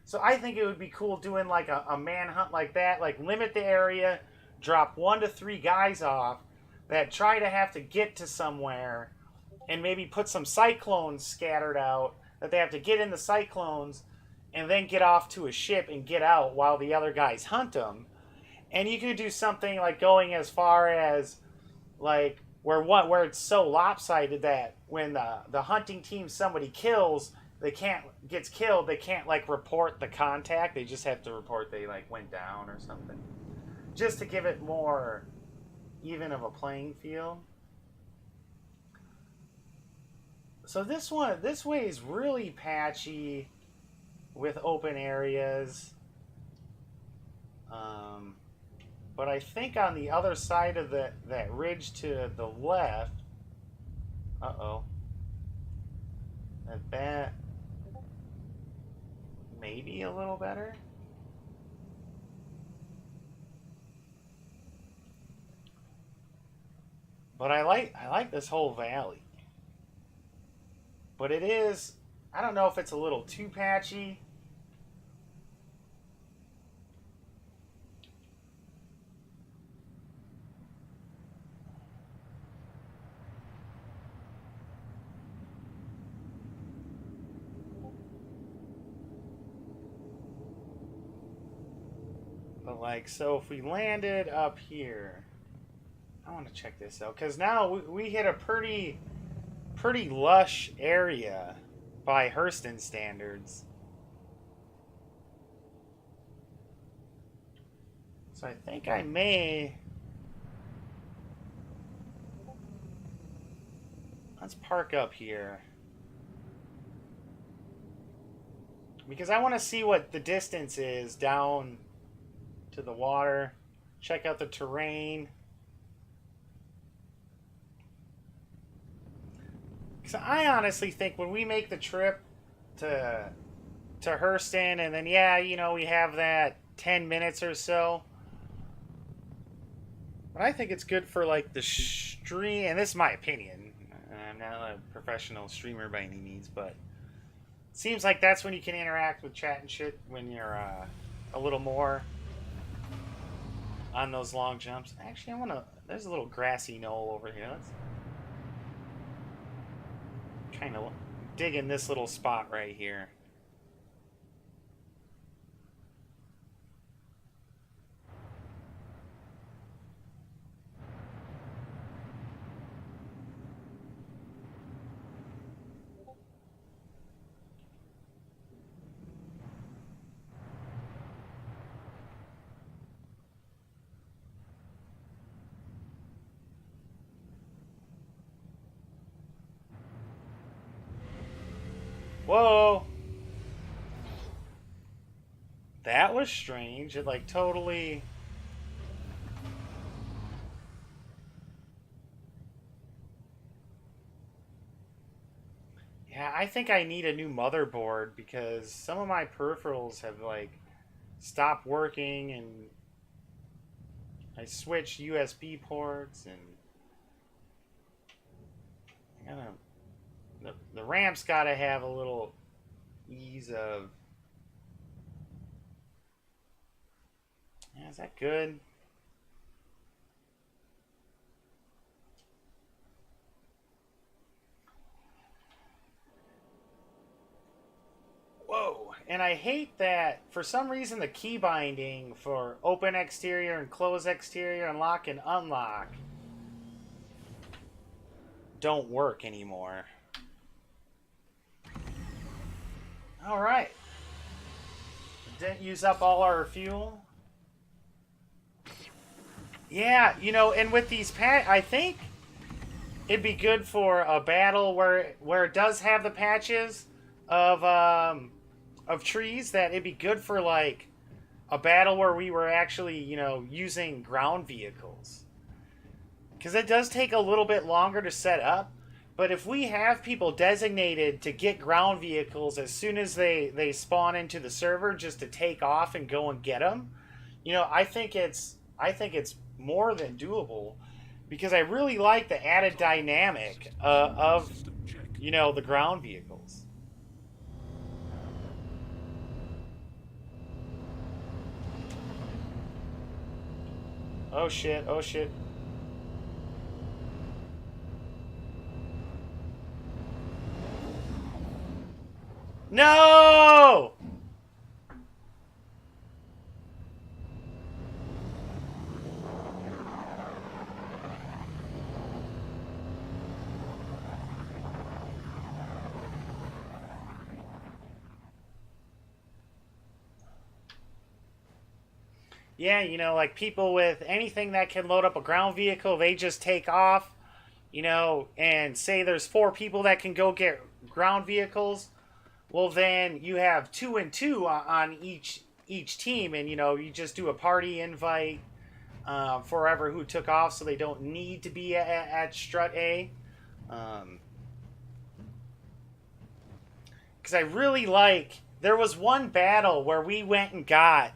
So I think it would be cool doing like a manhunt like that, like limit the area, drop 1 to 3 guys off that try to have to get to somewhere, and maybe put some cyclones scattered out that they have to get in the cyclones and then get off to a ship and get out while the other guys hunt them. And you could do something like going as far as like where it's so lopsided that when the hunting team somebody kills, gets killed, they can't like report the contact. They just have to report they like went down or something, just to give it more even of a playing field. So this way is really patchy with open areas. But I think on the other side of that ridge to the left, that maybe a little better. But I like this whole valley. But it is, I don't know if it's a little too patchy. But like, so if we landed up here, I want to check this out, because now we hit a pretty lush area by Hurston standards. So I think I may... Let's park up here, because I want to see what the distance is down to the water. Check out the terrain. So I honestly think when we make the trip to Hurston, and then, yeah, you know, we have that 10 minutes or so. But I think it's good for, like, the stream, and this is my opinion. I'm not a professional streamer by any means, but it seems like that's when you can interact with chat and shit, when you're a little more on those long jumps. Actually, there's a little grassy knoll over here. Kind of digging this little spot right here. Whoa! That was strange. It like totally... Yeah, I think I need a new motherboard because some of my peripherals have like stopped working, and I switched USB ports, and I gotta, the ramp's gotta have a little ease of... Yeah, is that good? Whoa, and I hate that for some reason the key binding for open exterior and close exterior and lock and unlock don't work anymore. Alright. Didn't use up all our fuel. Yeah, you know, and with these I think it'd be good for a battle where it does have the patches of trees, that it'd be good for like a battle where we were actually, you know, using ground vehicles. Because it does take a little bit longer to set up, but if we have people designated to get ground vehicles as soon as they spawn into the server just to take off and go and get them, you know, I think it's more than doable, because I really like the added dynamic of, you know, the ground vehicles. Oh shit, oh shit. No! Yeah, you know, like people with anything that can load up a ground vehicle, they just take off, you know, and say there's 4 people that can go get ground vehicles. Well, then you have 2 and 2 on each team, and you know, you just do a party invite for whoever who took off, so they don't need to be at strut A. Because I really like, there was one battle where we went and got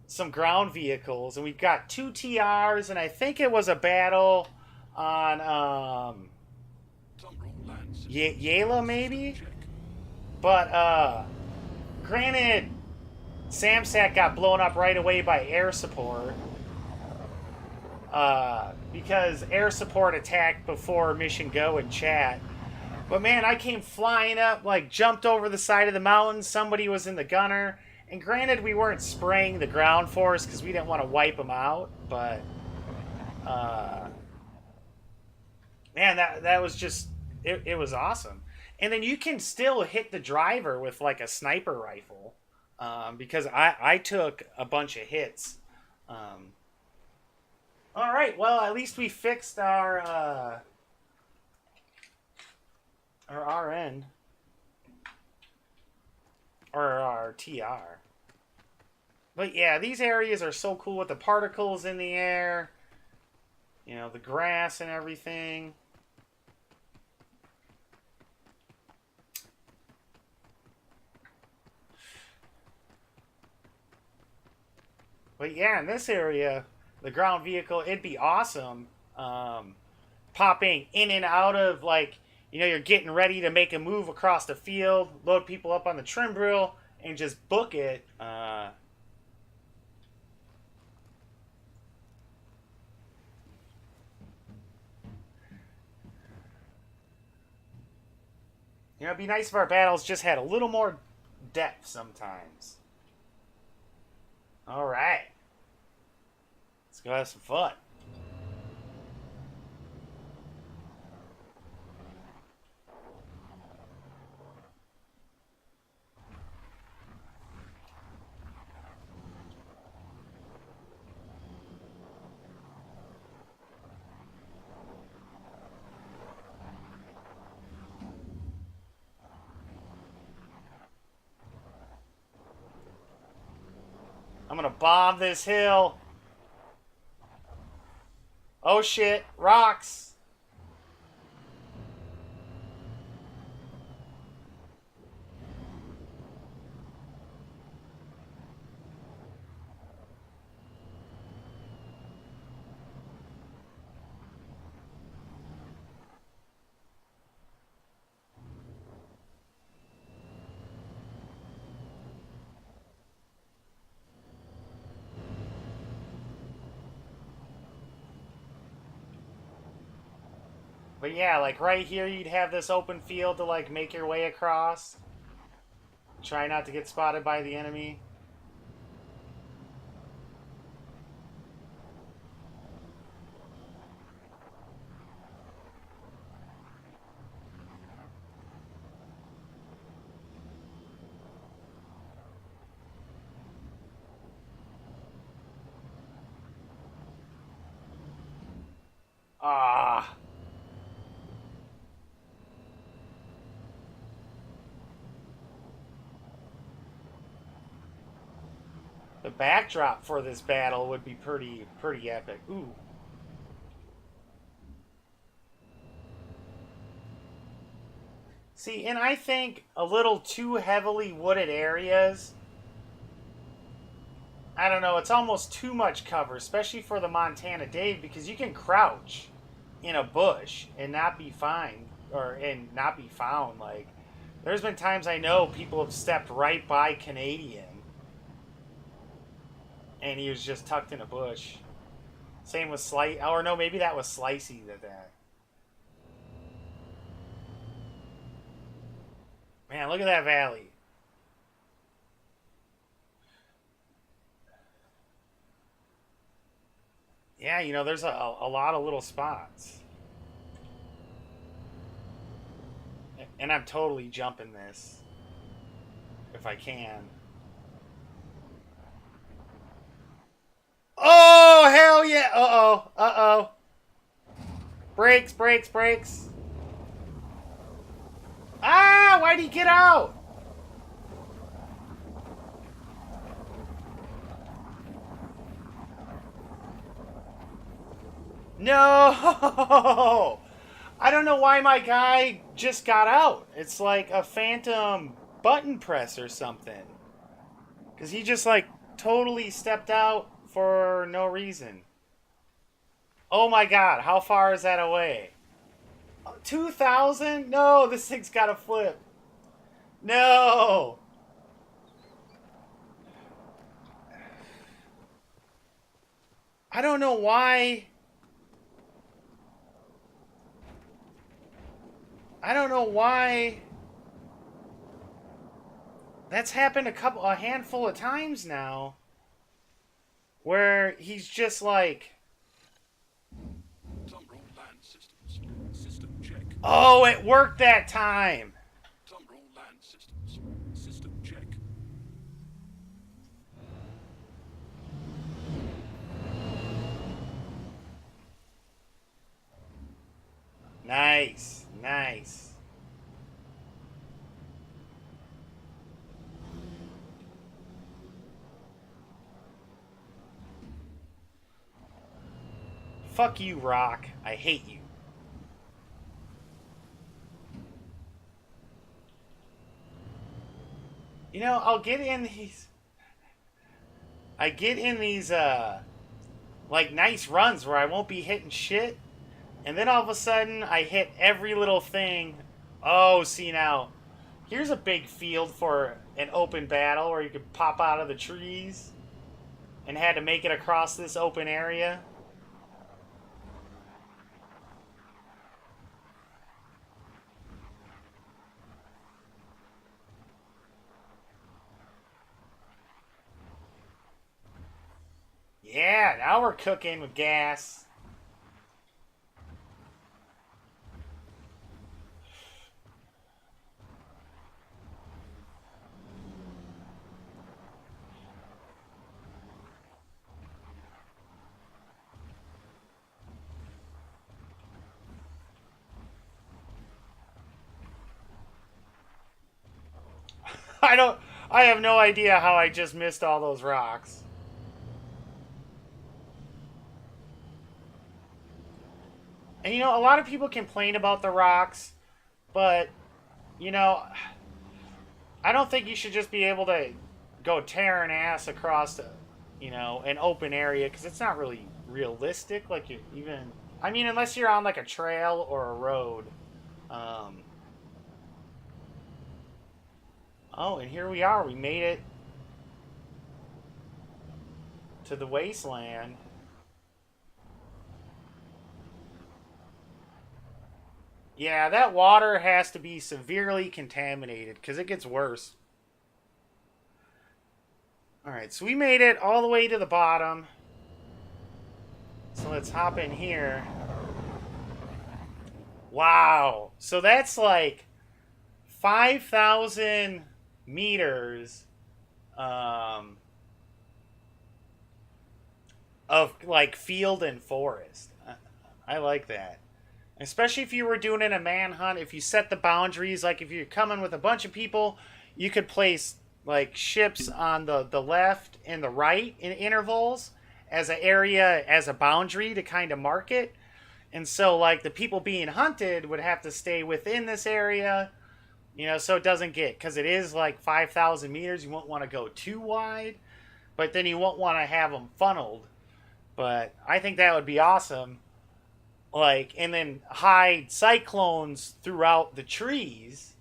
some ground vehicles, and we got 2 TRs, and I think it was a battle on Yala maybe. But granted, Samsat got blown up right away by air support because air support attacked before mission go in chat. But man, I came flying up, like jumped over the side of the mountain. Somebody was in the gunner. And granted, we weren't spraying the ground force because we didn't want to wipe them out. But, man, that was just, it was awesome. And then you can still hit the driver with like a sniper rifle. Because I took a bunch of hits. Alright, well, at least we fixed our RN. Or our TR. But yeah, these areas are so cool with the particles in the air. You know, the grass and everything. But yeah, in this area, the ground vehicle, it'd be awesome. Popping in and out of, like, you know, you're getting ready to make a move across the field, load people up on the trim drill, and just book it. You know, it'd be nice if our battles just had a little more depth sometimes. Alright. Let's go have some fun. I'm gonna bomb this hill. Oh shit, rocks. But yeah, like right here you'd have this open field to like make your way across. Try not to get spotted by the enemy. Ah. The backdrop for this battle would be pretty epic. Ooh. See, and I think a little too heavily wooded areas, I don't know, it's almost too much cover, especially for the Montana Dave, because you can crouch in a bush and not be fine, and not be found. Like, there's been times I know people have stepped right by Canadian, and he was just tucked in a bush. Same with Slice, or no, maybe that was Slicey that. Man, look at that valley. Yeah, you know, there's a lot of little spots. And I'm totally jumping this. If I can. Oh, hell yeah! Uh-oh. Uh-oh. Brakes, brakes, brakes. Ah! Why'd he get out? No! I don't know why my guy just got out. It's like a phantom button press or something. Because he just like totally stepped out for no reason. Oh my god, how far is that away? 2,000? No, this thing's got to flip. No! I don't know why. I don't know why. That's happened a handful of times now. Where he's just like... Tumbrel land systems. System check. Oh, it worked that time. Tumbrel land systems. System check. Nice, nice. Fuck you, Rock. I hate you. You know, I'll get in these... I get in these, like, nice runs where I won't be hitting shit. And then all of a sudden, I hit every little thing. Oh, see now. Here's a big field for an open battle where you could pop out of the trees. And had to make it across this open area. Now we're cooking with gas. I have no idea how I just missed all those rocks. And you know, a lot of people complain about the rocks, but you know, I don't think you should just be able to go tearing ass across, you know, an open area because it's not really realistic. Like you even, I mean, unless you're on like a trail or a road. Oh, and here we are. We made it to the wasteland. Yeah, that water has to be severely contaminated because it gets worse. Alright, so we made it all the way to the bottom. So let's hop in here. Wow. So that's like 5,000 meters of like field and forest. I like that. Especially if you were doing it in a manhunt, if you set the boundaries, like if you're coming with a bunch of people, you could place like ships on the left and the right in intervals as an area, as a boundary to kind of mark it. And so like the people being hunted would have to stay within this area, you know, so it doesn't get, because it is like 5,000 meters, you won't want to go too wide, but then you won't want to have them funneled. But I think that would be awesome. Like, and then hide cyclones throughout the trees.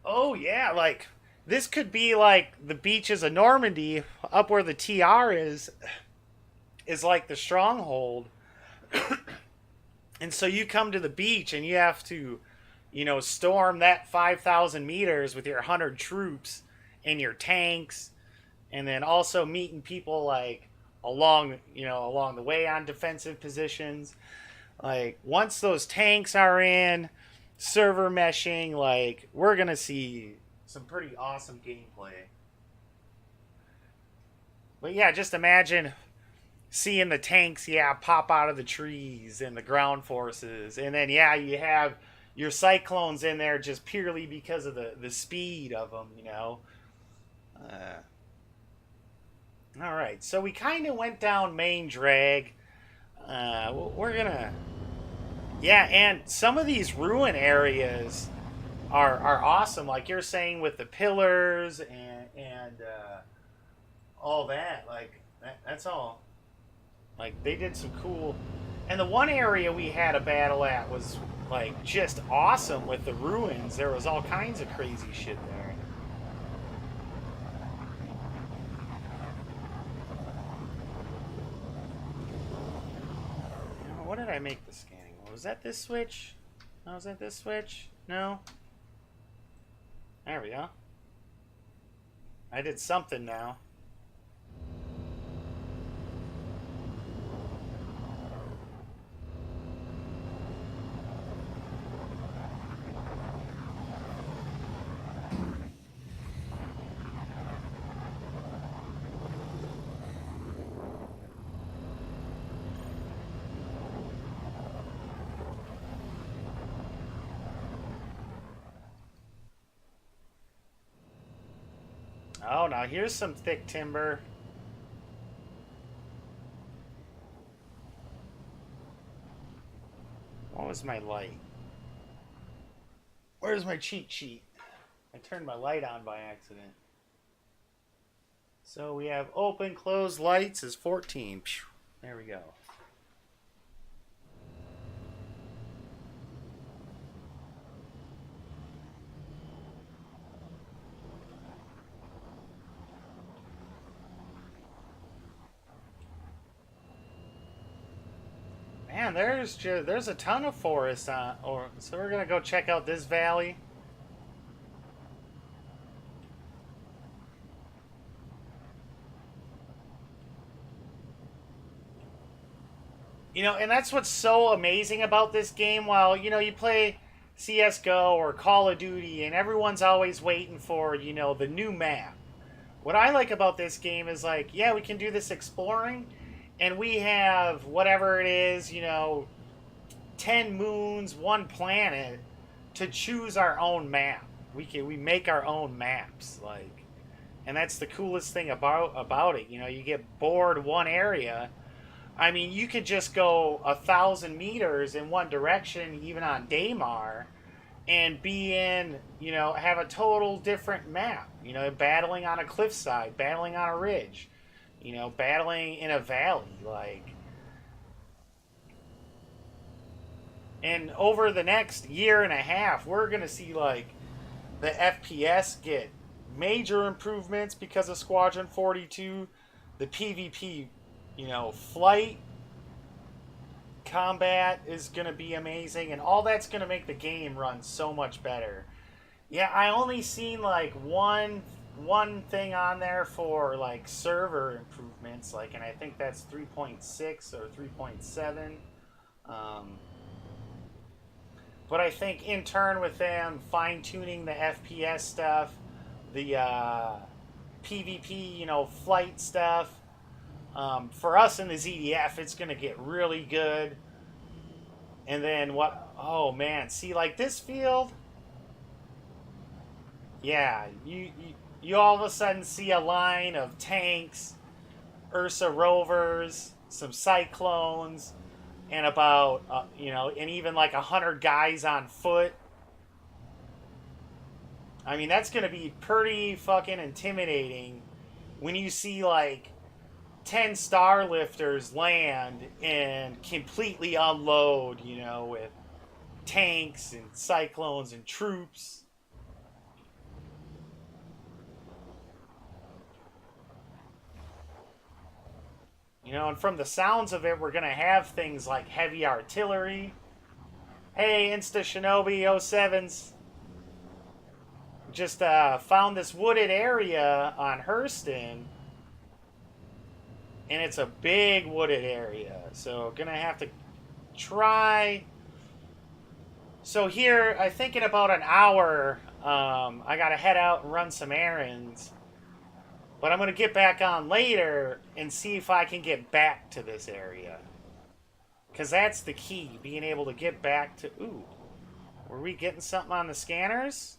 Oh yeah, like this could be like the beaches of Normandy, up where the TR is like the stronghold. And so you come to the beach and you have to, you know, storm that 5,000 meters with your 100 troops and your tanks, and then also meeting people like along the way on defensive positions. Like once those tanks are in, server meshing, like we're gonna see some pretty awesome gameplay. But yeah, just imagine seeing the tanks, pop out of the trees and the ground forces, and then you have your cyclones in there just purely because of the speed of them, you know. All right, so we kind of went down main drag. We're gonna, and some of these ruin areas are awesome, like you're saying with the pillars and all that. Like that's all. Like they did some cool, and the one area we had a battle at was like just awesome with the ruins. There was all kinds of crazy shit there. What did I make the scanning? Was that this switch? No, was that this switch? No. There we go. I did something now. Oh, now here's some thick timber. What was my light? Where's my cheat sheet? I turned my light on by accident. So we have open, closed lights is 14. There we go. Man, there's a ton of forest so we're gonna go check out this valley. You know, and that's what's so amazing about this game. While, you know, you play CSGO or Call of Duty and everyone's always waiting for, you know, the new map. What I like about this game is like, yeah, we can do this exploring and we have whatever it is, you know, 10 moons, one planet to choose our own map. We make our own maps, like, and that's the coolest thing about it. You know, you get bored one area. I mean, you could just go 1,000 meters in one direction, even on Daymar, and be in, you know, have a total different map. You know, battling on a cliffside, battling on a ridge, you know, battling in a valley, like. And over the next year and a half, we're going to see, like, the FPS get major improvements because of Squadron 42. The PvP, you know, flight combat is going to be amazing. And all that's going to make the game run so much better. Yeah, I only seen, like, one thing on there for, like, server improvements. Like, and I think that's 3.6 or 3.7. But I think in turn with them fine-tuning the FPS stuff, the PvP, you know, flight stuff, for us in the ZDF, it's going to get really good. And then what? Oh, man. See, like this field? Yeah, you all of a sudden see a line of tanks, Ursa rovers, some cyclones, and about, you know, and even like 100 guys on foot. I mean, that's going to be pretty fucking intimidating when you see like 10 star lifters land and completely unload, you know, with tanks and cyclones and troops. You know, and from the sounds of it, we're going to have things like heavy artillery. Hey, Insta Shinobi 07s. Just found this wooded area on Hurston. And it's a big wooded area. So, going to have to try. So here, I think in about an hour, I got to head out and run some errands. But I'm going to get back on later and see if I can get back to this area. Because that's the key, being able to get back to... Ooh, were we getting something on the scanners?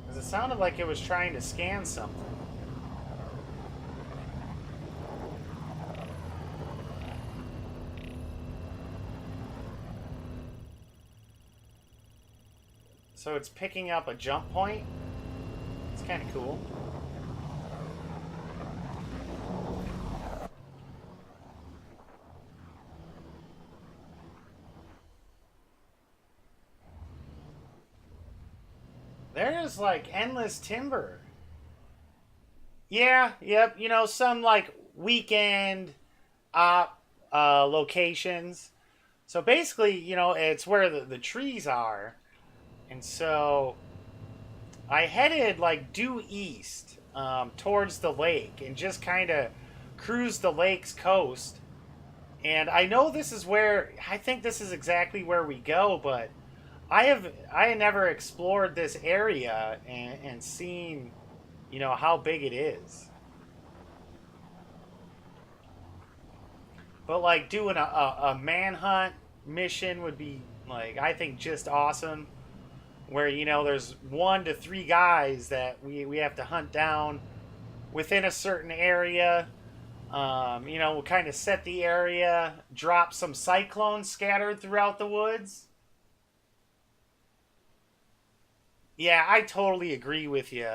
Because it sounded like it was trying to scan something. So it's picking up a jump point. It's kind of cool. There's like endless timber. Yeah, yep. You know, some like weekend locations. So basically, you know, it's where the trees are. And so I headed like due east towards the lake and just kind of cruised the lake's coast. And I know this is where, I think this is exactly where we go, but I had never explored this area and seen, you know, how big it is. But like doing a manhunt mission would be like, I think just awesome. Where, you know, there's 1 to 3 guys that we have to hunt down within a certain area. You know, we'll kind of set the area, drop some cyclones scattered throughout the woods. Yeah, I totally agree with you.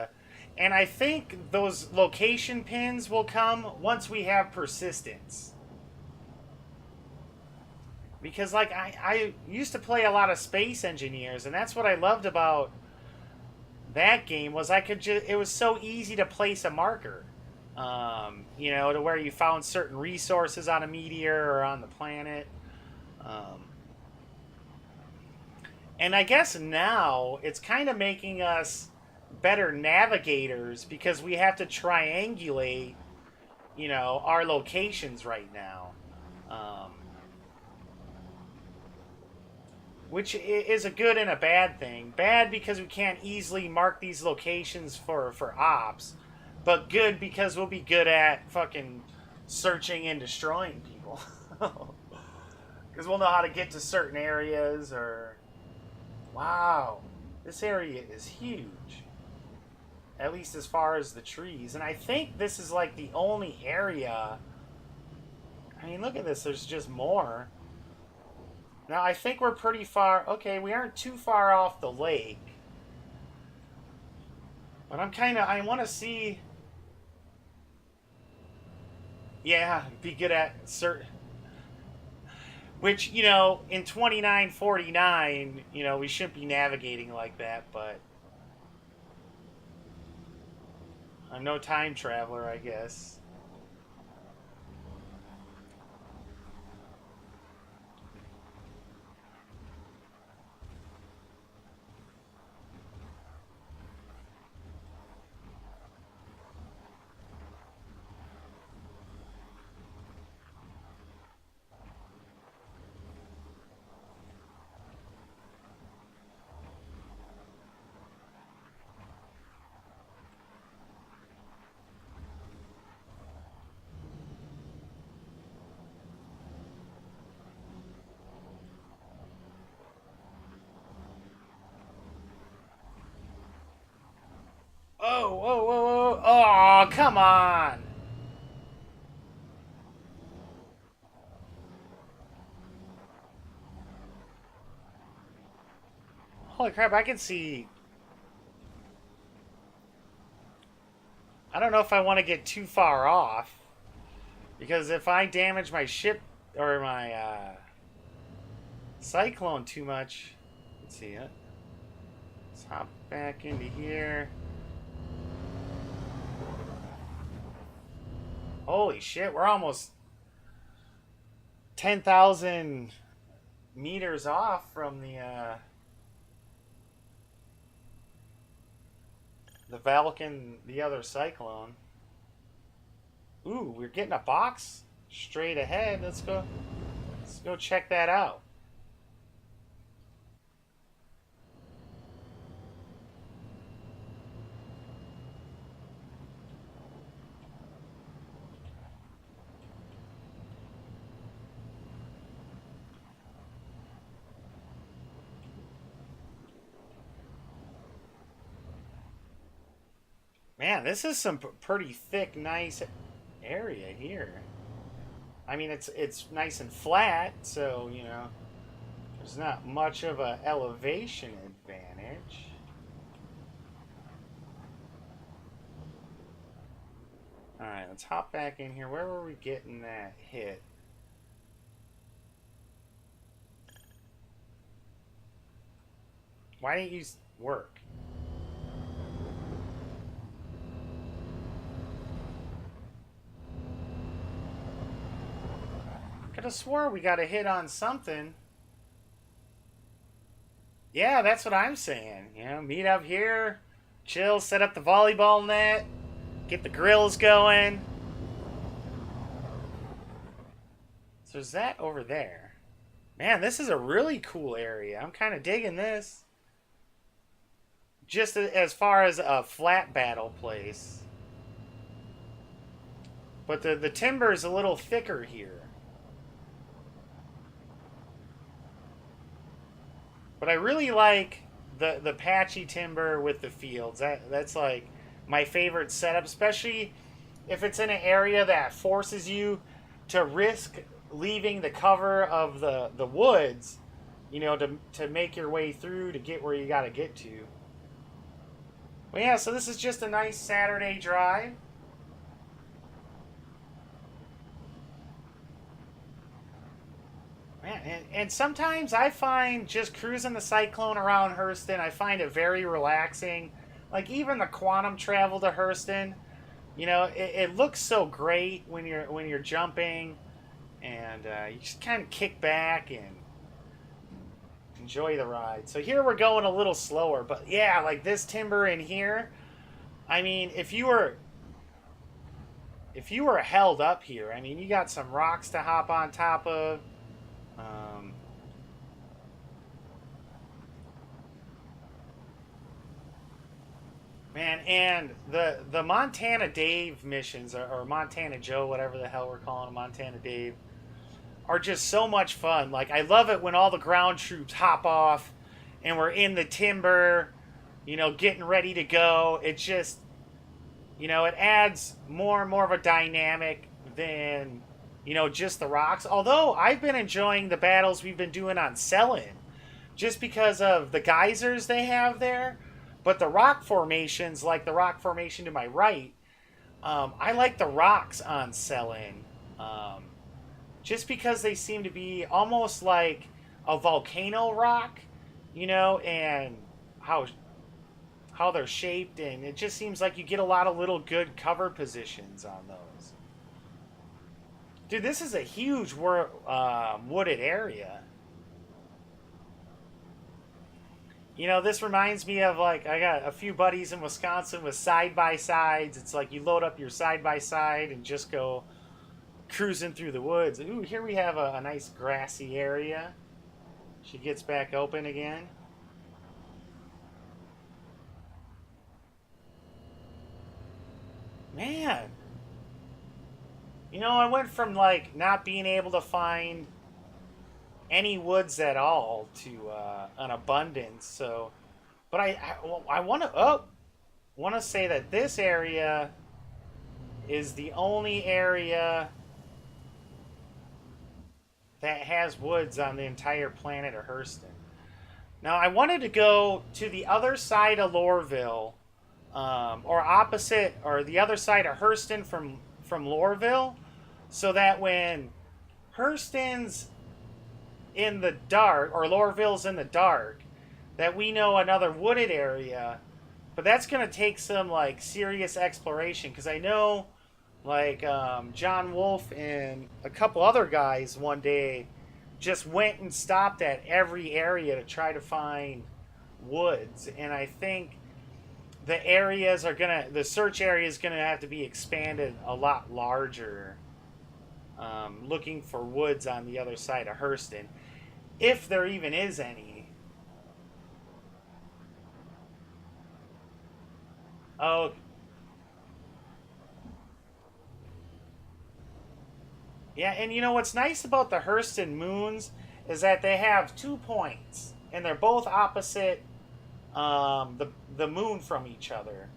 And I think those location pins will come once we have persistence. Because, like, I used to play a lot of Space Engineers, and that's what I loved about that game, was I could just... It was so easy to place a marker. You know, to where you found certain resources on a meteor or on the planet. And I guess now, it's kind of making us better navigators because we have to triangulate, you know, our locations right now. Which is a good and a bad thing. Bad because we can't easily mark these locations for ops, but good because we'll be good at fucking searching and destroying people. Because we'll know how to get to certain areas or... Wow, this area is huge. At least as far as the trees. And I think this is like the only area... I mean, look at this, there's just more. Now, I think we're pretty far... Okay, we aren't too far off the lake. But I'm kind of... I want to see... Yeah, be good at certain... Which, you know, in 2949, you know, we shouldn't be navigating like that, but... I'm no time traveler, I guess. Oh, whoa, whoa, whoa. Oh, come on. Holy crap, I can see... I don't know if I want to get too far off. Because if I damage my ship, or my, cyclone too much... Let's see it. Let's hop back into here. Holy shit, we're almost 10,000 meters off from the Valken, the other cyclone. Ooh, we're getting a box straight ahead. Let's go check that out. Man, this is some pretty thick, nice area here. I mean, it's nice and flat, so, you know, there's not much of a elevation advantage. Alright, let's hop back in here. Where were we getting that hit? Why didn't you work? Could have swore we got a hit on something. Yeah, that's what I'm saying. You know, meet up here, chill, set up the volleyball net, get the grills going. So there's that over there. Man, this is a really cool area. I'm kind of digging this. Just as far as a flat battle place. But the timber is a little thicker here. But I really like the patchy timber with the fields. That's like my favorite setup, especially if it's in an area that forces you to risk leaving the cover of the woods, you know, to make your way through to get where you got to get to. Well, yeah, so this is just a nice Saturday drive. Man, and sometimes I find just cruising the Cyclone around Hurston, I find it very relaxing. Like even the quantum travel to Hurston, you know, it looks so great when you're jumping, and you just kind of kick back and enjoy the ride. So here we're going a little slower, but yeah, like this timber in here. I mean, if you were held up here, I mean, you got some rocks to hop on top of. Man, and the Montana Dave missions, or Montana Joe, whatever the hell we're calling him, Montana Dave, are just so much fun. Like, I love it when all the ground troops hop off and we're in the timber, you know, getting ready to go. It just, you know, it adds more and more of a dynamic than, you know, just the rocks. Although I've been enjoying the battles we've been doing on Selin, just because of the geysers they have there. But the rock formations, like the rock formation to my right, I like the rocks on Selin. Just because they seem to be almost like a volcano rock, you know, and how they're shaped, and it just seems like you get a lot of little good cover positions on those. Dude, this is a huge wooded area. You know, this reminds me of, like, I got a few buddies in Wisconsin with side-by-sides. It's like you load up your side-by-side and just go cruising through the woods. Ooh, here we have a nice grassy area. She gets back open again. Man. You know, I went from, like, not being able to find any woods at all to an abundance. So, but I want to say that this area is the only area that has woods on the entire planet of Hurston. Now, I wanted to go to the other side of Lorville, or opposite, or the other side of Hurston from Lorville, so that when Hurston's in the dark, or Lorville's in the dark, that we know another wooded area. But that's going to take some, like, serious exploration, because I know, like, John Wolfe and a couple other guys one day just went and stopped at every area to try to find woods. And I think the search area is going to have to be expanded a lot larger, looking for woods on the other side of Hurston, if there even is any. Oh, yeah, and you know what's nice about the Hurston moons is that they have 2 points, and they're both opposite the moon from each other.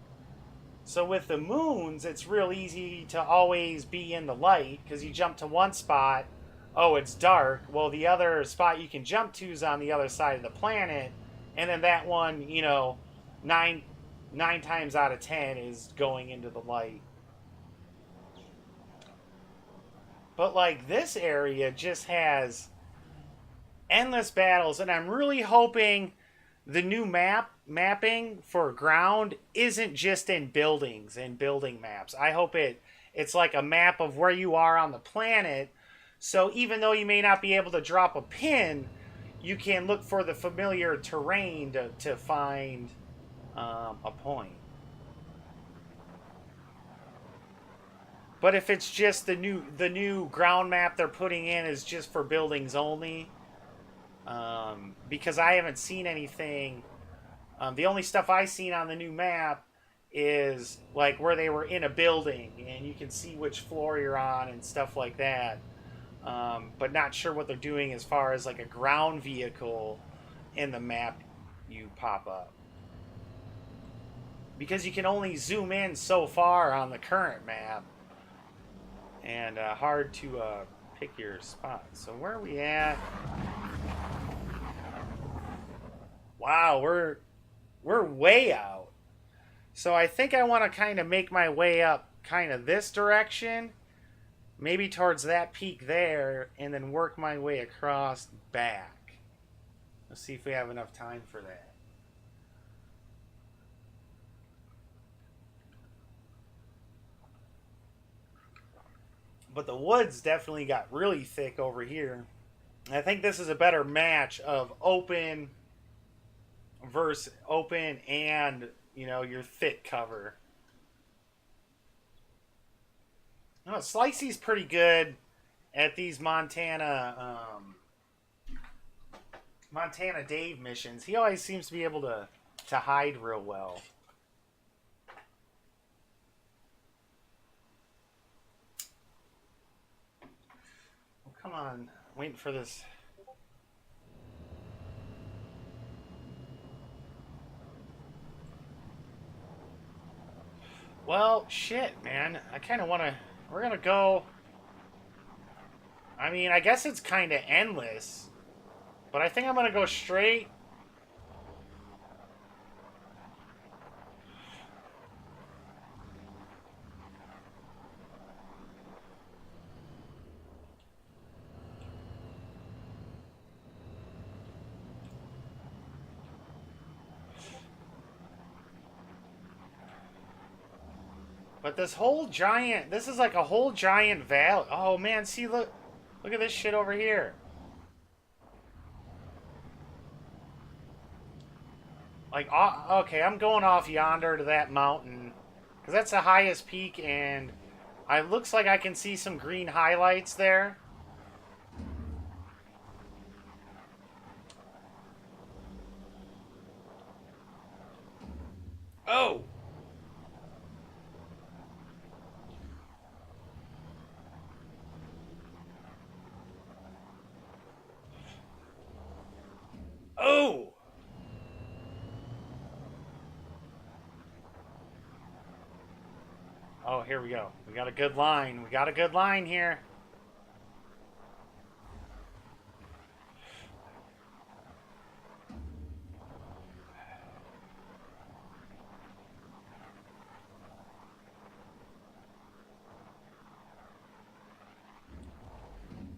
So with the moons, it's real easy to always be in the light, because you jump to one spot, oh, it's dark. Well, the other spot you can jump to is on the other side of the planet, and then that one, you know, nine times out of 10 is going into the light. But, like, this area just has endless battles, and I'm really hoping the new mapping for ground isn't just in buildings and building maps. I hope it's like a map of where you are on the planet, so even though you may not be able to drop a pin, you can look for the familiar terrain to find a point. But if it's just the new ground map they're putting in is just for buildings only, because I haven't seen anything. The only stuff I've seen on the new map is like where they were in a building and you can see which floor you're on and stuff like that. But not sure what they're doing as far as like a ground vehicle in the map you pop up. Because you can only zoom in so far on the current map. And hard to pick your spot. So where are we at? Wow, we're way out. So I think I want to kind of make my way up kind of this direction. Maybe towards that peak there. And then work my way across back. Let's see if we have enough time for that. But the woods definitely got really thick over here. I think this is a better match of open versus open and, you know, your thick cover. No, Slicey's pretty good at these Montana Dave missions. He always seems to be able to hide real well. Oh, come on. Waiting for this. Well, shit, man. I kind of want to... We're going to go... I mean, I guess it's kind of endless. But I think I'm going to go straight. But this whole giant... This is like a whole giant valley. Oh, man, see, look. Look at this shit over here. Like, okay, I'm going off yonder to that mountain. Because that's the highest peak, and it looks like I can see some green highlights there. Oh! Oh! Oh, here we go. We got a good line. We got a good line here.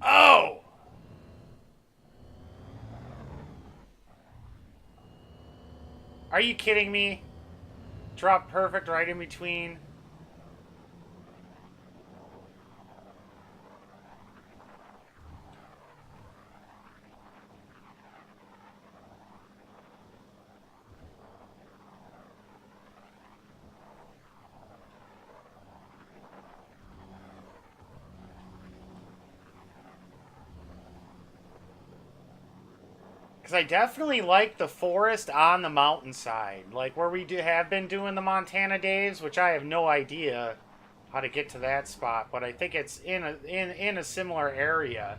Oh! Are you kidding me? Drop perfect right in between. Because I definitely like the forest on the mountainside. Like where we have been doing the Montana Daves, which I have no idea how to get to that spot. But I think it's in a similar area.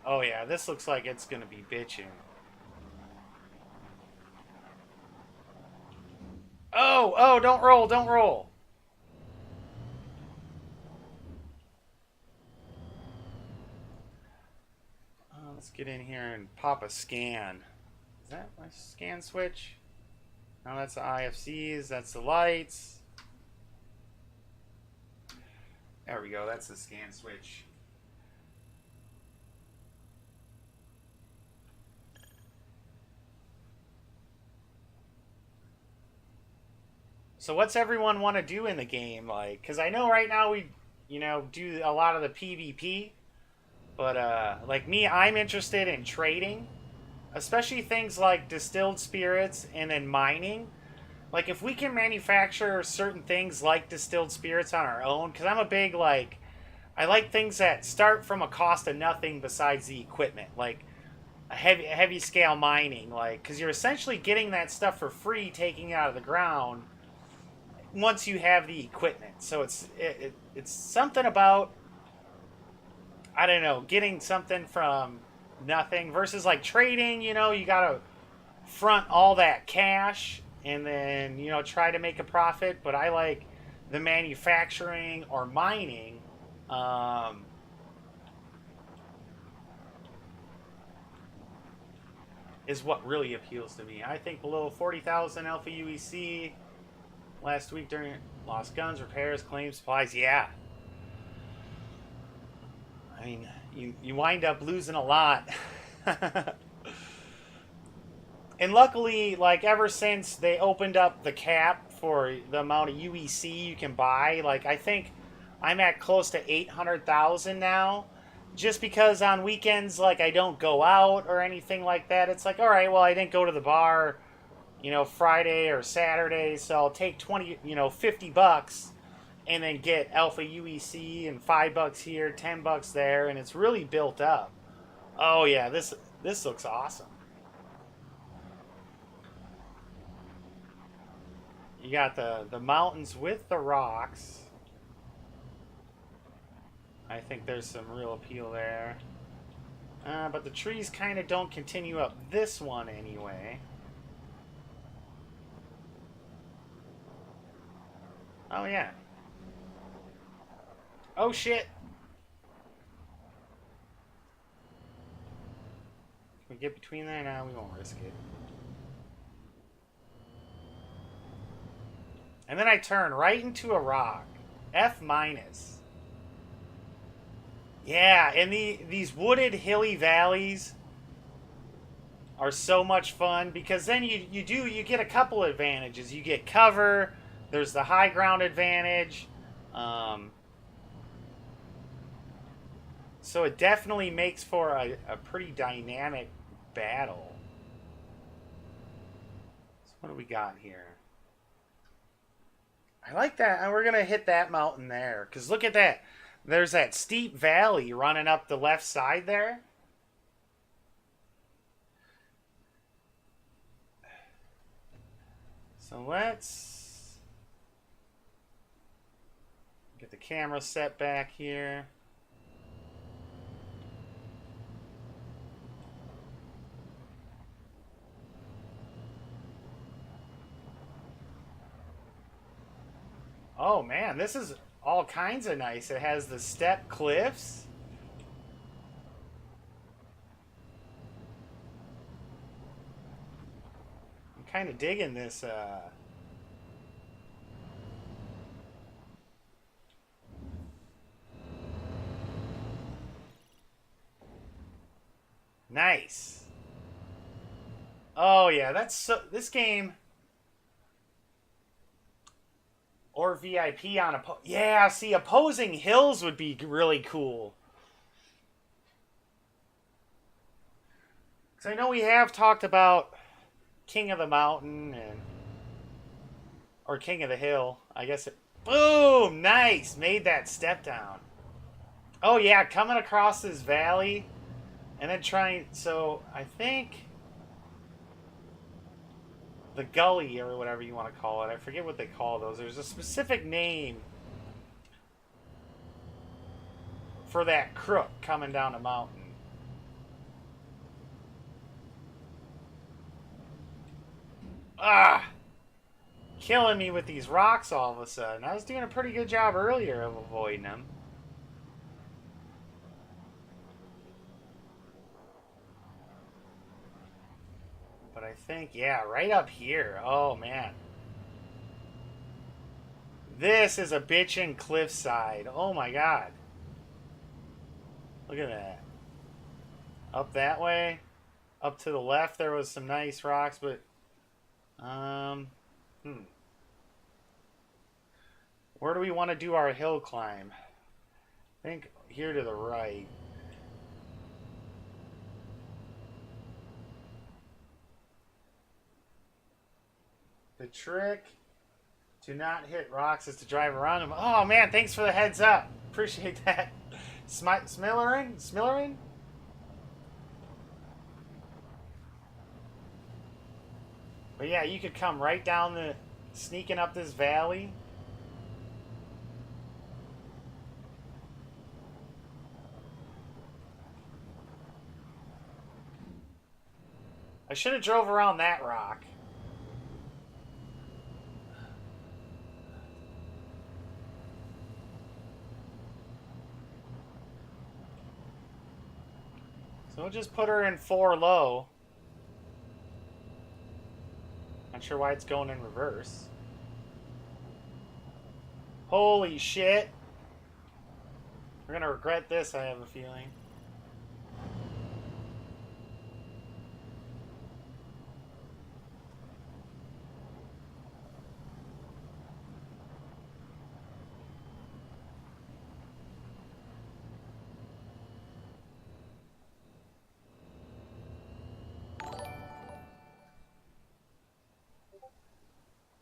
Oh yeah, this looks like it's going to be bitching. Oh, don't roll, don't roll. Let's get in here and pop a scan. Is that my scan switch? No, that's the IFCs, that's the lights. There we go, that's the scan switch. So what's everyone want to do in the game? Like, because I know right now we, do a lot of the PvP. But, like me, I'm interested in trading. Especially things like distilled spirits and then mining. Like, if we can manufacture certain things like distilled spirits on our own. Because I'm a big, like... I like things that start from a cost of nothing besides the equipment. Like, a heavy scale mining. Like, because you're essentially getting that stuff for free, taking it out of the ground once you have the equipment. So it's something about, I don't know, getting something from nothing versus like trading. You gotta front all that cash and then try to make a profit. But I like the manufacturing or mining. Is what really appeals to me. I think below 40,000 Alpha UEC last week during lost guns, repairs, claims, supplies. Yeah. I mean, you wind up losing a lot. And luckily, like, ever since they opened up the cap for the amount of UEC you can buy, like, I think I'm at close to 800,000 now. Just because on weekends, like, I don't go out or anything like that. It's like, all right, well, I didn't go to the bar, you know, Friday or Saturday, so I'll take 20, you know, 50 bucks and then get Alpha UEC and $5 here, $10 there, and it's really built up. Oh yeah, this looks awesome. You got the mountains with the rocks. I think there's some real appeal there. But the trees kind of don't continue up this one anyway. Oh yeah. Oh shit. Can we get between there? No, we won't risk it. And then I turn right into a rock. F minus. Yeah, and these wooded hilly valleys are so much fun because then you get a couple advantages. You get cover, there's the high ground advantage. So it definitely makes for a pretty dynamic battle. So what do we got here? I like that. And we're going to hit that mountain there. Because look at that. There's that steep valley running up the left side there. So let's get the camera set back here. Oh man, this is all kinds of nice. It has the step cliffs. I'm kind of digging this. Nice. Oh yeah, that's so. This game. Or VIP on yeah, see, opposing hills would be really cool. Because I know we have talked about King of the Mountain and or King of the Hill. I guess it. Boom! Nice! Made that step down. Oh yeah, coming across this valley and then trying. So I think the gully or whatever you want to call it. I forget what they call those. There's a specific name for that crook coming down a mountain. Ah! Killing me with these rocks all of a sudden. I was doing a pretty good job earlier of avoiding them. But I think, yeah, right up here. Oh, man. This is a bitchin' cliffside. Oh, my God. Look at that. Up that way. Up to the left, there was some nice rocks, but... Where do we want to do our hill climb? I think here to the right. The trick to not hit rocks is to drive around them. Oh man, thanks for the heads up. Appreciate that. Smillerin? But yeah, you could come right down sneaking up this valley. I should have drove around that rock. So we'll just put her in 4 low. Not sure why it's going in reverse. Holy shit. We're gonna regret this, I have a feeling.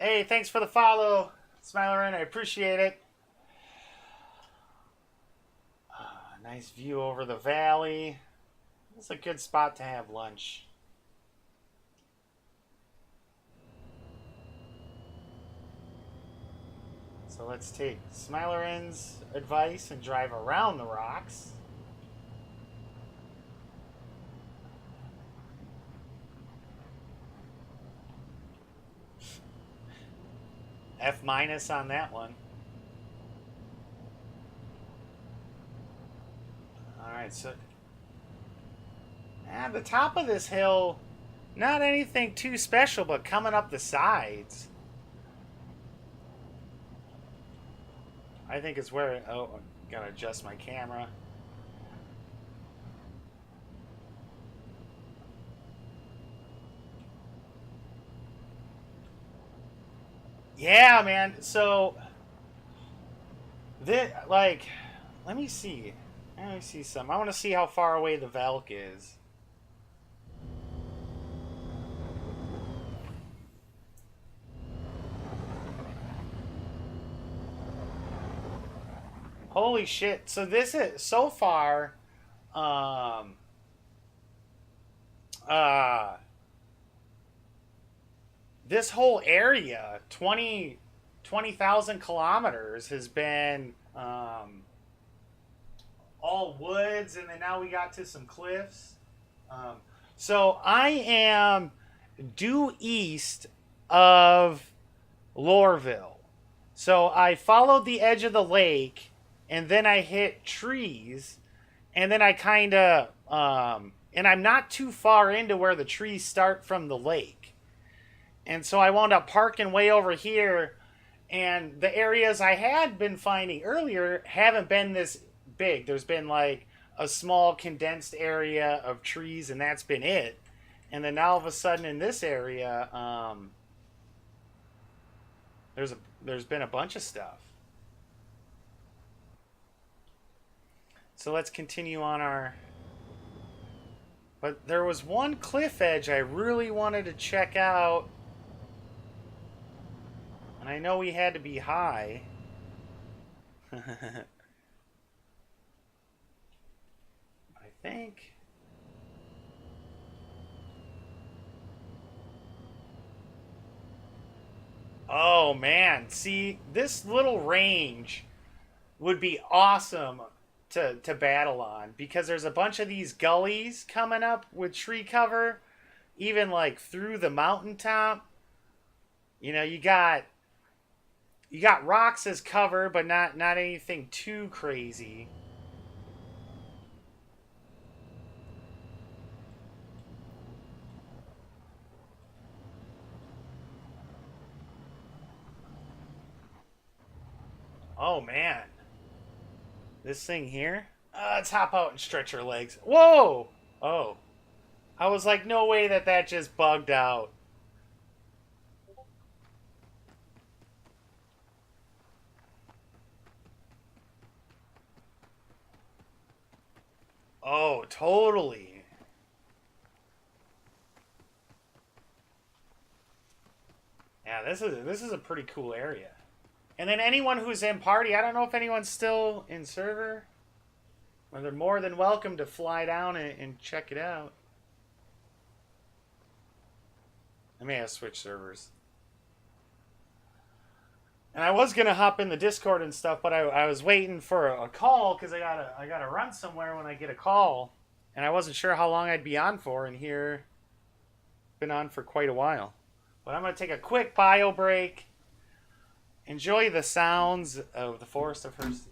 Hey, thanks for the follow, Smilerin. I appreciate it. Nice view over the valley. It's a good spot to have lunch. So let's take Smilerin's advice and drive around the rocks. F- on that one. Alright, so at the top of this hill, not anything too special, but coming up the sides, I think it's where... Oh, I gotta adjust my camera. Yeah, man. So, this, like, let me see. Let me see some. I want to see how far away the Valk is. Holy shit. So this is, so far, this whole area, 20,000 kilometers, has been all woods, and then now we got to some cliffs. So I am due east of Lorville. So I followed the edge of the lake, and then I hit trees, and then I kind of, and I'm not too far into where the trees start from the lake. And so I wound up parking way over here, and the areas I had been finding earlier haven't been this big. There's been like a small condensed area of trees, and that's been it. And then now all of a sudden in this area, there's been a bunch of stuff. So let's continue on our... But there was one cliff edge I really wanted to check out. And I know we had to be high. I think... Oh man, see, this little range would be awesome to battle on, because there's a bunch of these gullies coming up with tree cover, even like through the mountaintop. You know, you got rocks as cover, but not anything too crazy. Oh man. This thing here? Let's hop out and stretch our legs. Whoa! Oh. I was like, no way that just bugged out. Oh, totally. Yeah, this is a pretty cool area. And then anyone who's in party, I don't know if anyone's still in server. Well, they're more than welcome to fly down and check it out. I may have switched servers. And I was gonna hop in the Discord and stuff, but I was waiting for a call because I gotta run somewhere when I get a call, and I wasn't sure how long I'd be on for. And here, been on for quite a while. But I'm gonna take a quick bio break. Enjoy the sounds of the Forest of Hurston.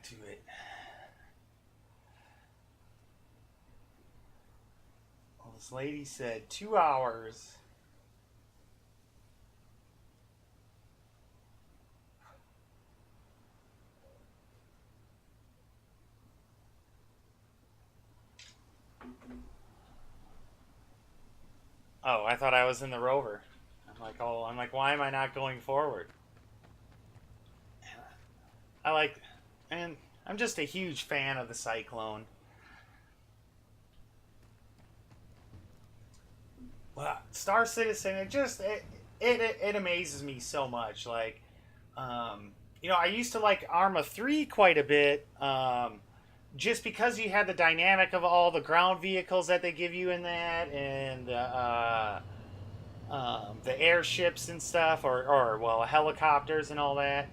to it. Well, this lady said 2 hours. Oh, I thought I was in the rover. I'm like, why am I not going forward? I like, and I'm just a huge fan of the Cyclone. Well, Star Citizen, it amazes me so much. Like, I used to like Arma 3 quite a bit, just because you had the dynamic of all the ground vehicles that they give you in that, and the airships and stuff, or well, helicopters and all that.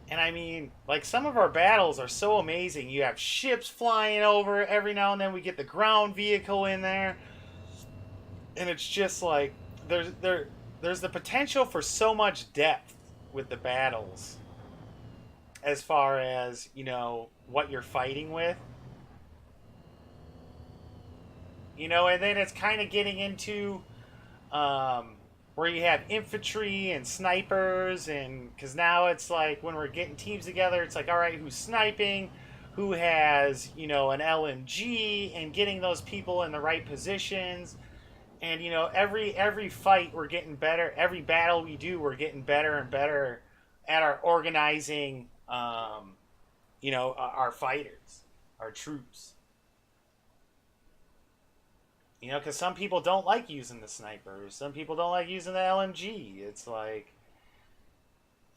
And I mean, like, some of our battles are so amazing. You have ships flying over every now and then. We get the ground vehicle in there, and it's just like there's the potential for so much depth with the battles, as far as what you're fighting with. And then it's kind of getting into where you have infantry and snipers, and because now it's like when we're getting teams together, it's like, all right, who's sniping, who has an LMG, and getting those people in the right positions. And every fight we're getting better. Every battle we do, we're getting better and better at our organizing. Our fighters, our troops. Because some people don't like using the snipers. Some people don't like using the LMG. It's like,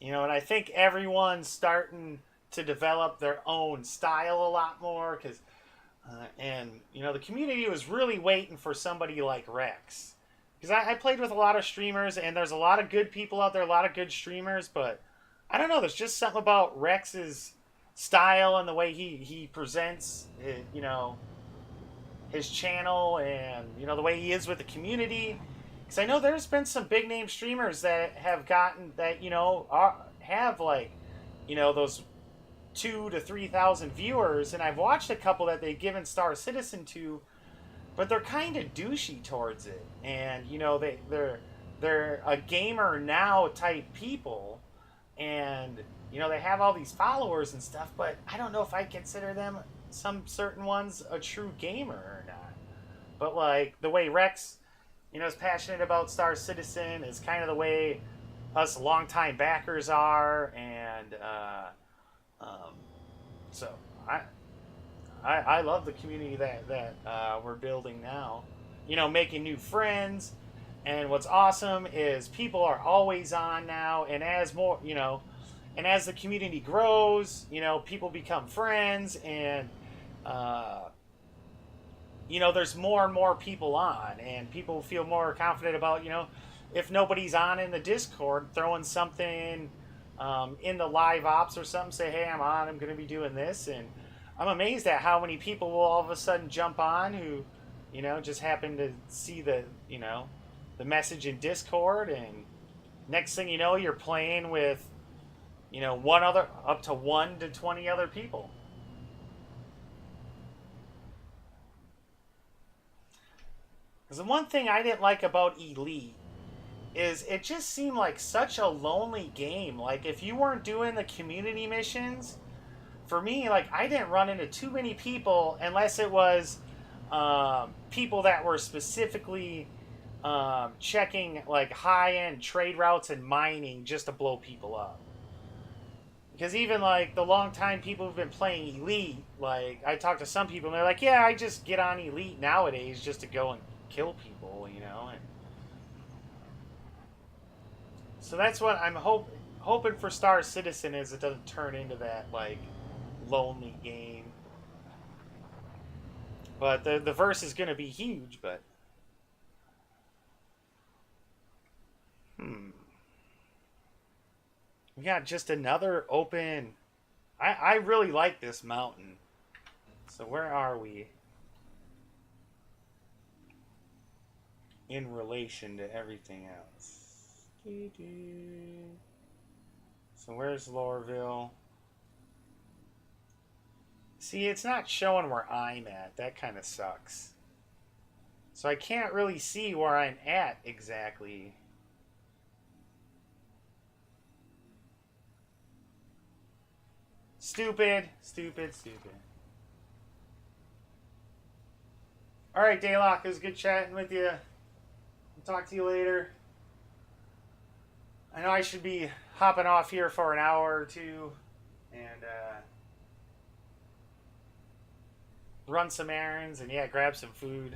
and I think everyone's starting to develop their own style a lot more. Because, the community was really waiting for somebody like Rex. Because I played with a lot of streamers, and there's a lot of good people out there, a lot of good streamers. But, I don't know, there's just something about Rex's style and the way he presents, his channel, and the way he is with the community. Because I know there's been some big name streamers that have gotten that have like those 2,000 to 3,000 viewers, and I've watched a couple that they've given Star Citizen to, but they're kind of douchey towards it, and they're a gamer now type people, and they have all these followers and stuff, but I don't know if I consider them, some certain ones, a true gamer or not. But like the way Rex, is passionate about Star Citizen is kind of the way us longtime backers are, and so I love the community that we're building now. Making new friends, and what's awesome is people are always on now, and as more and as the community grows, people become friends, and there's more and more people on, and people feel more confident about, if nobody's on in the Discord, throwing something in the live ops or something, say, hey, I'm on, I'm going to be doing this. And I'm amazed at how many people will all of a sudden jump on who, just happen to see the message in Discord, and next thing you know, you're playing with, up to 1 to 20 other people. Because the one thing I didn't like about Elite is it just seemed like such a lonely game. Like, if you weren't doing the community missions, for me, like, I didn't run into too many people unless it was people that were specifically checking, like, high-end trade routes and mining just to blow people up. Because even, like, the long-time people who've been playing Elite, like, I talked to some people, and they're like, yeah, I just get on Elite nowadays just to go and kill people, and so that's what I'm hoping for Star Citizen, is it doesn't turn into that, like, lonely game. But the verse is going to be huge, but we got just another open. I really like this mountain. So where are we in relation to everything else? So where's Lorville? See, it's not showing where I'm at. That kind of sucks. So I can't really see where I'm at exactly. Stupid, stupid, stupid. Alright, Daylock, it was good chatting with you. I'll talk to you later. I know I should be hopping off here for an hour or two and run some errands and, yeah, grab some food.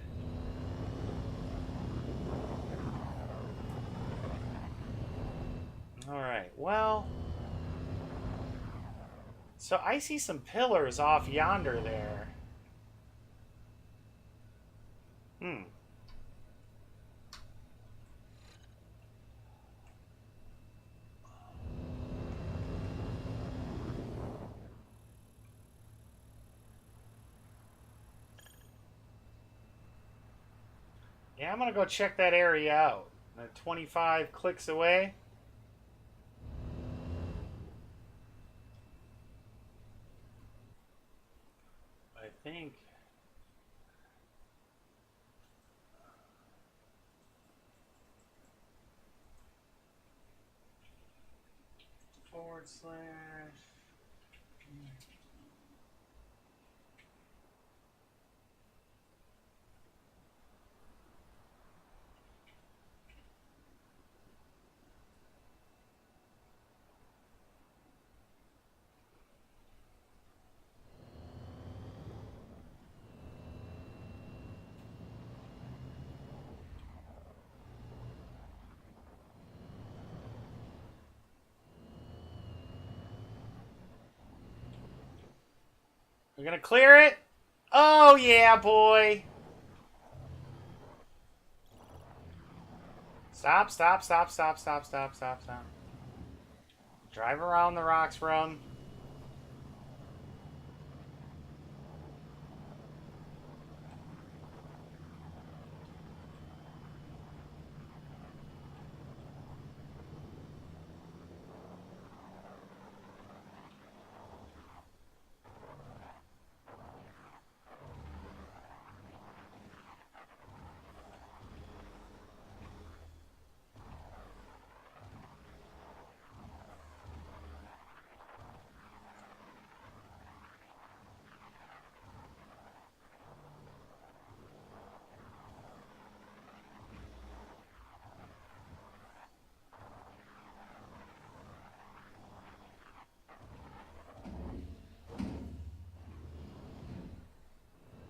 Alright, well... So I see some pillars off yonder there. Yeah, I'm gonna go check that area out. 25 clicks away. I think... // We're gonna clear it? Oh yeah, boy! Stop, stop, stop, stop, stop, stop, stop, stop. Drive around the rocks, run.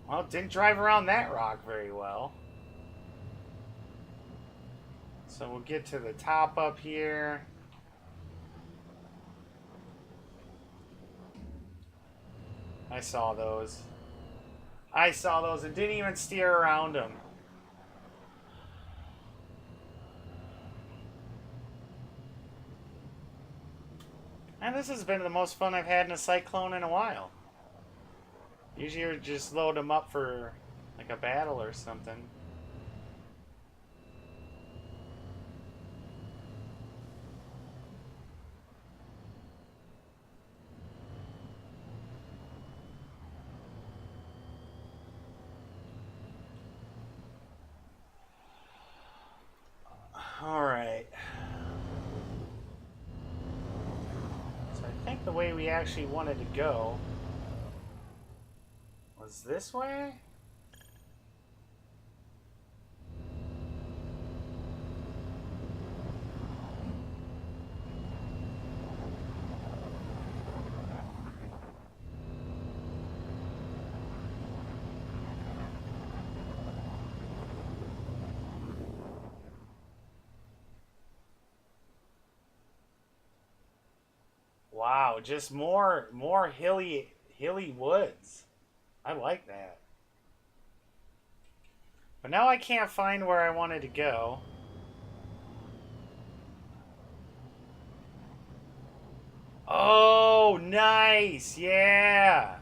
Well, didn't drive around that rock very well. So we'll get to the top up here. I saw those. I saw those and didn't even steer around them. And this has been the most fun I've had in a Cyclone in a while. Usually you just load them up for like a battle or something. Alright. So I think the way we actually wanted to go was this way? Wow, just more hilly woods. I like that. But now I can't find where I wanted to go. Oh, nice. Yeah.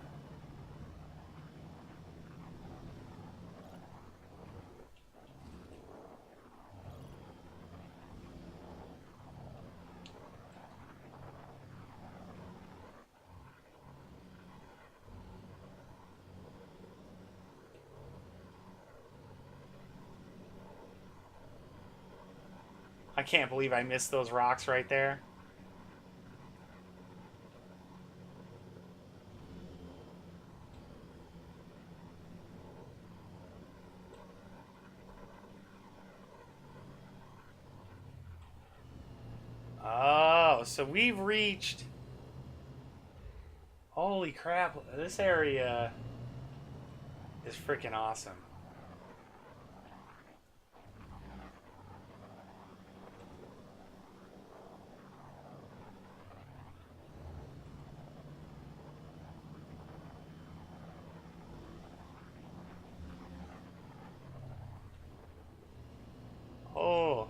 I can't believe I missed those rocks right there. Oh, so we've reached... Holy crap, this area is freaking awesome. Oh.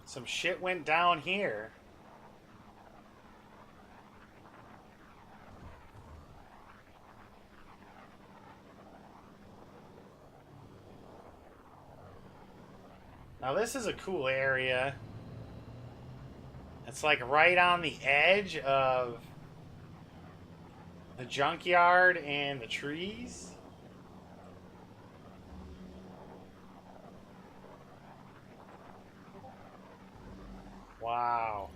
Some shit went down here. Now this is a cool area. It's like right on the edge of the junkyard and the trees. Wow.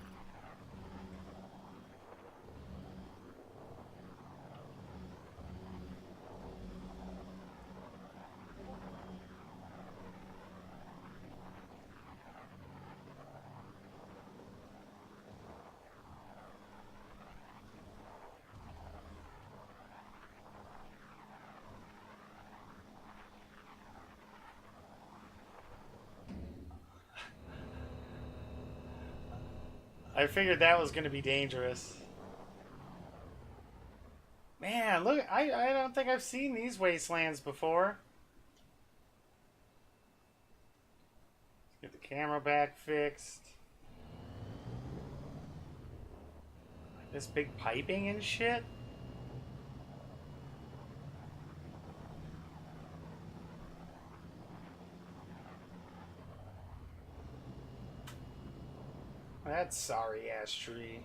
I figured that was going to be dangerous. Man, look, I don't think I've seen these wastelands before. Let's get the camera back fixed. This big piping and shit. That sorry ass tree.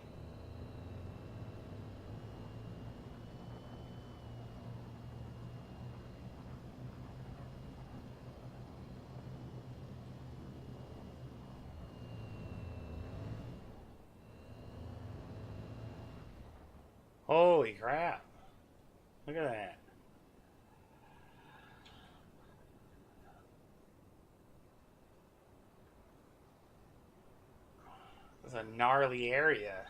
Holy crap. Look at that. It's a gnarly area.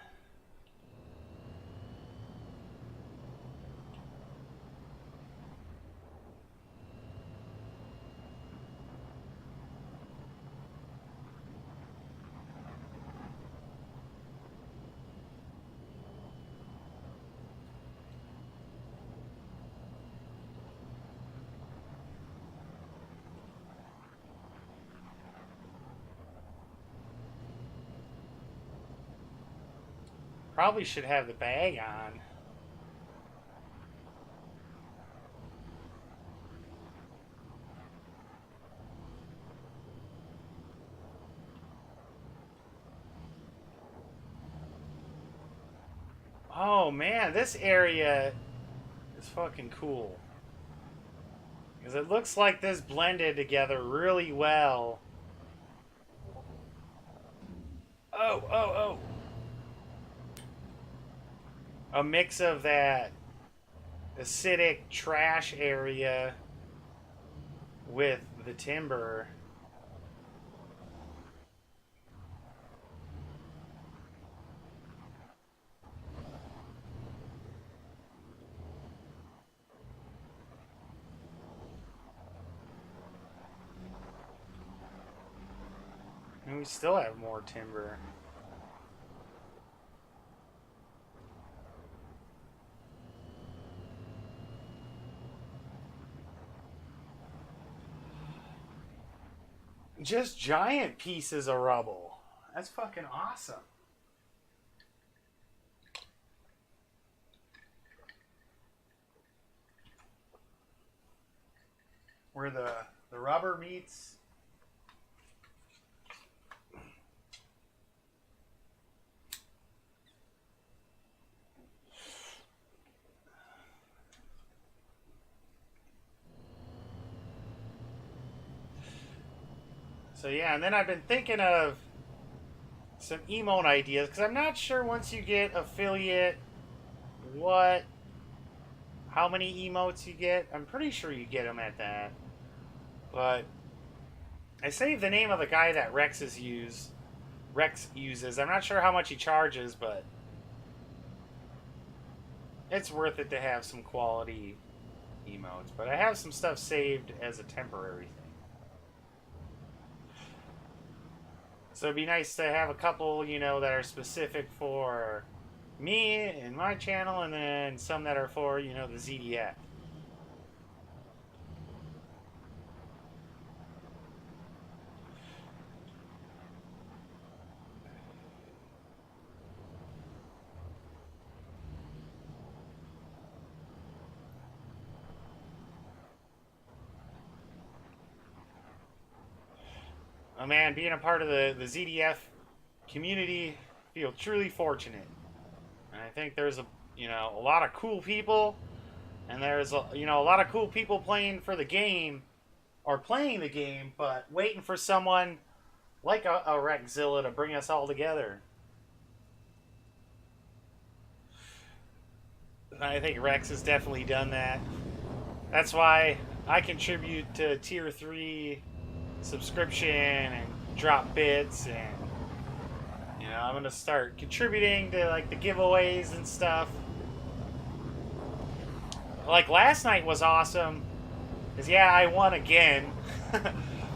Probably should have the bag on. Oh man, this area is fucking cool. Because it looks like this blended together really well. Oh, oh, oh. A mix of that acidic trash area with the timber. And we still have more timber. Just giant pieces of rubble. That's fucking awesome. Where the rubber meets. So yeah, and then I've been thinking of some emote ideas, because I'm not sure once you get affiliate how many emotes you get. I'm pretty sure you get them at that. But I saved the name of the guy that Rex uses. I'm not sure how much he charges, but it's worth it to have some quality emotes. But I have some stuff saved as a temporary thing. So it'd be nice to have a couple, that are specific for me and my channel, and then some that are for, the ZDF. Oh man, being a part of the ZDF community, I feel truly fortunate. And I think there's a lot of cool people, and there's a lot of cool people playing for the game, or playing the game, but waiting for someone like a Rexzilla to bring us all together. And I think Rex has definitely done that. That's why I contribute to Tier 3 subscription and drop bits, and I'm gonna start contributing to like the giveaways and stuff. Like last night was awesome, because yeah, I won again.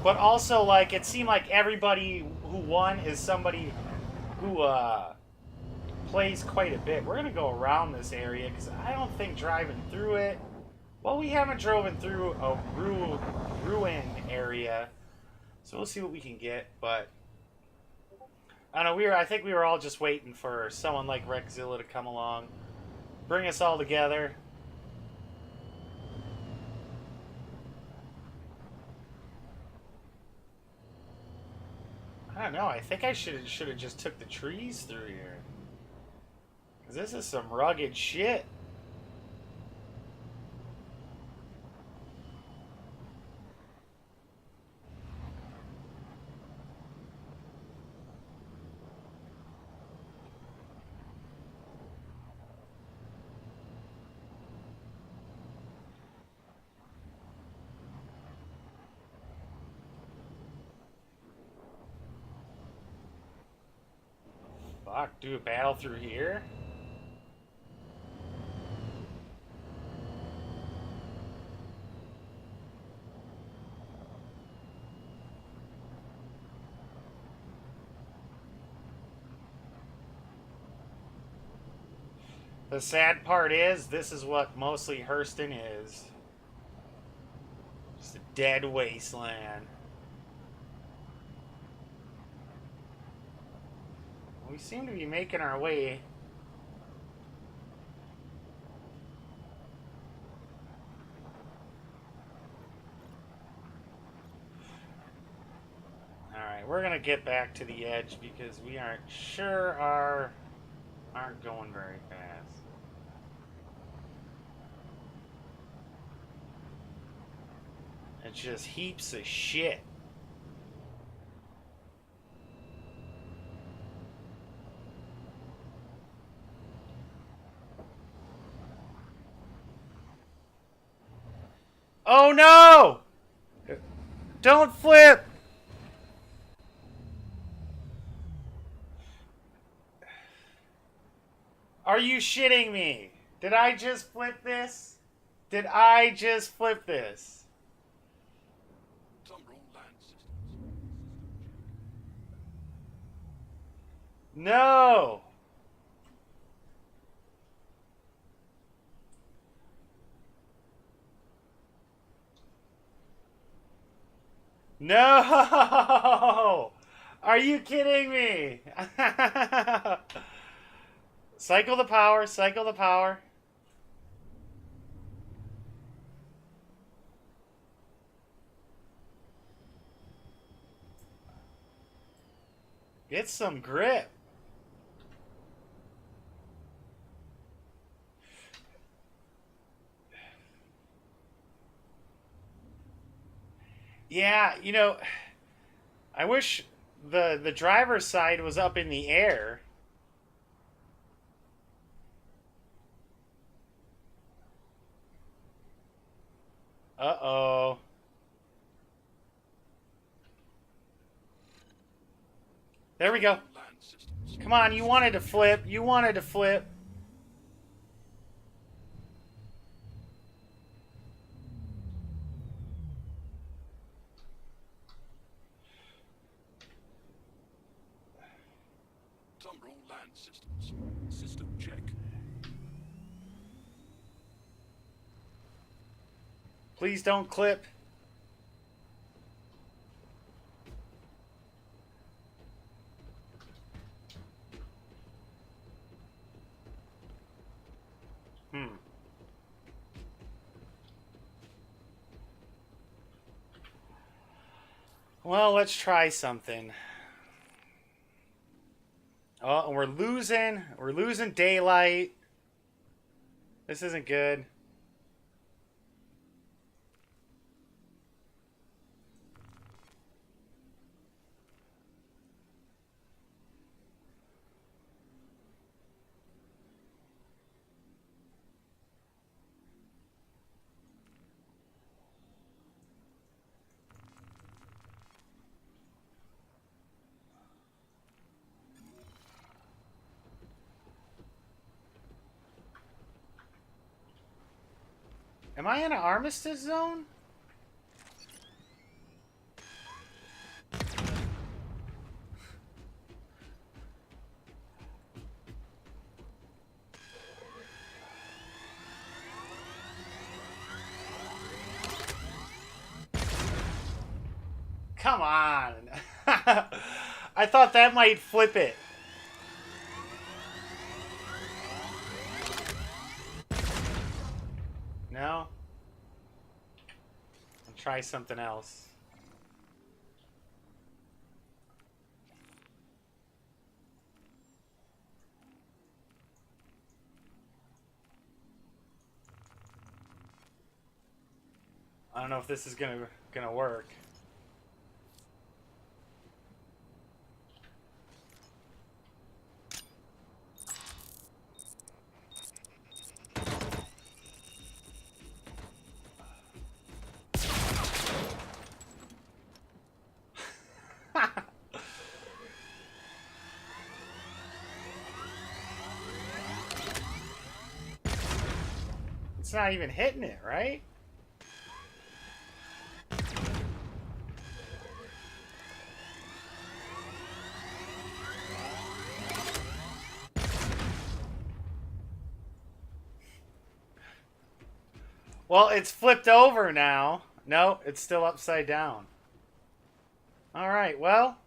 But also, like, it seemed like everybody who won is somebody who plays quite a bit. We're gonna go around this area, because I don't think driving through it, well, we haven't driven through a ruin area. So we'll see what we can get, but I don't know. I think we were all just waiting for someone like Rexzilla to come along, bring us all together. I don't know. I think I should have just took the trees through here, because this is some rugged shit. Fuck, do a battle through here? The sad part is, this is what mostly Hurston is. Just a dead wasteland. We seem to be making our way. Alright, we're gonna get back to the edge, because we aren't going very fast. It's just heaps of shit. Oh no! Don't flip! Are you shitting me? Did I just flip this? Did I just flip this? Terminal land systems. No! No! Are you kidding me? Cycle the power, cycle the power. Get some grip. Yeah, I wish the driver's side was up in the air. Uh-oh. There we go. Land systems. Come on, you wanted to flip. You wanted to flip. Terminal land systems. System check. Please don't clip. Well, let's try something. Oh, and we're losing. We're losing daylight. This isn't good. Am I in an armistice zone? Come on. I thought that might flip it. No? I'll try something else. I don't know if this is gonna work. It's not even hitting it, right? Well, it's flipped over now. No, it's still upside down. All right, well.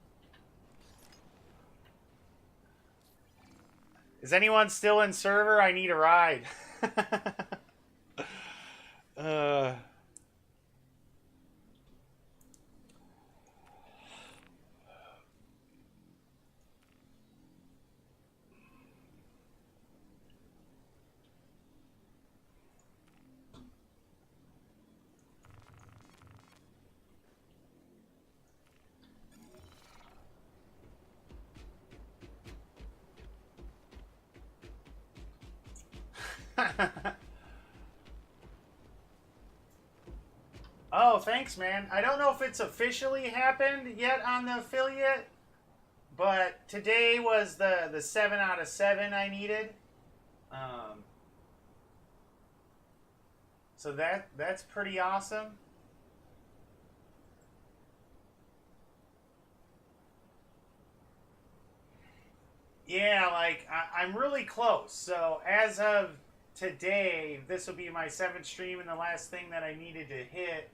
Is anyone still in server? I need a ride. Oh, thanks, man. I don't know if it's officially happened yet on the affiliate, but today was the 7 out of 7 I needed. So that's pretty awesome. Yeah, like, I'm really close. So as of today, this will be my 7th stream and the last thing that I needed to hit.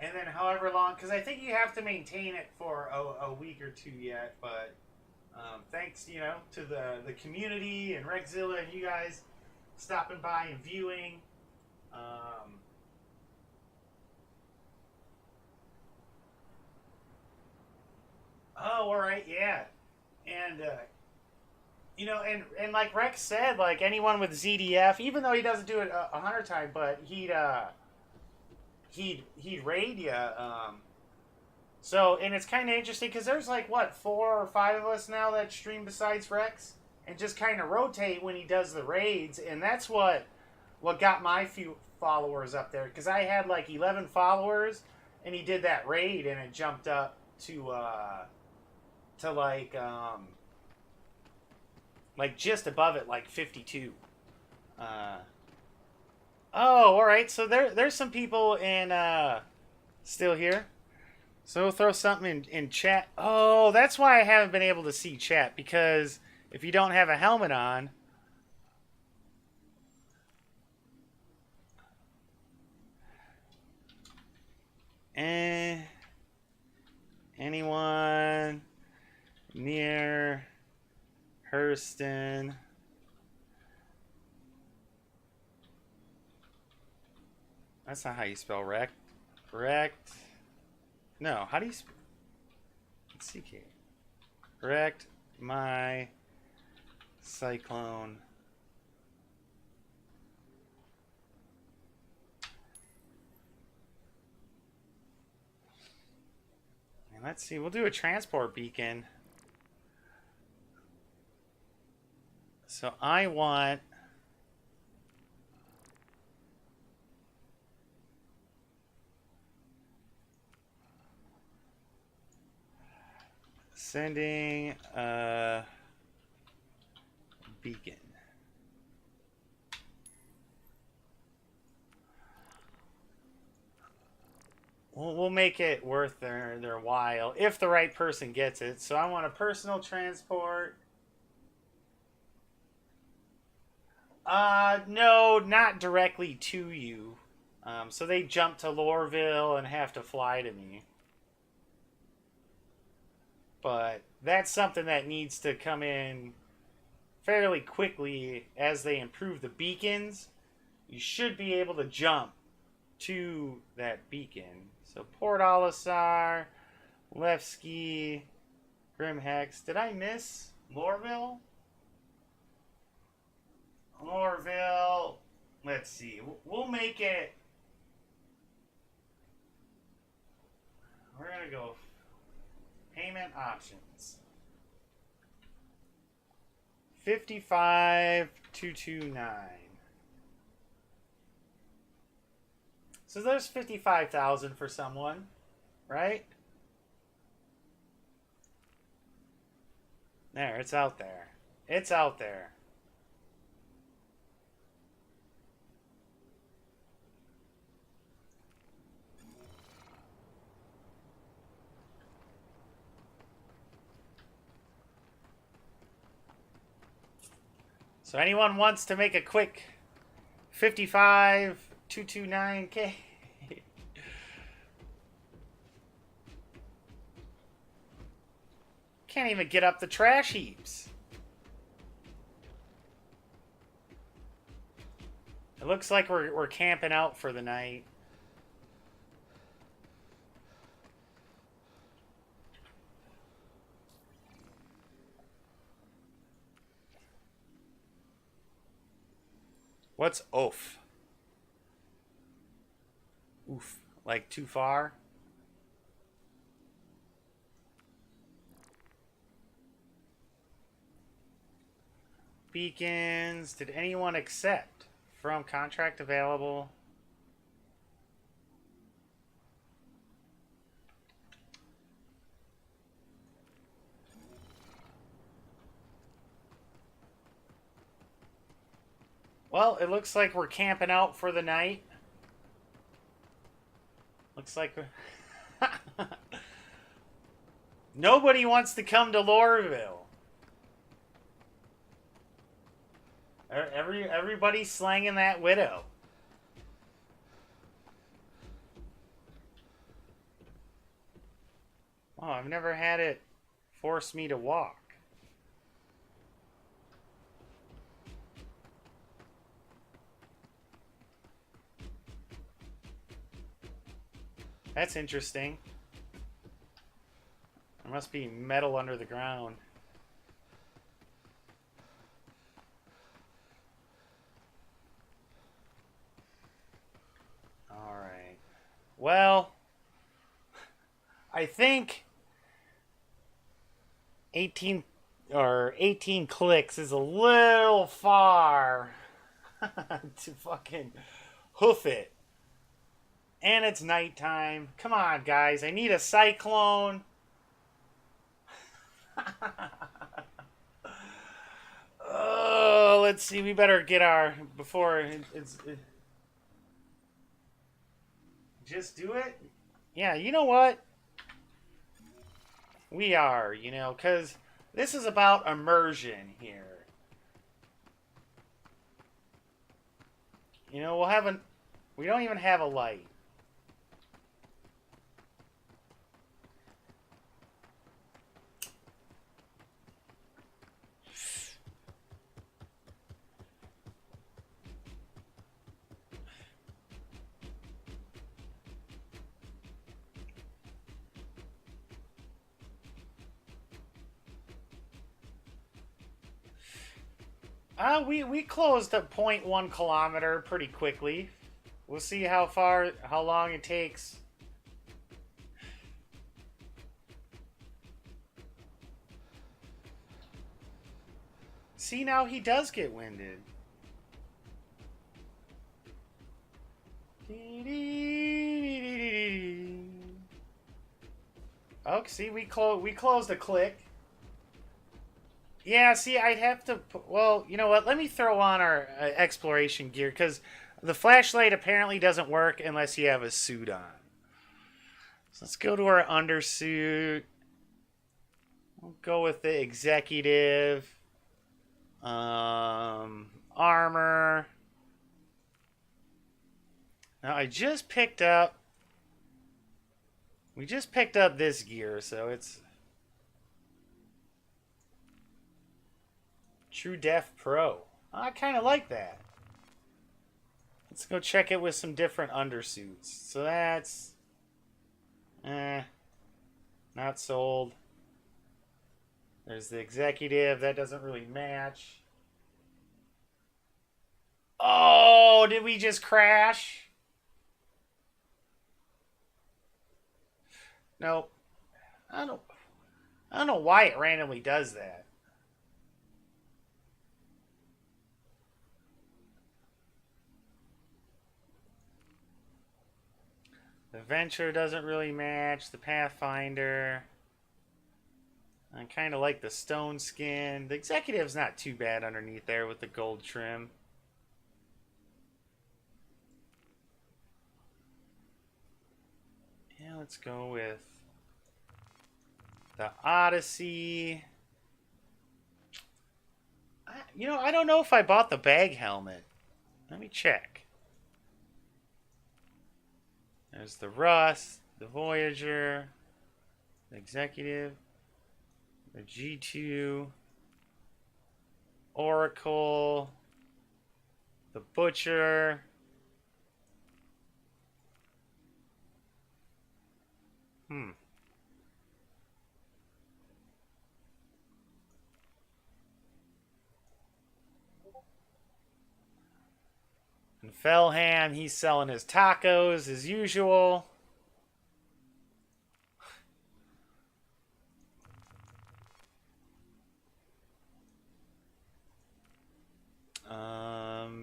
And then however long, because I think you have to maintain it for a week or two yet, but thanks, to the community and Rexzilla and you guys stopping by and viewing. Oh, all right, yeah. And, and like Rex said, like anyone with ZDF, even though he doesn't do it 100 times, but he'd raid you. So, and it's kind of interesting because there's like what 4 or 5 of us now that stream besides Rex, and just kind of rotate when he does the raids, and that's what got my few followers up there, because I had like 11 followers, and he did that raid, and it jumped up to like just above it, like 52. Oh, all right. So there's some people in still here. So we'll throw something in chat. Oh, that's why I haven't been able to see chat, because if you don't have a helmet on. Anyone near Hurston? That's not how you spell wrecked. Wrecked. No, how do you spell? Let's see here. Wrecked my cyclone. And let's see, we'll do a transport beacon. So I want sending a beacon. We'll make it worth their while if the right person gets it. So I want a personal transport. No, not directly to you. So they jump to Lorville and have to fly to me. But that's something that needs to come in fairly quickly as they improve the beacons. You should be able to jump to that beacon. So Port Olisar, Levski, Grimhex. Did I miss Lorville? Lorville. Let's see. We'll make it. We're going to go payment options. 55,229. So there's 55,000 for someone, right? There, it's out there. It's out there. So anyone wants to make a quick 55,229K? Can't even get up the trash heaps. It looks like we're camping out for the night. What's oof? Oof. Like too far? Beacons. Did anyone accept? From contract available. Well, it looks like we're camping out for the night. Looks like nobody wants to come to Lorville. Everybody's slanging that widow. Oh, I've never had it force me to walk. That's interesting. There must be metal under the ground. Alright. Well, I think 18 clicks is a little far to fucking hoof it. And it's nighttime. Come on, guys. I need a cyclone. Oh, let's see. We better get our... Before it's... Just do it? Yeah, you know what? We are, because this is about immersion here. We'll have an... We don't even have a light. We closed at 0.1 kilometer pretty quickly. We'll see how long it takes. See, now he does get winded. Oh, see, we closed a click. Yeah, see, I'd have to... Well, you know what? Let me throw on our exploration gear, because the flashlight apparently doesn't work unless you have a suit on. So let's go to our undersuit. We'll go with the executive. Armor. Now, I just picked up... We just picked up this gear, so it's... True Def Pro. I kind of like that. Let's go check it with some different undersuits. So that's... not sold. There's the executive. That doesn't really match. Oh, did we just crash? Nope. I don't know why it randomly does that. The Venture doesn't really match. The Pathfinder. I kind of like the stone skin. The Executive's not too bad underneath there with the gold trim. Yeah, let's go with the Odyssey. I don't know if I bought the bag helmet. Let me check. There's the Rust, the Voyager, the Executive, the G2, Oracle, the Butcher. And Fellham, he's selling his tacos as usual.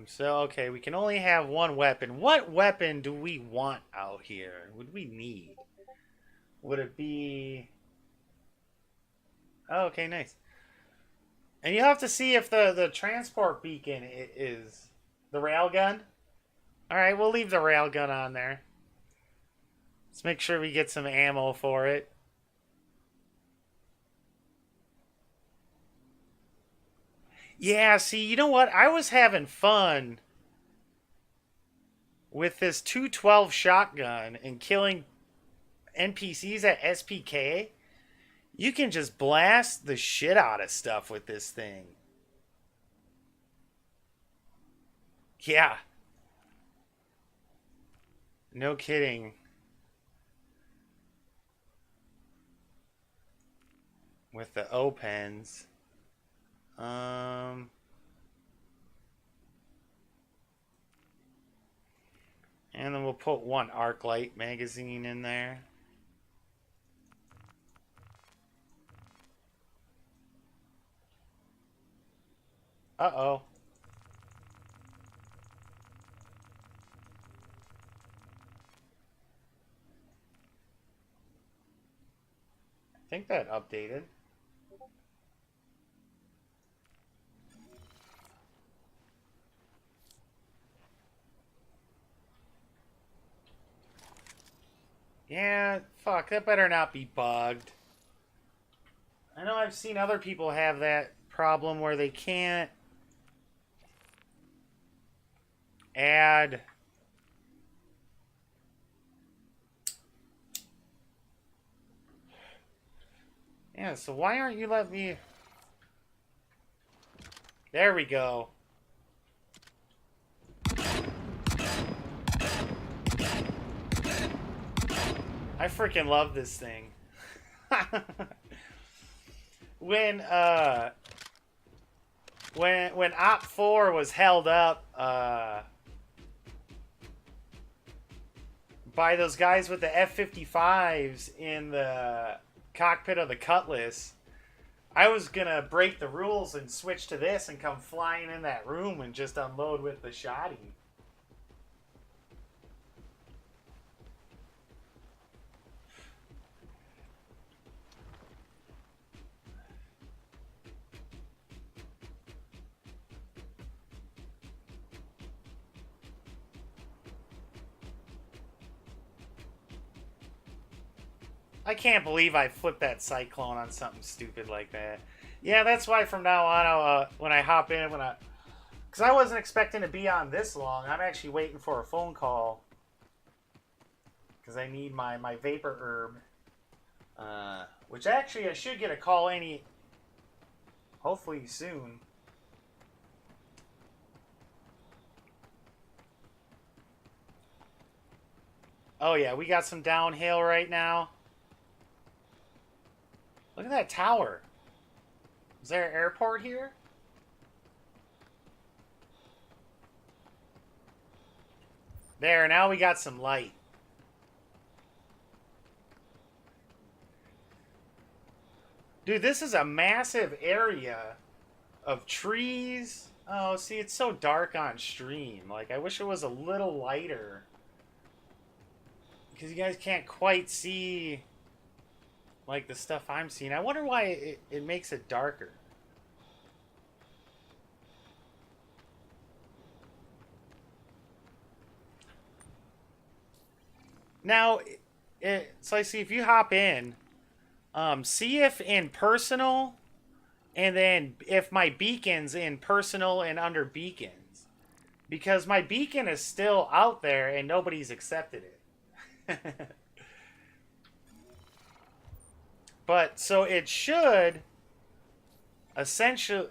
So, okay, we can only have one weapon. What weapon do we want out here? Would we need? Would it be... Oh, okay, nice. And you have to see if the transport beacon is the railgun. Alright, we'll leave the railgun on there. Let's make sure we get some ammo for it. Yeah, see, you know what? I was having fun with this 212 shotgun and killing NPCs at SPK. You can just blast the shit out of stuff with this thing. Yeah. No kidding. With the O-pens. And then we'll put one ArcLight magazine in there. Uh-oh. I think that updated. Yeah, fuck, that better not be bugged. I know I've seen other people have that problem where they can't add... Yeah, so why aren't you letting me... There we go. I freaking love this thing. When Op 4 was held up by those guys with the F-55s in the cockpit of the Cutlass, I was gonna break the rules and switch to this and come flying in that room and just unload with the shoddy. I can't believe I flipped that Cyclone on something stupid like that. Yeah, that's why from now on, when I hop in, because I wasn't expecting to be on this long. I'm actually waiting for a phone call because I need my vapor herb, which actually I should get a call hopefully soon. Oh yeah, we got some downhill right now. Look at that tower. Is there an airport here? There, now we got some light. Dude, this is a massive area of trees. Oh, see, it's so dark on stream. Like, I wish it was a little lighter. Because you guys can't quite see... like the stuff I'm seeing. I wonder why it makes it darker. Now, so I see if you hop in, see if in personal, and then if my beacon's in personal and under beacons. Because my beacon is still out there and nobody's accepted it. But, so it should, essentially,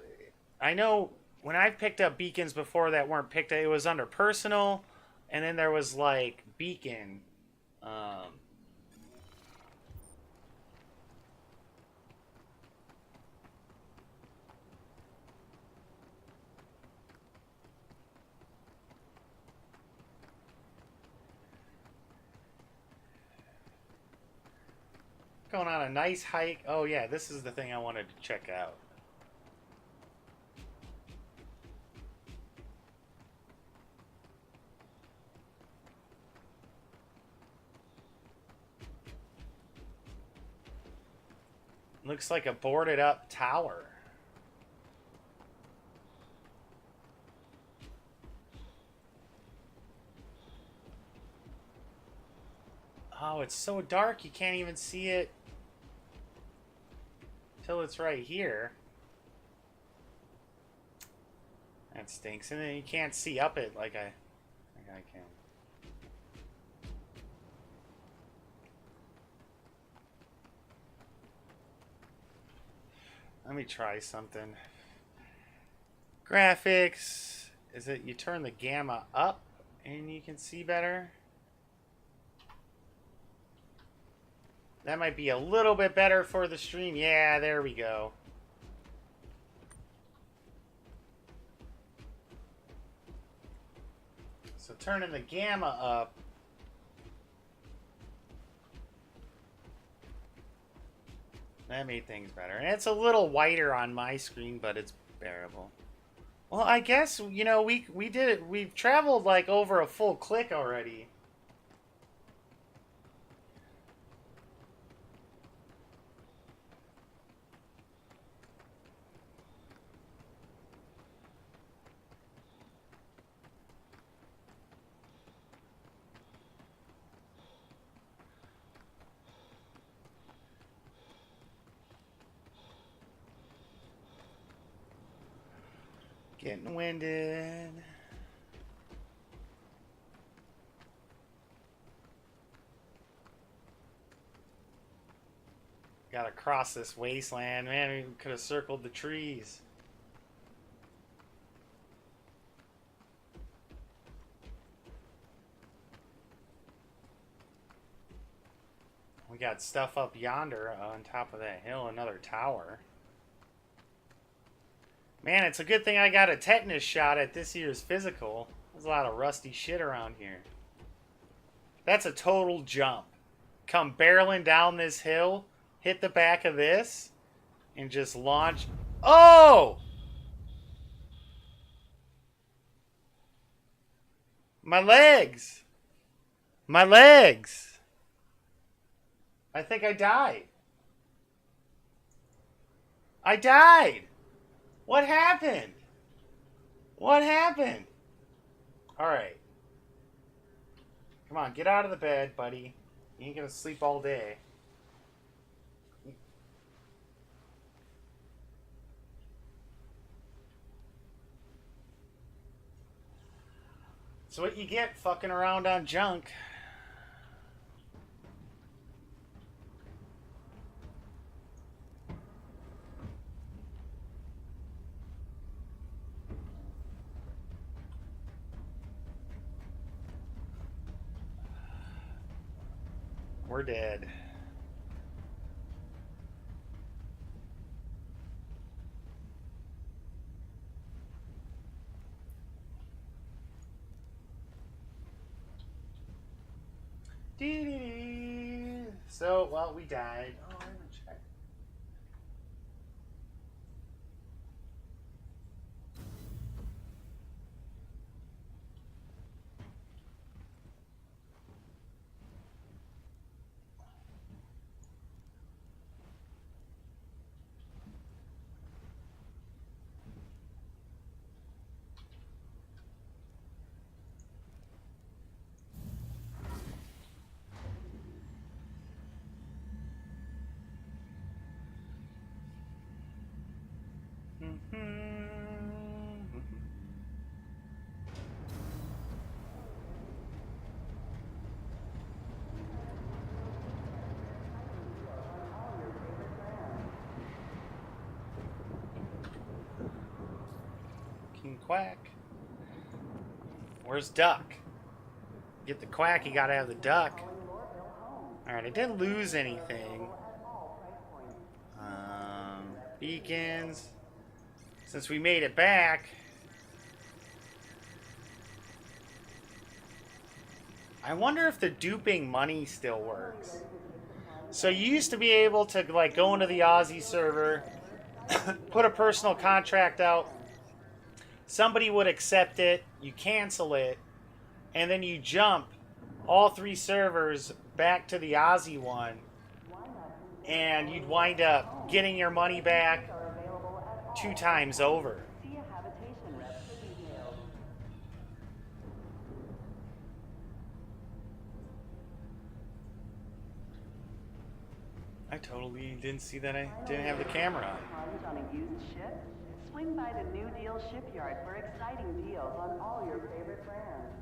I know when I've picked up beacons before that weren't picked up, it was under personal, and then there was, like, beacon. Going on a nice hike. Oh yeah, this is the thing I wanted to check out. Looks like a boarded up tower. Oh, it's so dark you can't even see it till it's right here. That stinks. And then you can't see up it like I can. Let me try something. Graphics. Is it you turn the gamma up and you can see better? That might be a little bit better for the stream. Yeah, there we go. So turning the gamma up That made things better. And it's a little whiter on my screen, but it's bearable. Well, I guess, you know, we did it. We've traveled like over a full click already. Getting winded. Gotta cross this wasteland. Man, we could have circled the trees. We got stuff up yonder on top of that hill, another tower. Man, it's a good thing I got a tetanus shot at this year's physical. There's a lot of rusty shit around here. That's a total jump. Come barreling down this hill, hit the back of this, and just launch. Oh! My legs! My legs! I think I died. I died! What happened? What happened? Alright. Come on, get out of the bed, buddy. You ain't gonna sleep all day. That's what you get fucking around on junk. We're dead. So, well, we died. Oh, I haven't checked. King Quack. Where's Duck? Get the Quack, you gotta have the Duck. Alright, I didn't lose anything. Beacons. Since we made it back, I wonder if the duping money still works. So you used to be able to like go into the Aussie server, put a personal contract out, somebody would accept it, you cancel it, and then you jump all 3 servers back to the Aussie one, and you'd wind up getting your money back 2 times over. I totally didn't see that I didn't have the camera on. On a used ship? Swing by the New Deal shipyard for exciting deals on all your favorite brands.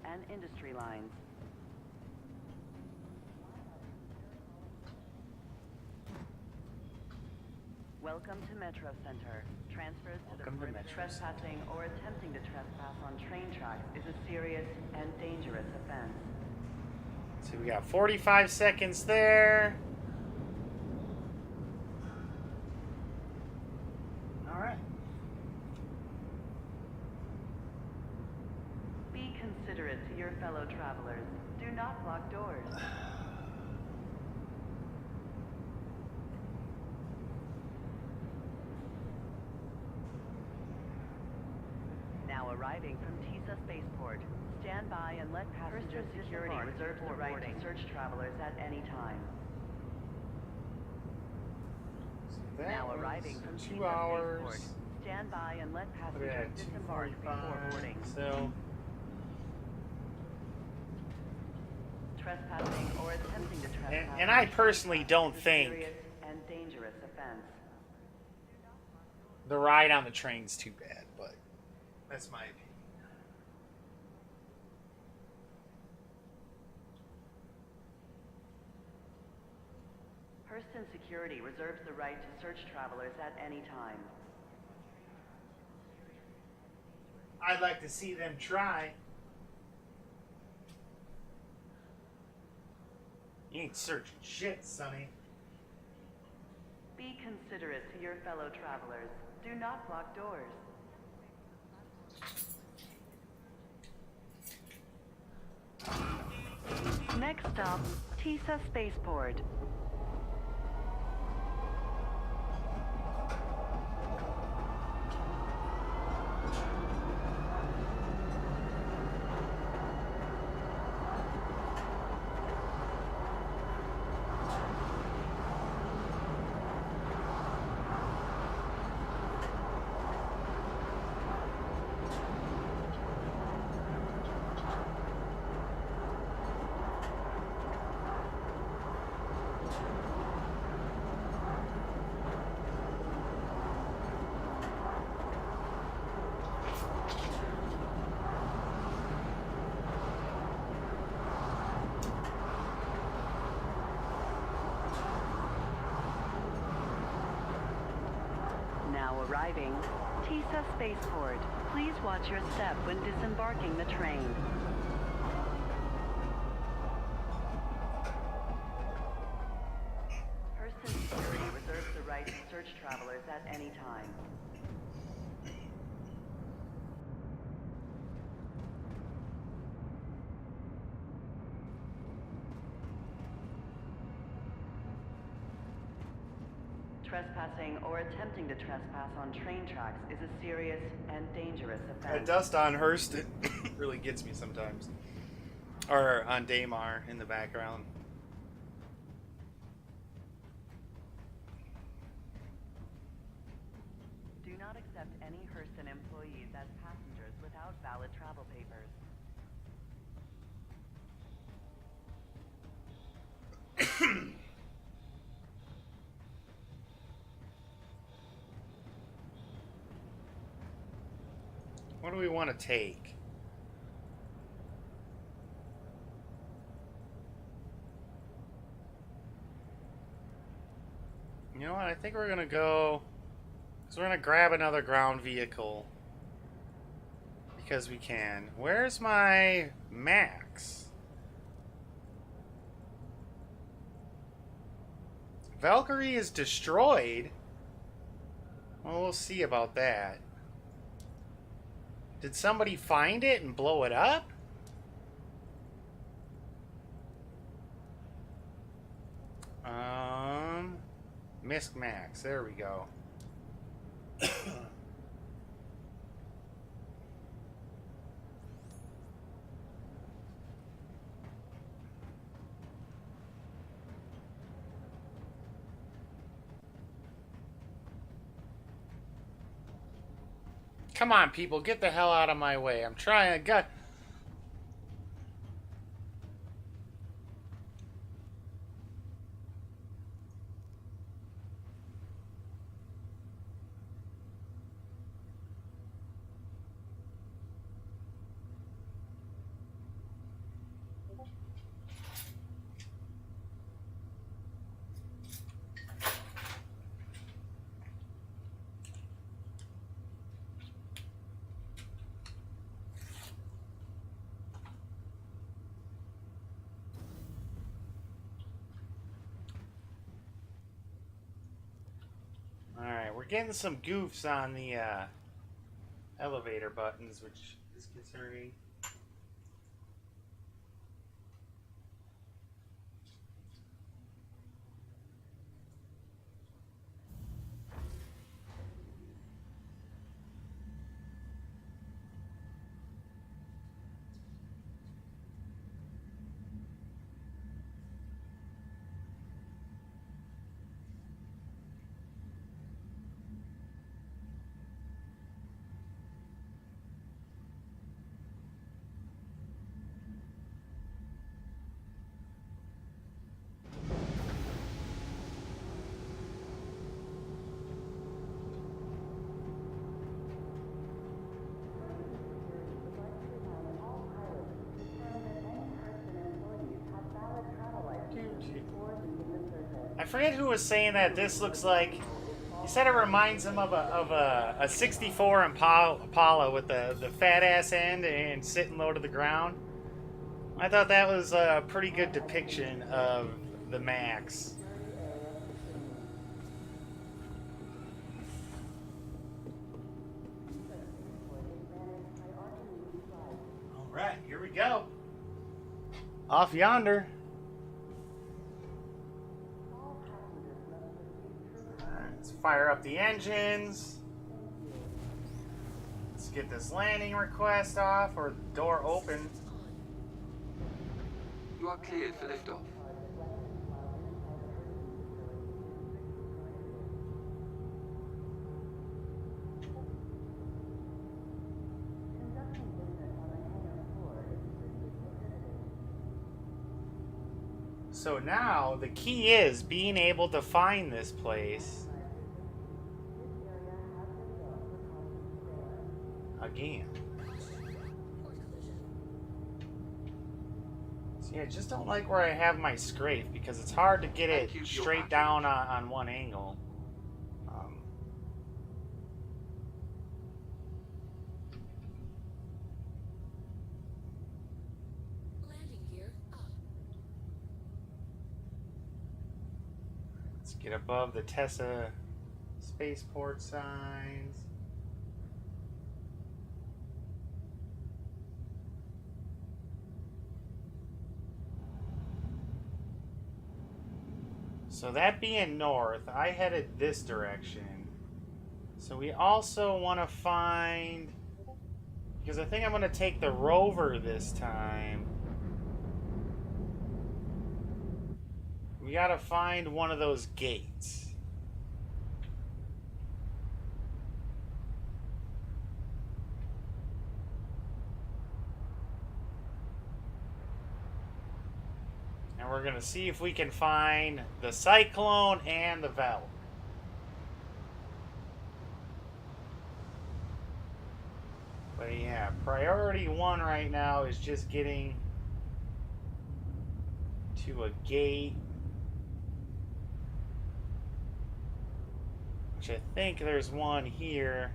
And industry lines. Welcome to Metro Center. Transfers to the bridge. Trespassing or attempting to trespass on train tracks is a serious and dangerous offense. So we got 45 seconds there. All right. Be considerate to your fellow travelers. Do not block doors. Now arriving from TISA Spaceport. Stand by and let passengers security reserve the right to search travelers at any time. That Now was arriving from 2 TISA hours. Spaceport. Stand by and let Look passengers at that, disembark before 2:45. boarding. So, Trespassing or attempting to trespass. and I personally don't is a think serious and dangerous offense. the ride on the train's too bad, but that's my opinion. Hurston Security reserves the right to search travelers at any time. I'd like to see them try. You ain't searching shit, Sonny. Be considerate to your fellow travelers. Do not block doors. Next stop, TISA Spaceport. Now arriving, TISA Spaceport. Please watch your step when disembarking the train. Hurston Security reserves the right to search travelers at any time. Trespassing or attempting to trespass on train tracks is a serious and dangerous That offense. dust on Hurston really gets me sometimes. Or on Daymar in the background. Do not accept any Hurston employees as passengers without valid travel papers. What do we want to take? You know what? I think we're going to go... Because we're going to grab another ground vehicle. Because we can. Where's my Max? Valkyrie is destroyed. Well, we'll see about that. Did somebody find it and blow it up? Misk Max. There we go. Come on, people, get the hell out of my way. I'm trying to... Alright, we're getting some goofs on the elevator buttons, which is concerning. I forget who was saying that this looks like. He said it reminds him of a 64 Impala with the fat ass end and sitting low to the ground. I thought that was a pretty good depiction of the Max. All right, here we go. Off yonder. Let's fire up the engines. Let's get this landing request off, or the door open. You are cleared for liftoff. So now the key is being able to find this place again. See, I just don't like where I have my scrape because it's hard to get it straight down on one angle. Let's get above the Tessa spaceport signs. So that being north, I headed this direction. So we also want to find, because I think I'm going to take the rover this time. We got to find one of those gates. And we're going to see if we can find the Cyclone and the Valor. But yeah, priority one right now is just getting to a gate. Which I think there's one here.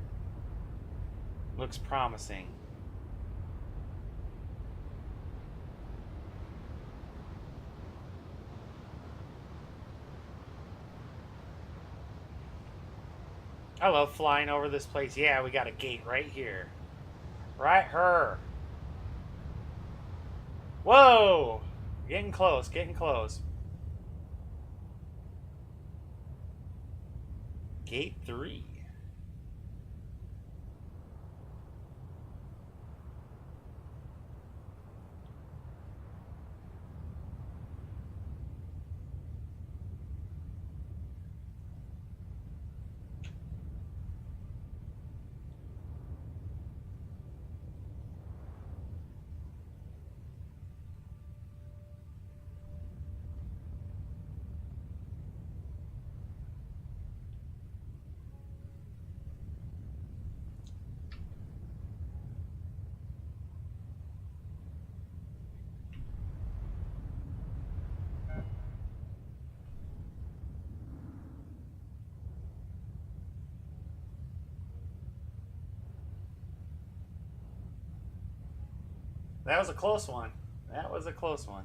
Looks promising. I love flying over this place. Yeah, we got a gate right here. Right here. Whoa! Getting close, getting close. Gate 3. That was a close one. That was a close one.